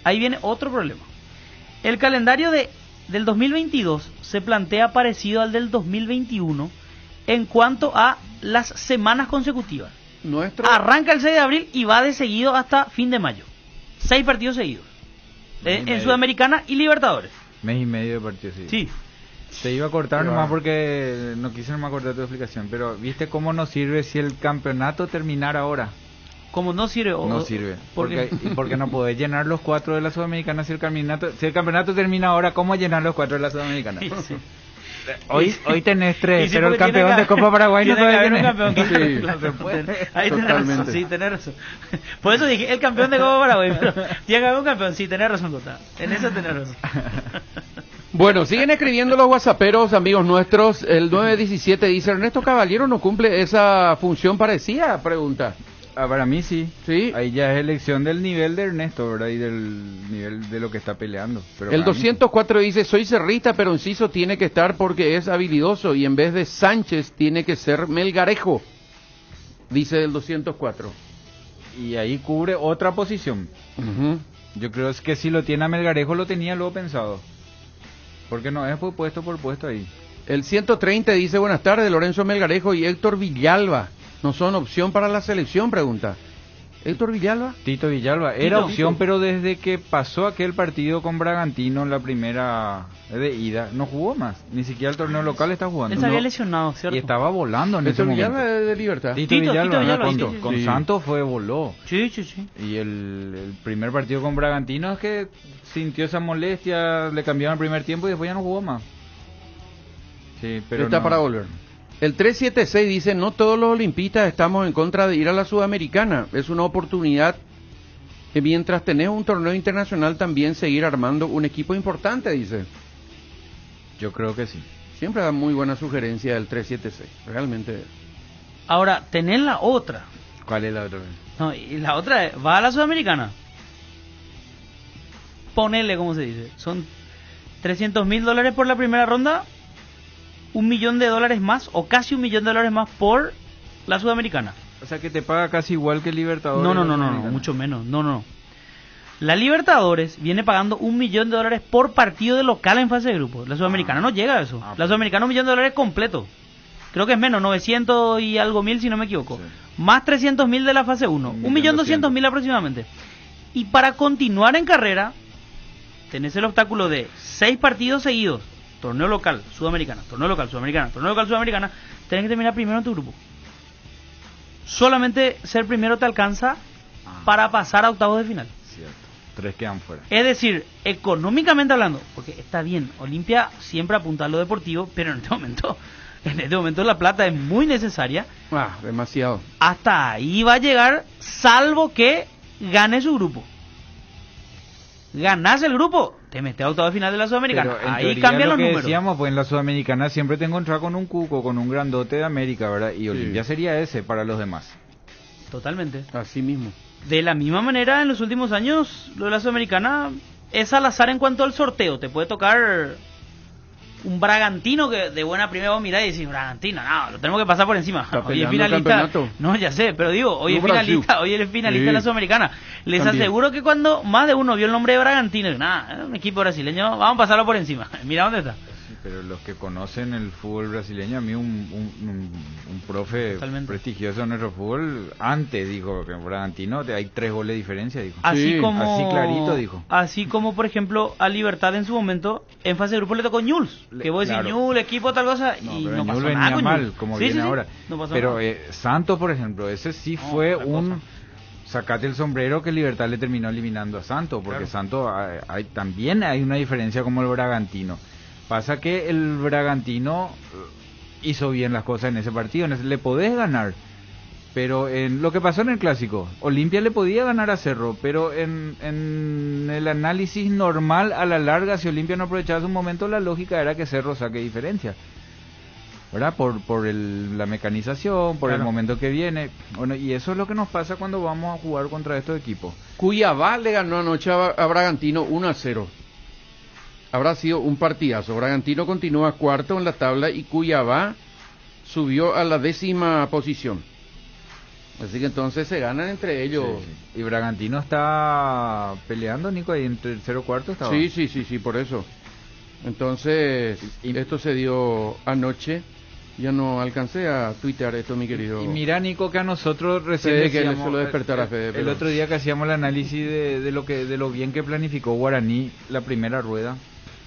Ahí viene otro problema. El calendario del 2022 se plantea parecido al del 2021 en cuanto a las semanas consecutivas. Arranca el 6 de abril y va de seguido hasta fin de mayo. 6 partidos seguidos. En Sudamericana y Libertadores. Mes y medio de partidos seguidos. Sí. Te iba a cortar nomás porque no quise nomás cortar tu explicación, pero ¿viste cómo nos sirve si el campeonato terminara ahora? ¿Cómo no sirve? No sirve. Porque no podés llenar los 4 de la Sudamericana si el campeonato termina ahora. ¿Cómo llenar los 4 de la Sudamericana? Sí. Hoy tenés 3, pero el campeón de Copa Paraguay no puede tener. Ahí tenés razón, sí, tenés razón. Por eso dije, el campeón de Copa Paraguay, pero tiene que haber un campeón, sí, tenés razón, Cota. En eso tenés razón. Bueno, siguen escribiendo los whatsapperos, amigos nuestros. El 917 dice, Ernesto Caballero no cumple esa función parecida, pregunta. Para mí sí. Ahí ya es elección del nivel de Ernesto, ¿verdad? Y del nivel de lo que está peleando. Pero el 204 dice, soy cerrista, pero Enciso tiene que estar porque es habilidoso y en vez de Sánchez tiene que ser Melgarejo, dice el 204. Y ahí cubre otra posición. Yo creo que si lo tiene a Melgarejo lo tenía luego pensado. Porque no es puesto por puesto ahí. El 130 dice, buenas tardes, Lorenzo Melgarejo y Héctor Villalba. ¿No son opción para la selección? Pregunta. ¿Héctor Villalba? Tito Villalba. Era opción, pero desde que pasó aquel partido con Bragantino en la primera de ida, no jugó más. Ni siquiera el torneo local está jugando. Él se había lesionado, ¿cierto? Y estaba volando en ese momento. Villalba de Libertad. Tito Villalba, sí. Con Santos voló. Sí. Y el primer partido con Bragantino es que sintió esa molestia, le cambiaron el primer tiempo y después ya no jugó más. Sí, pero está para volver. El 376 dice, no todos los olimpistas estamos en contra de ir a la Sudamericana. Es una oportunidad que mientras tenés un torneo internacional también seguir armando un equipo importante, dice. Yo creo que sí. Siempre da muy buena sugerencia el 376, realmente. Ahora, tenés la otra. ¿Cuál es la otra? No, y la otra es, va a la Sudamericana. Ponele, ¿cómo se dice? Son $300.000 por la primera ronda, $1 millón más o casi $1 millón más por la Sudamericana. O sea que te paga casi igual que el Libertadores. No, mucho menos. No. La Libertadores viene pagando $1 millón por partido de local en fase de grupo. La Sudamericana no llega a eso. La Sudamericana $1 millón completo. Creo que es menos, 900 y algo mil si no me equivoco. Sí. Más 300.000 de la fase 1. 1.200.000 aproximadamente. Y para continuar en carrera, tenés el obstáculo de 6 partidos seguidos. Torneo local, Sudamericana, torneo local, Sudamericana, torneo local, Sudamericana. Tenés que terminar primero en tu grupo. Solamente ser primero te alcanza para pasar a octavos de final. Cierto. 3 quedan fuera. Es decir, económicamente hablando, porque está bien, Olimpia siempre apunta a lo deportivo, pero en este momento la plata es muy necesaria. Demasiado. Hasta ahí va a llegar, salvo que gane su grupo. Ganás el grupo, te metes a octavo de final de la Sudamericana. Ahí cambian los números. Decíamos, pues en la Sudamericana siempre te encontrás con un cuco, con un grandote de América, ¿verdad? Y Olimpia sería ese para los demás. Totalmente. Así mismo. De la misma manera, en los últimos años, lo de la Sudamericana es al azar en cuanto al sorteo. Te puede tocar un Bragantino que de buena primera vos mirás y decís, Bragantino, no, lo tenemos que pasar por encima. Hoy es finalista. No, ya sé, pero digo, hoy es finalista de la Sudamericana. Les aseguro que cuando más de uno vio el nombre de Bragantino, es un equipo brasileño, vamos a pasarlo por encima. Mira dónde está. Sí, pero los que conocen el fútbol brasileño, a mí un profe prestigioso en nuestro fútbol, antes dijo que en Bragantino hay 3 goles de diferencia, dijo. Así clarito dijo. Así como, por ejemplo, a Libertad en su momento, en fase de grupo le tocó Newell's. Que vos decís, Newell's, equipo, tal cosa, y no pasó nada con mal, Newell's. como viene ahora. No pasó pero nada. Santos, por ejemplo, ese sí fue sacate el sombrero que Libertad le terminó eliminando a Santos, porque Santos también hay una diferencia como el Bragantino. Pasa que el Bragantino hizo bien las cosas en ese partido, le podés ganar, pero en lo que pasó en el Clásico, Olimpia le podía ganar a Cerro, pero en el análisis normal, a la larga, si Olimpia no aprovechaba su momento, la lógica era que Cerro saque diferencia, ¿verdad? Por la mecanización, por el momento que viene. Bueno, y eso es lo que nos pasa cuando vamos a jugar contra estos equipos. Cuiabá le ganó anoche a Bragantino 1-0. Habrá sido un partidazo. Bragantino continúa cuarto en la tabla y Cuiabá subió a la 10ª posición. Así que entonces se ganan entre ellos. Sí. Y Bragantino está peleando, Nico, ahí entre el 0-4 estaba. Sí, por eso. Entonces, esto se dio anoche. Ya no alcancé a tuitear esto, mi querido. Y mira, Nico, que a nosotros recién decíamos, que le despertar a Fede, el otro día que hacíamos el análisis de lo bien que planificó Guaraní la primera rueda,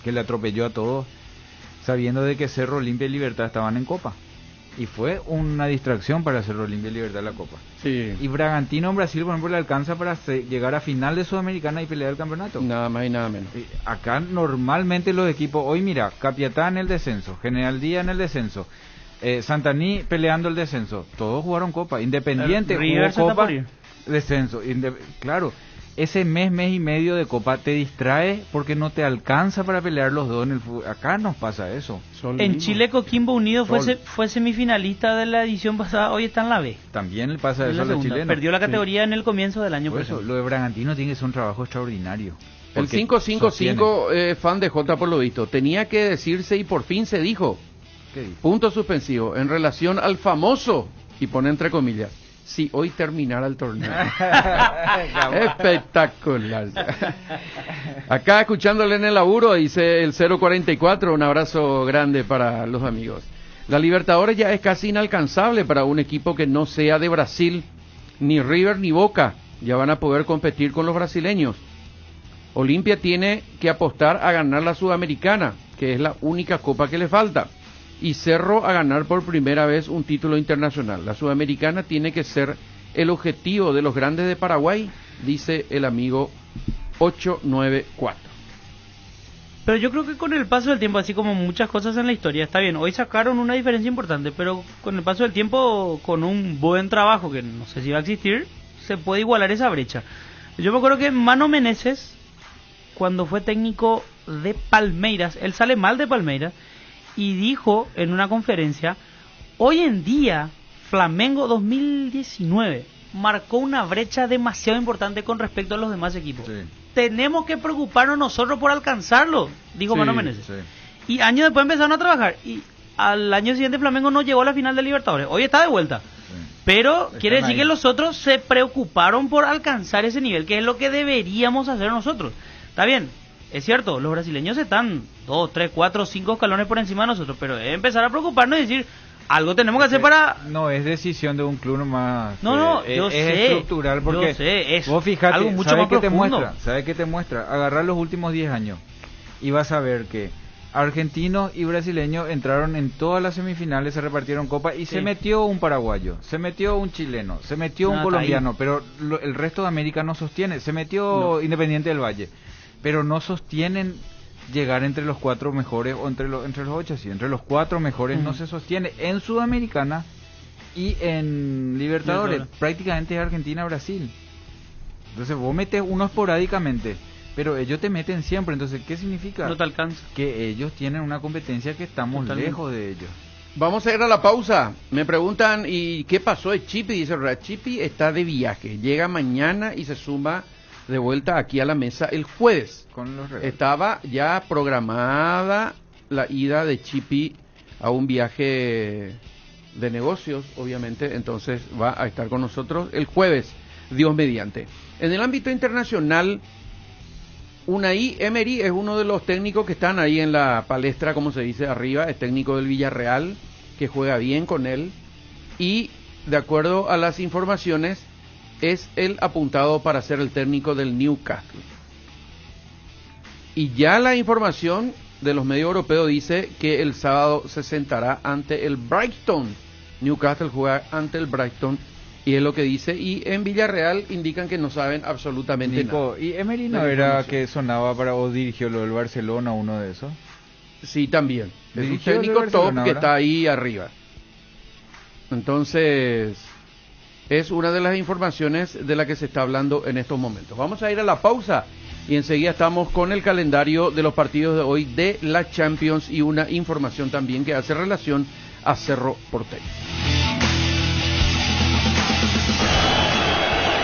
que le atropelló a todos, sabiendo de que Cerro, Olimpia y Libertad estaban en Copa. Y fue una distracción para Cerro, Olimpia y Libertad la Copa. Sí. Y Bragantino en Brasil, por ejemplo, le alcanza para llegar a final de Sudamericana y pelear el campeonato. Nada más y nada menos. Y acá normalmente los equipos, hoy mira, Capiatá en el descenso, General Díaz en el descenso, Santaní peleando el descenso, todos jugaron Copa. Independiente jugó Copa, descenso. Claro, ese mes y medio de Copa te distrae porque no te alcanza para pelear los dos en el fútbol. Acá nos pasa eso. En Chile, Coquimbo Unido fue semifinalista de la edición pasada, hoy está en la B. También le pasa eso a los chilenos. Perdió la categoría en el comienzo del año. Por eso, lo de Bragantino tiene que ser un trabajo extraordinario. El 555 fan de J por lo visto. Tenía que decirse y por fin se dijo. Punto suspensivo en relación al famoso, y pone entre comillas, si hoy terminara el torneo. Espectacular. Acá escuchándole en el laburo, dice el 044, un abrazo grande para los amigos. La Libertadores ya es casi inalcanzable para un equipo que no sea de Brasil, ni River ni Boca, ya van a poder competir con los brasileños. Olimpia tiene que apostar a ganar la Sudamericana, que es la única copa que le falta. Y Cerro a ganar por primera vez un título internacional. La Sudamericana tiene que ser el objetivo de los grandes de Paraguay, dice el amigo 894. Pero yo creo que con el paso del tiempo, así como muchas cosas en la historia, está bien, hoy sacaron una diferencia importante, pero con el paso del tiempo, con un buen trabajo, que no sé si va a existir, se puede igualar esa brecha. Yo me acuerdo que Mano Meneses, cuando fue técnico de Palmeiras, él sale mal de Palmeiras, y dijo en una conferencia, hoy en día, Flamengo 2019, marcó una brecha demasiado importante con respecto a los demás equipos. Sí. Tenemos que preocuparnos nosotros por alcanzarlo, dijo Mano Menezes. Sí. Y años después empezaron a trabajar. Y al año siguiente Flamengo no llegó a la final de Libertadores. Hoy está de vuelta. Pero quiere decir que los otros se preocuparon por alcanzar ese nivel, que es lo que deberíamos hacer nosotros. Está bien, es cierto, los brasileños están 2, 3, 4, 5 escalones por encima de nosotros, pero es empezar a preocuparnos y decir, algo tenemos que hacer para... No es decisión de un club nomás. No, yo sé. Es estructural, porque es vos fijate, algo mucho más profundo. ¿Sabes qué te muestra? Agarrar los últimos 10 años y vas a ver que argentinos y brasileños entraron en todas las semifinales, se repartieron copas y se metió un paraguayo, se metió un chileno, se metió un colombiano, pero el resto de América no sostiene. Se metió Independiente del Valle, pero no sostienen llegar entre los 4 mejores o entre los 8, sí, entre los 4 mejores no se sostiene. En Sudamericana y en Libertadores prácticamente es Argentina-Brasil. Entonces vos metes uno esporádicamente, pero ellos te meten siempre. Entonces, ¿qué significa? No te alcanza. Que ellos tienen una competencia que estamos lejos de ellos. Vamos a ir a la pausa. Me preguntan, ¿y qué pasó de Chipi? Dice, Chipi está de viaje. Llega mañana y se suma de vuelta aquí a la mesa el jueves. Con los estaba ya programada la ida de Chipi a un viaje de negocios, obviamente. Entonces va a estar con nosotros el jueves, Dios mediante. En el ámbito internacional, Unai Emery es uno de los técnicos que están ahí en la palestra, como se dice arriba, es técnico del Villarreal, que juega bien con él, y de acuerdo a las informaciones, es el apuntado para ser el técnico del Newcastle. Y ya la información de los medios europeos dice que el sábado se sentará ante el Brighton. Newcastle juega ante el Brighton, y es lo que dice, y en Villarreal indican que no saben absolutamente nada. ¿Y Emery no era que sonaba para, o dirigió lo del Barcelona, uno de esos? Sí, también. Es un técnico top que está ahí arriba. Entonces, es una de las informaciones de la que se está hablando en estos momentos. Vamos a ir a la pausa y enseguida estamos con el calendario de los partidos de hoy de la Champions y una información también que hace relación a Cerro Porteño.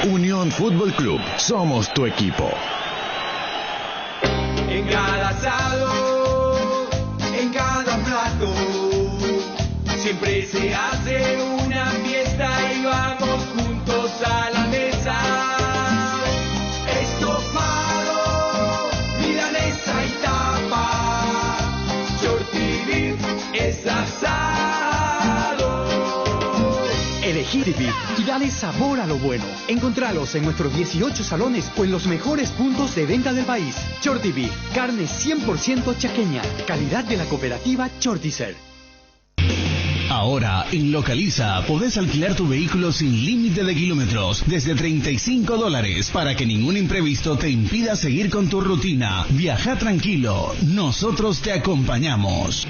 Unión Fútbol Club, somos tu equipo. En cada asado, en cada plato, siempre se hace una fiesta y vamos juntos a la mesa. Estofado, milanesa y tapa, shorty beef es asado. Elegí Beef y dale sabor a lo bueno. Encontralos en nuestros 18 salones o en los mejores puntos de venta del país. Shorty Beef, carne 100% chaqueña, calidad de la cooperativa Shortycer. Ahora, en Localiza, podés alquilar tu vehículo sin límite de kilómetros, desde $35, para que ningún imprevisto te impida seguir con tu rutina. Viaja tranquilo, nosotros te acompañamos.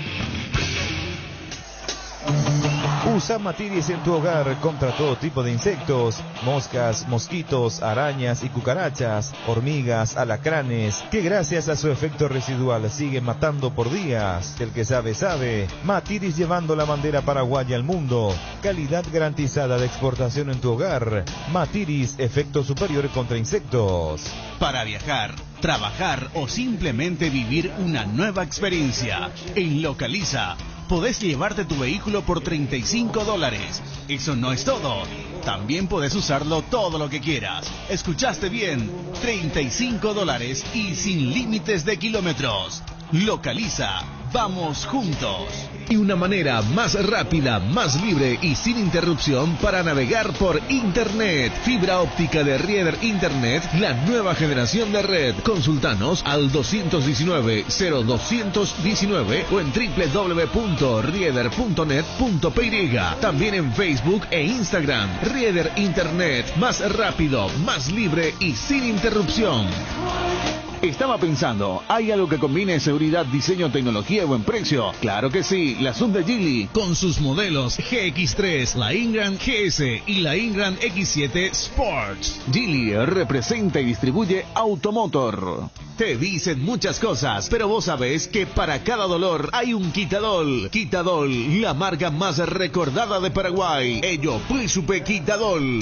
Usa Matiris en tu hogar contra todo tipo de insectos, moscas, mosquitos, arañas y cucarachas, hormigas, alacranes, que gracias a su efecto residual siguen matando por días. El que sabe, sabe. Matiris, llevando la bandera paraguaya al mundo. Calidad garantizada de exportación en tu hogar. Matiris, efecto superior contra insectos. Para viajar, trabajar o simplemente vivir una nueva experiencia, en Localiza podés llevarte tu vehículo por $35. Eso no es todo. También podés usarlo todo lo que quieras. ¿Escuchaste bien? $35 y sin límites de kilómetros. Localiza. Vamos juntos. Y una manera más rápida, más libre y sin interrupción para navegar por Internet. Fibra óptica de Rieder Internet, la nueva generación de red. Consultanos al 219-0219 o en www.rieder.net.py. También en Facebook e Instagram. Rieder Internet, más rápido, más libre y sin interrupción. Estaba pensando, ¿hay algo que combine seguridad, diseño, tecnología y buen precio? Claro que sí, la Hyundai Geely, con sus modelos GX3, la Ingram GS y la Ingram X7 Sports. Geely representa y distribuye Automotor. Te dicen muchas cosas, pero vos sabés que para cada dolor hay un Quitadol. Quitadol, la marca más recordada de Paraguay. Ello, Príncipe Quitadol.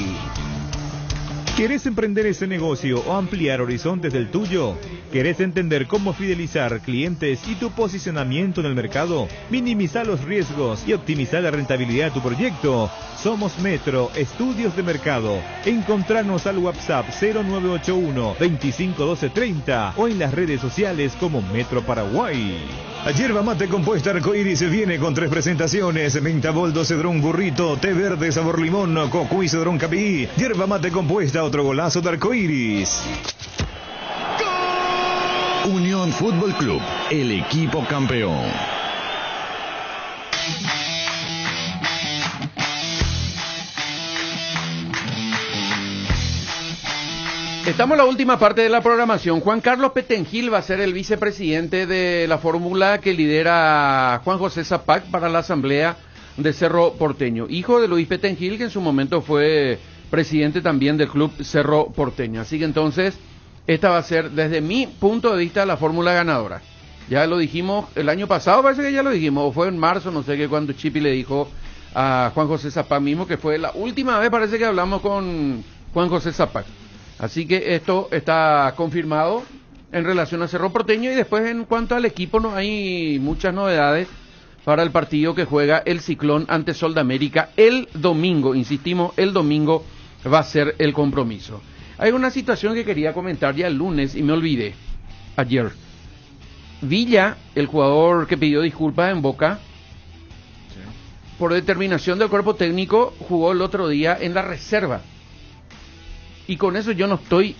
¿Querés emprender ese negocio o ampliar horizontes del tuyo? ¿Querés entender cómo fidelizar clientes y tu posicionamiento en el mercado? Minimizar los riesgos y optimizar la rentabilidad de tu proyecto. Somos Metro Estudios de Mercado. Encontrarnos al WhatsApp 0981 251230 o en las redes sociales como Metro Paraguay. Yerba mate compuesta Arcoiris viene con 3 presentaciones: menta boldo, cedrón burrito, té verde sabor limón, coco y cedrón capí. Yerba mate compuesta, otro golazo de Arcoiris. Unión Fútbol Club, el equipo campeón. Estamos en la última parte de la programación. Juan Carlos Petengil va a ser el vicepresidente de la fórmula que lidera Juan José Zapac para la asamblea de Cerro Porteño. Hijo de Luis Petengil, que en su momento fue presidente también del club Cerro Porteño. Así que entonces, esta va a ser, desde mi punto de vista, la fórmula ganadora. Ya lo dijimos el año pasado, parece que ya lo dijimos, o fue en marzo, no sé qué, cuando Chipi le dijo a Juan José Zapac mismo, que fue la última vez, parece que hablamos con Juan José Zapac. Así que esto está confirmado en relación a Cerro Porteño. Y después, en cuanto al equipo, no hay muchas novedades para el partido que juega el Ciclón ante Sol de América el domingo. Insistimos, el domingo va a ser el compromiso. Hay una situación que quería comentar ya el lunes y me olvidé ayer. Villa, el jugador que pidió disculpas en Boca, por determinación del cuerpo técnico, jugó el otro día en la reserva. Y con eso yo no estoy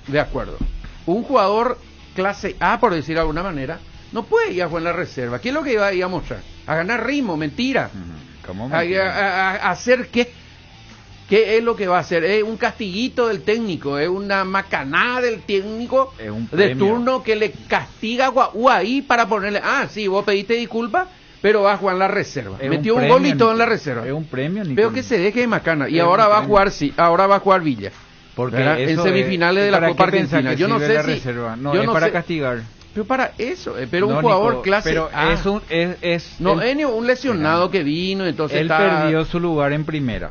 de acuerdo. Un jugador clase A, por decir de alguna manera, no puede ir a jugar en la reserva. ¿Qué es lo que iba a ir a mostrar? A ganar ritmo, mentira. ¿Cómo mentira? A hacer qué. ¿Qué es lo que va a hacer? Es un castiguito del técnico, es una macanada del técnico de turno que le castiga a ahí para ponerle, sí, vos pediste disculpas, pero va a jugar en la reserva. Metió un gol y todo en la reserva. Es un premio, Nicolás. Pero que se deje de macana. Y ahora va a jugar, ahora va a jugar Villa. Porque en semifinales de la Copa Argentina. Yo no sé si... Reserva? No, es para castigar. Pero para eso, pero un jugador Nico, clase pero A. Es un lesionado que vino, entonces él perdió su lugar en primera.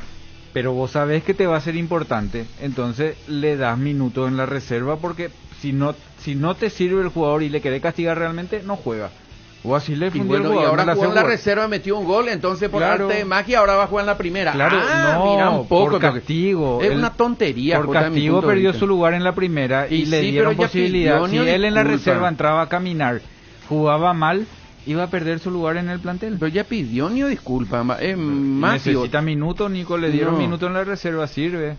Pero vos sabés que te va a ser importante, entonces le das minutos en la reserva, porque si no te sirve el jugador y le querés castigar realmente, no juega. O así le fundió el jugador. Y ahora jugó en la reserva, metió un gol, entonces por arte de magia ahora va a jugar en la primera. Claro, mira un poco. Por castigo. Es una tontería. Por castigo perdió su lugar en la primera y le dieron posibilidad. Si él en la reserva entraba a caminar, jugaba mal, iba a perder su lugar en el plantel. Pero ya pidió ni disculpa. Necesita minutos, Nico, le dieron minutos en la reserva, sirve.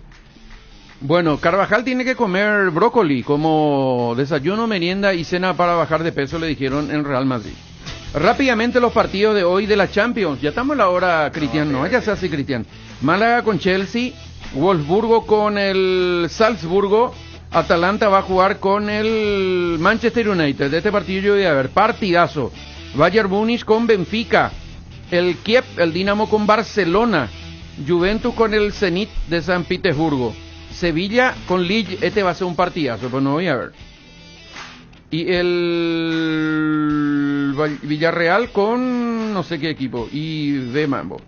Bueno, Carvajal tiene que comer brócoli como desayuno, merienda y cena para bajar de peso, le dijeron en Real Madrid. Rápidamente los partidos de hoy de la Champions. Ya estamos a la hora, Cristian, no hay que hacer así, Cristian. Málaga con Chelsea, Wolfsburgo con el Salzburgo, Atalanta va a jugar con el Manchester United. De este partido yo voy a ver partidazo. Bayern Múnich con Benfica, el Kiev, el Dinamo con Barcelona, Juventus con el Zenit de San Petersburgo, Sevilla con Lille, este va a ser un partidazo, pues no voy a ver. Y el Villarreal con no sé qué equipo, y de Mambo.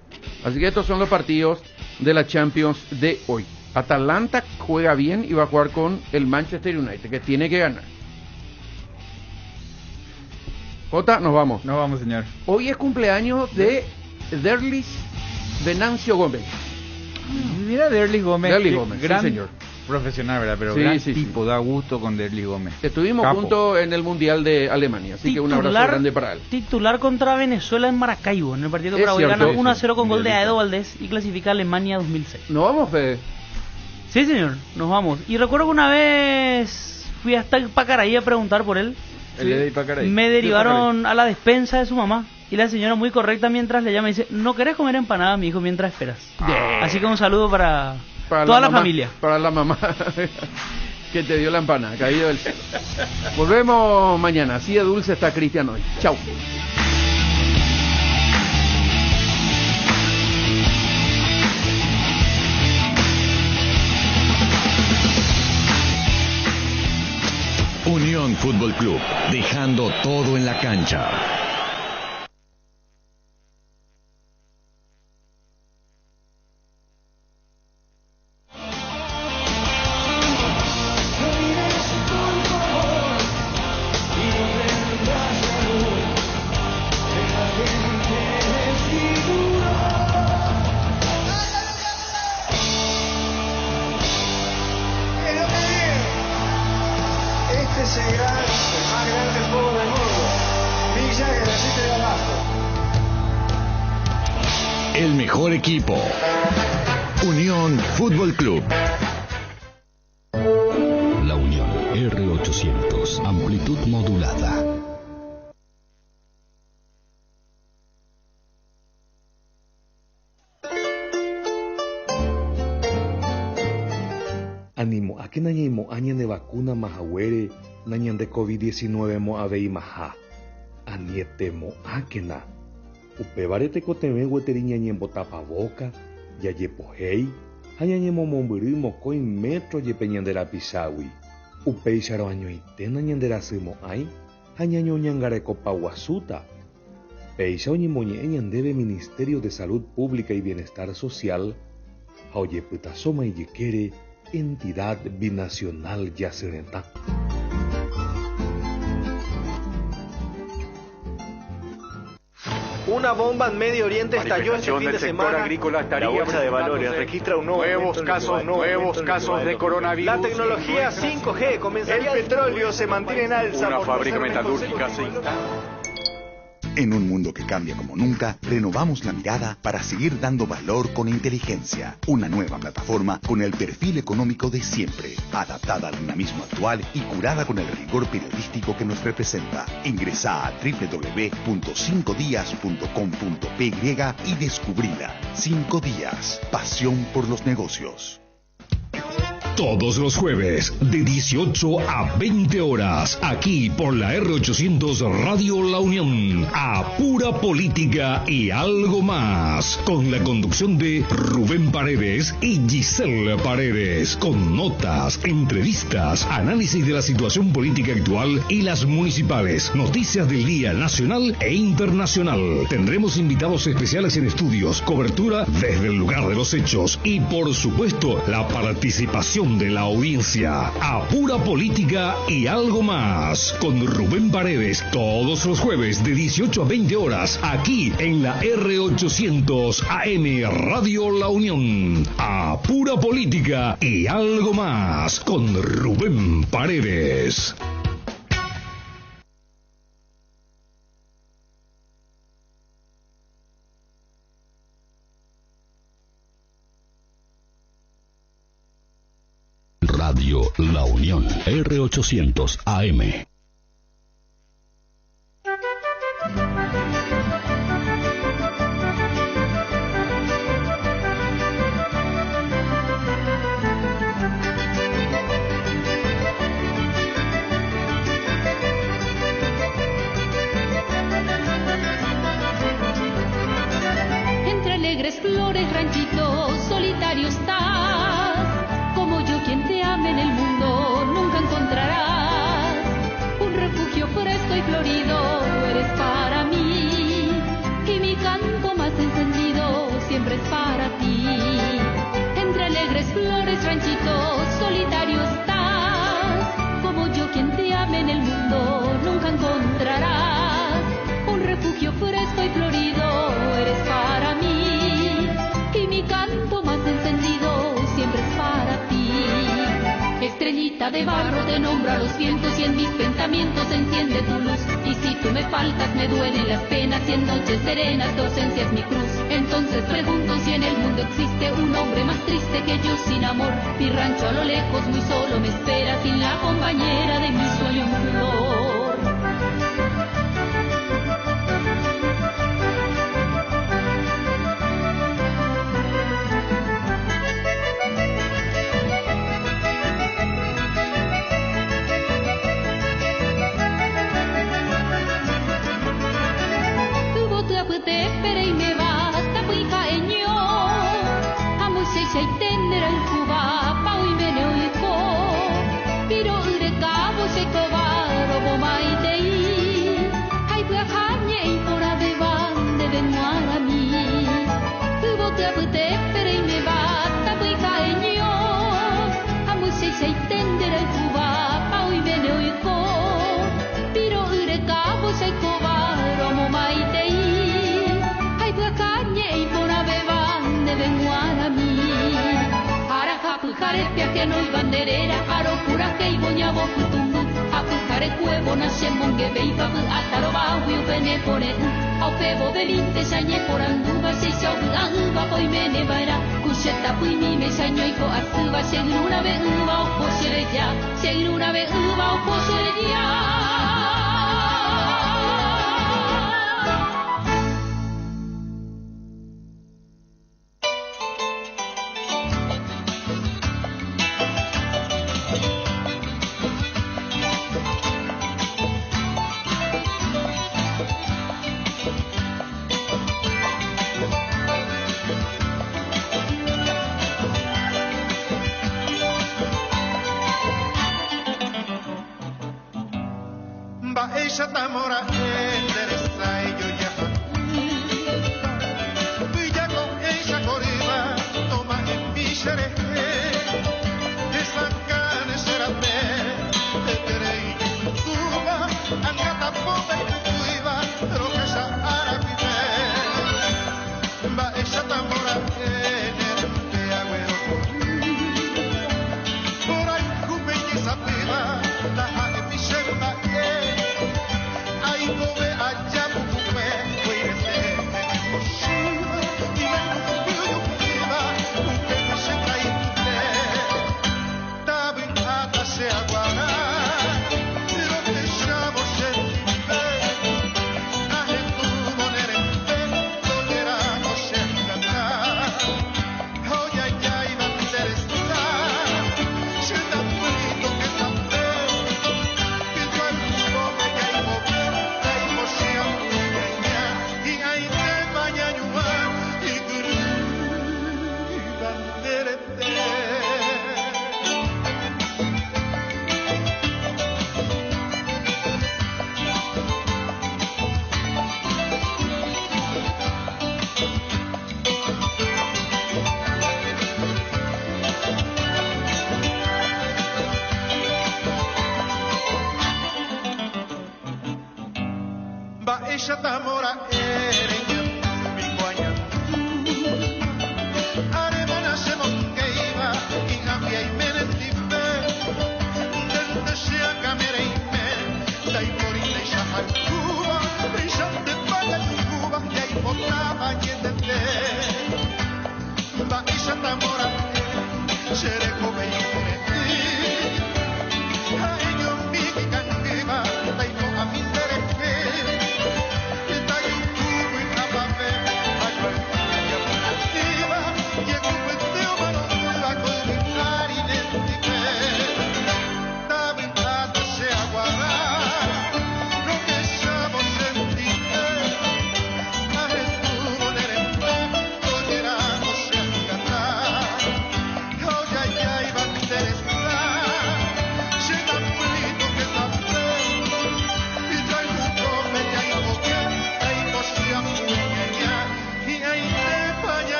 Así que estos son los partidos de la Champions de hoy. Atalanta juega bien y va a jugar con el Manchester United, que tiene que ganar. Jota, nos vamos. Nos vamos, señor. Hoy es cumpleaños de Derlis Venancio Gómez. Mira, Derlis Gómez. Derlis Gómez, gran sí, señor. Profesional, ¿verdad? Pero sí, gran sí, tipo, da gusto con Derlis Gómez. Estuvimos juntos en el Mundial de Alemania, así que un abrazo grande para él. Titular contra Venezuela en Maracaibo, en el partido de Paraguay. Gana 1-0 con gol de Aedo Valdés y clasifica a Alemania 2006. ¿Nos vamos, Fede? Sí, señor, nos vamos. Y recuerdo que una vez fui hasta Pacaraí a preguntar por él. Me derivaron a la despensa de su mamá y la señora muy correcta mientras le llama y dice: no querés comer empanada, mi hijo, mientras esperas. Así que un saludo para toda la familia. Para la mamá que te dio la empanada, caído del cielo. Volvemos mañana, así de dulce está Cristian hoy. Chau. Unión Fútbol Club, dejando todo en la cancha. ese gran, el más grande juego del mundo. Villa y el 7 de abajo. El mejor equipo. Unión Fútbol Club. La Unión R800, amplitud modulada. Animo a que nañemo añan de vacuna mahahuere, nañan de COVID-19 mo avei maha. Anietemo akena. Upevarete koteme gueteriñañembo tapaboca, yayepohei, hañañemo mombyry mokõi metro jepeñandera piságui. Upéicharõ añoiténa ñanderasy mo'ãi, ha ñañoñangareko guasuta. Péicha oñemoñe'ẽ ñandéve Ministerio de Salud Pública y Bienestar Social ha ojepytasóma ijykére Entidad Binacional Yacereta. Una bomba en Medio Oriente estalló este fin de semana. Agrícola La bolsa de valores registra un nuevos casos de coronavirus. La tecnología 5G comenzaría. El petróleo se mantiene en alza. Una fábrica metalúrgica se instala. En un mundo que cambia como nunca, renovamos la mirada para seguir dando valor con inteligencia. Una nueva plataforma con el perfil económico de siempre, adaptada al dinamismo actual y curada con el rigor periodístico que nos representa. Ingresá a www.5dias.com.py y descubrila. 5 días. Pasión por los negocios. Todos los jueves, de 18 a 20 horas, aquí por la R800 Radio La Unión, a pura política y algo más, con la conducción de Rubén Paredes y Giselle Paredes, con notas, entrevistas, análisis de la situación política actual y las municipales, noticias del día nacional e internacional. Tendremos invitados especiales en estudios, cobertura desde el lugar de los hechos y, por supuesto, la participación de la audiencia. A pura política y algo más, con Rubén Paredes, todos los jueves de 18 a 20 horas, aquí en la R800 AM Radio La Unión. A pura política y algo más, con Rubén Paredes. Radio La Unión, R800 AM. Entre alegres flores, ranchitos, solitario estás. Como yo quien te ame en el mundo, nunca encontrarás un refugio fresco y florido, eres para mí. Y mi canto más encendido siempre es para ti. Entre alegres flores, ranchitos, solitario estás. Como yo quien te ame en el mundo, nunca encontrarás un refugio fresco y florido, eres para mí. Y mi canto más encendido siempre es para ti. Estrellita de barro te nombro a los vientos y en mis pensamientos se enciende tu luz. Y si tú me faltas me duelen las penas y en noches serenas tu ausencia es mi cruz. Entonces pregunto si en el mundo existe un hombre más triste que yo sin amor. Mi rancho a lo lejos muy solo me espera sin la compañera de mi sueño en flor. Te esperé y me basta fui caeño a muy seisa y tender al cuba pa hoy me neoico pero de cabo se cobaro bomaitei hay viajañe y por abeban de denuar a mí tuvo te esperé y me basta fui caeño a muy seisa y tender al cuba pa hoy me neoico pero de cabo se cobaro bomaitei y por abeban de venguar a mí. Araja pujarete que no hay banderera, aro pura que y boñabo futumbu, pare cuevo nace monge beiva ataro ba wiu bene pore au pevo belinte sanye poranduba se sau anga poi mene baira kuseta pui mi me sanyo iko atuba se luna be uba o posere ya se luna be uba o posere ya.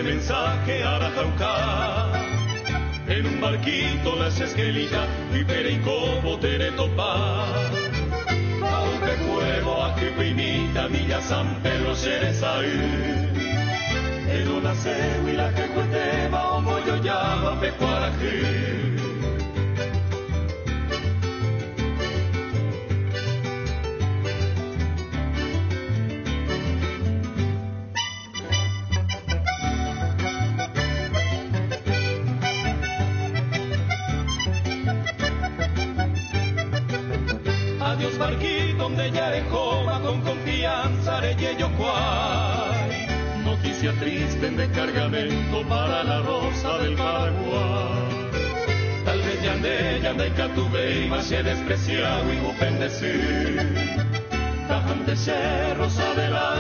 Mensaje a Rajauca en un barquito las esquelitas y pericobo tere topa aunque juego a que pinita Villa San Pedro Cerezai en una cehuila que cueteba o moyo llama pecuarají. donde ya joma con confianza de yeyo cuay. Noticia triste en descargamento para la rosa del Paraguay. Tal vez ya ande catube y más despreciado y bendecir. Tajante rosa de la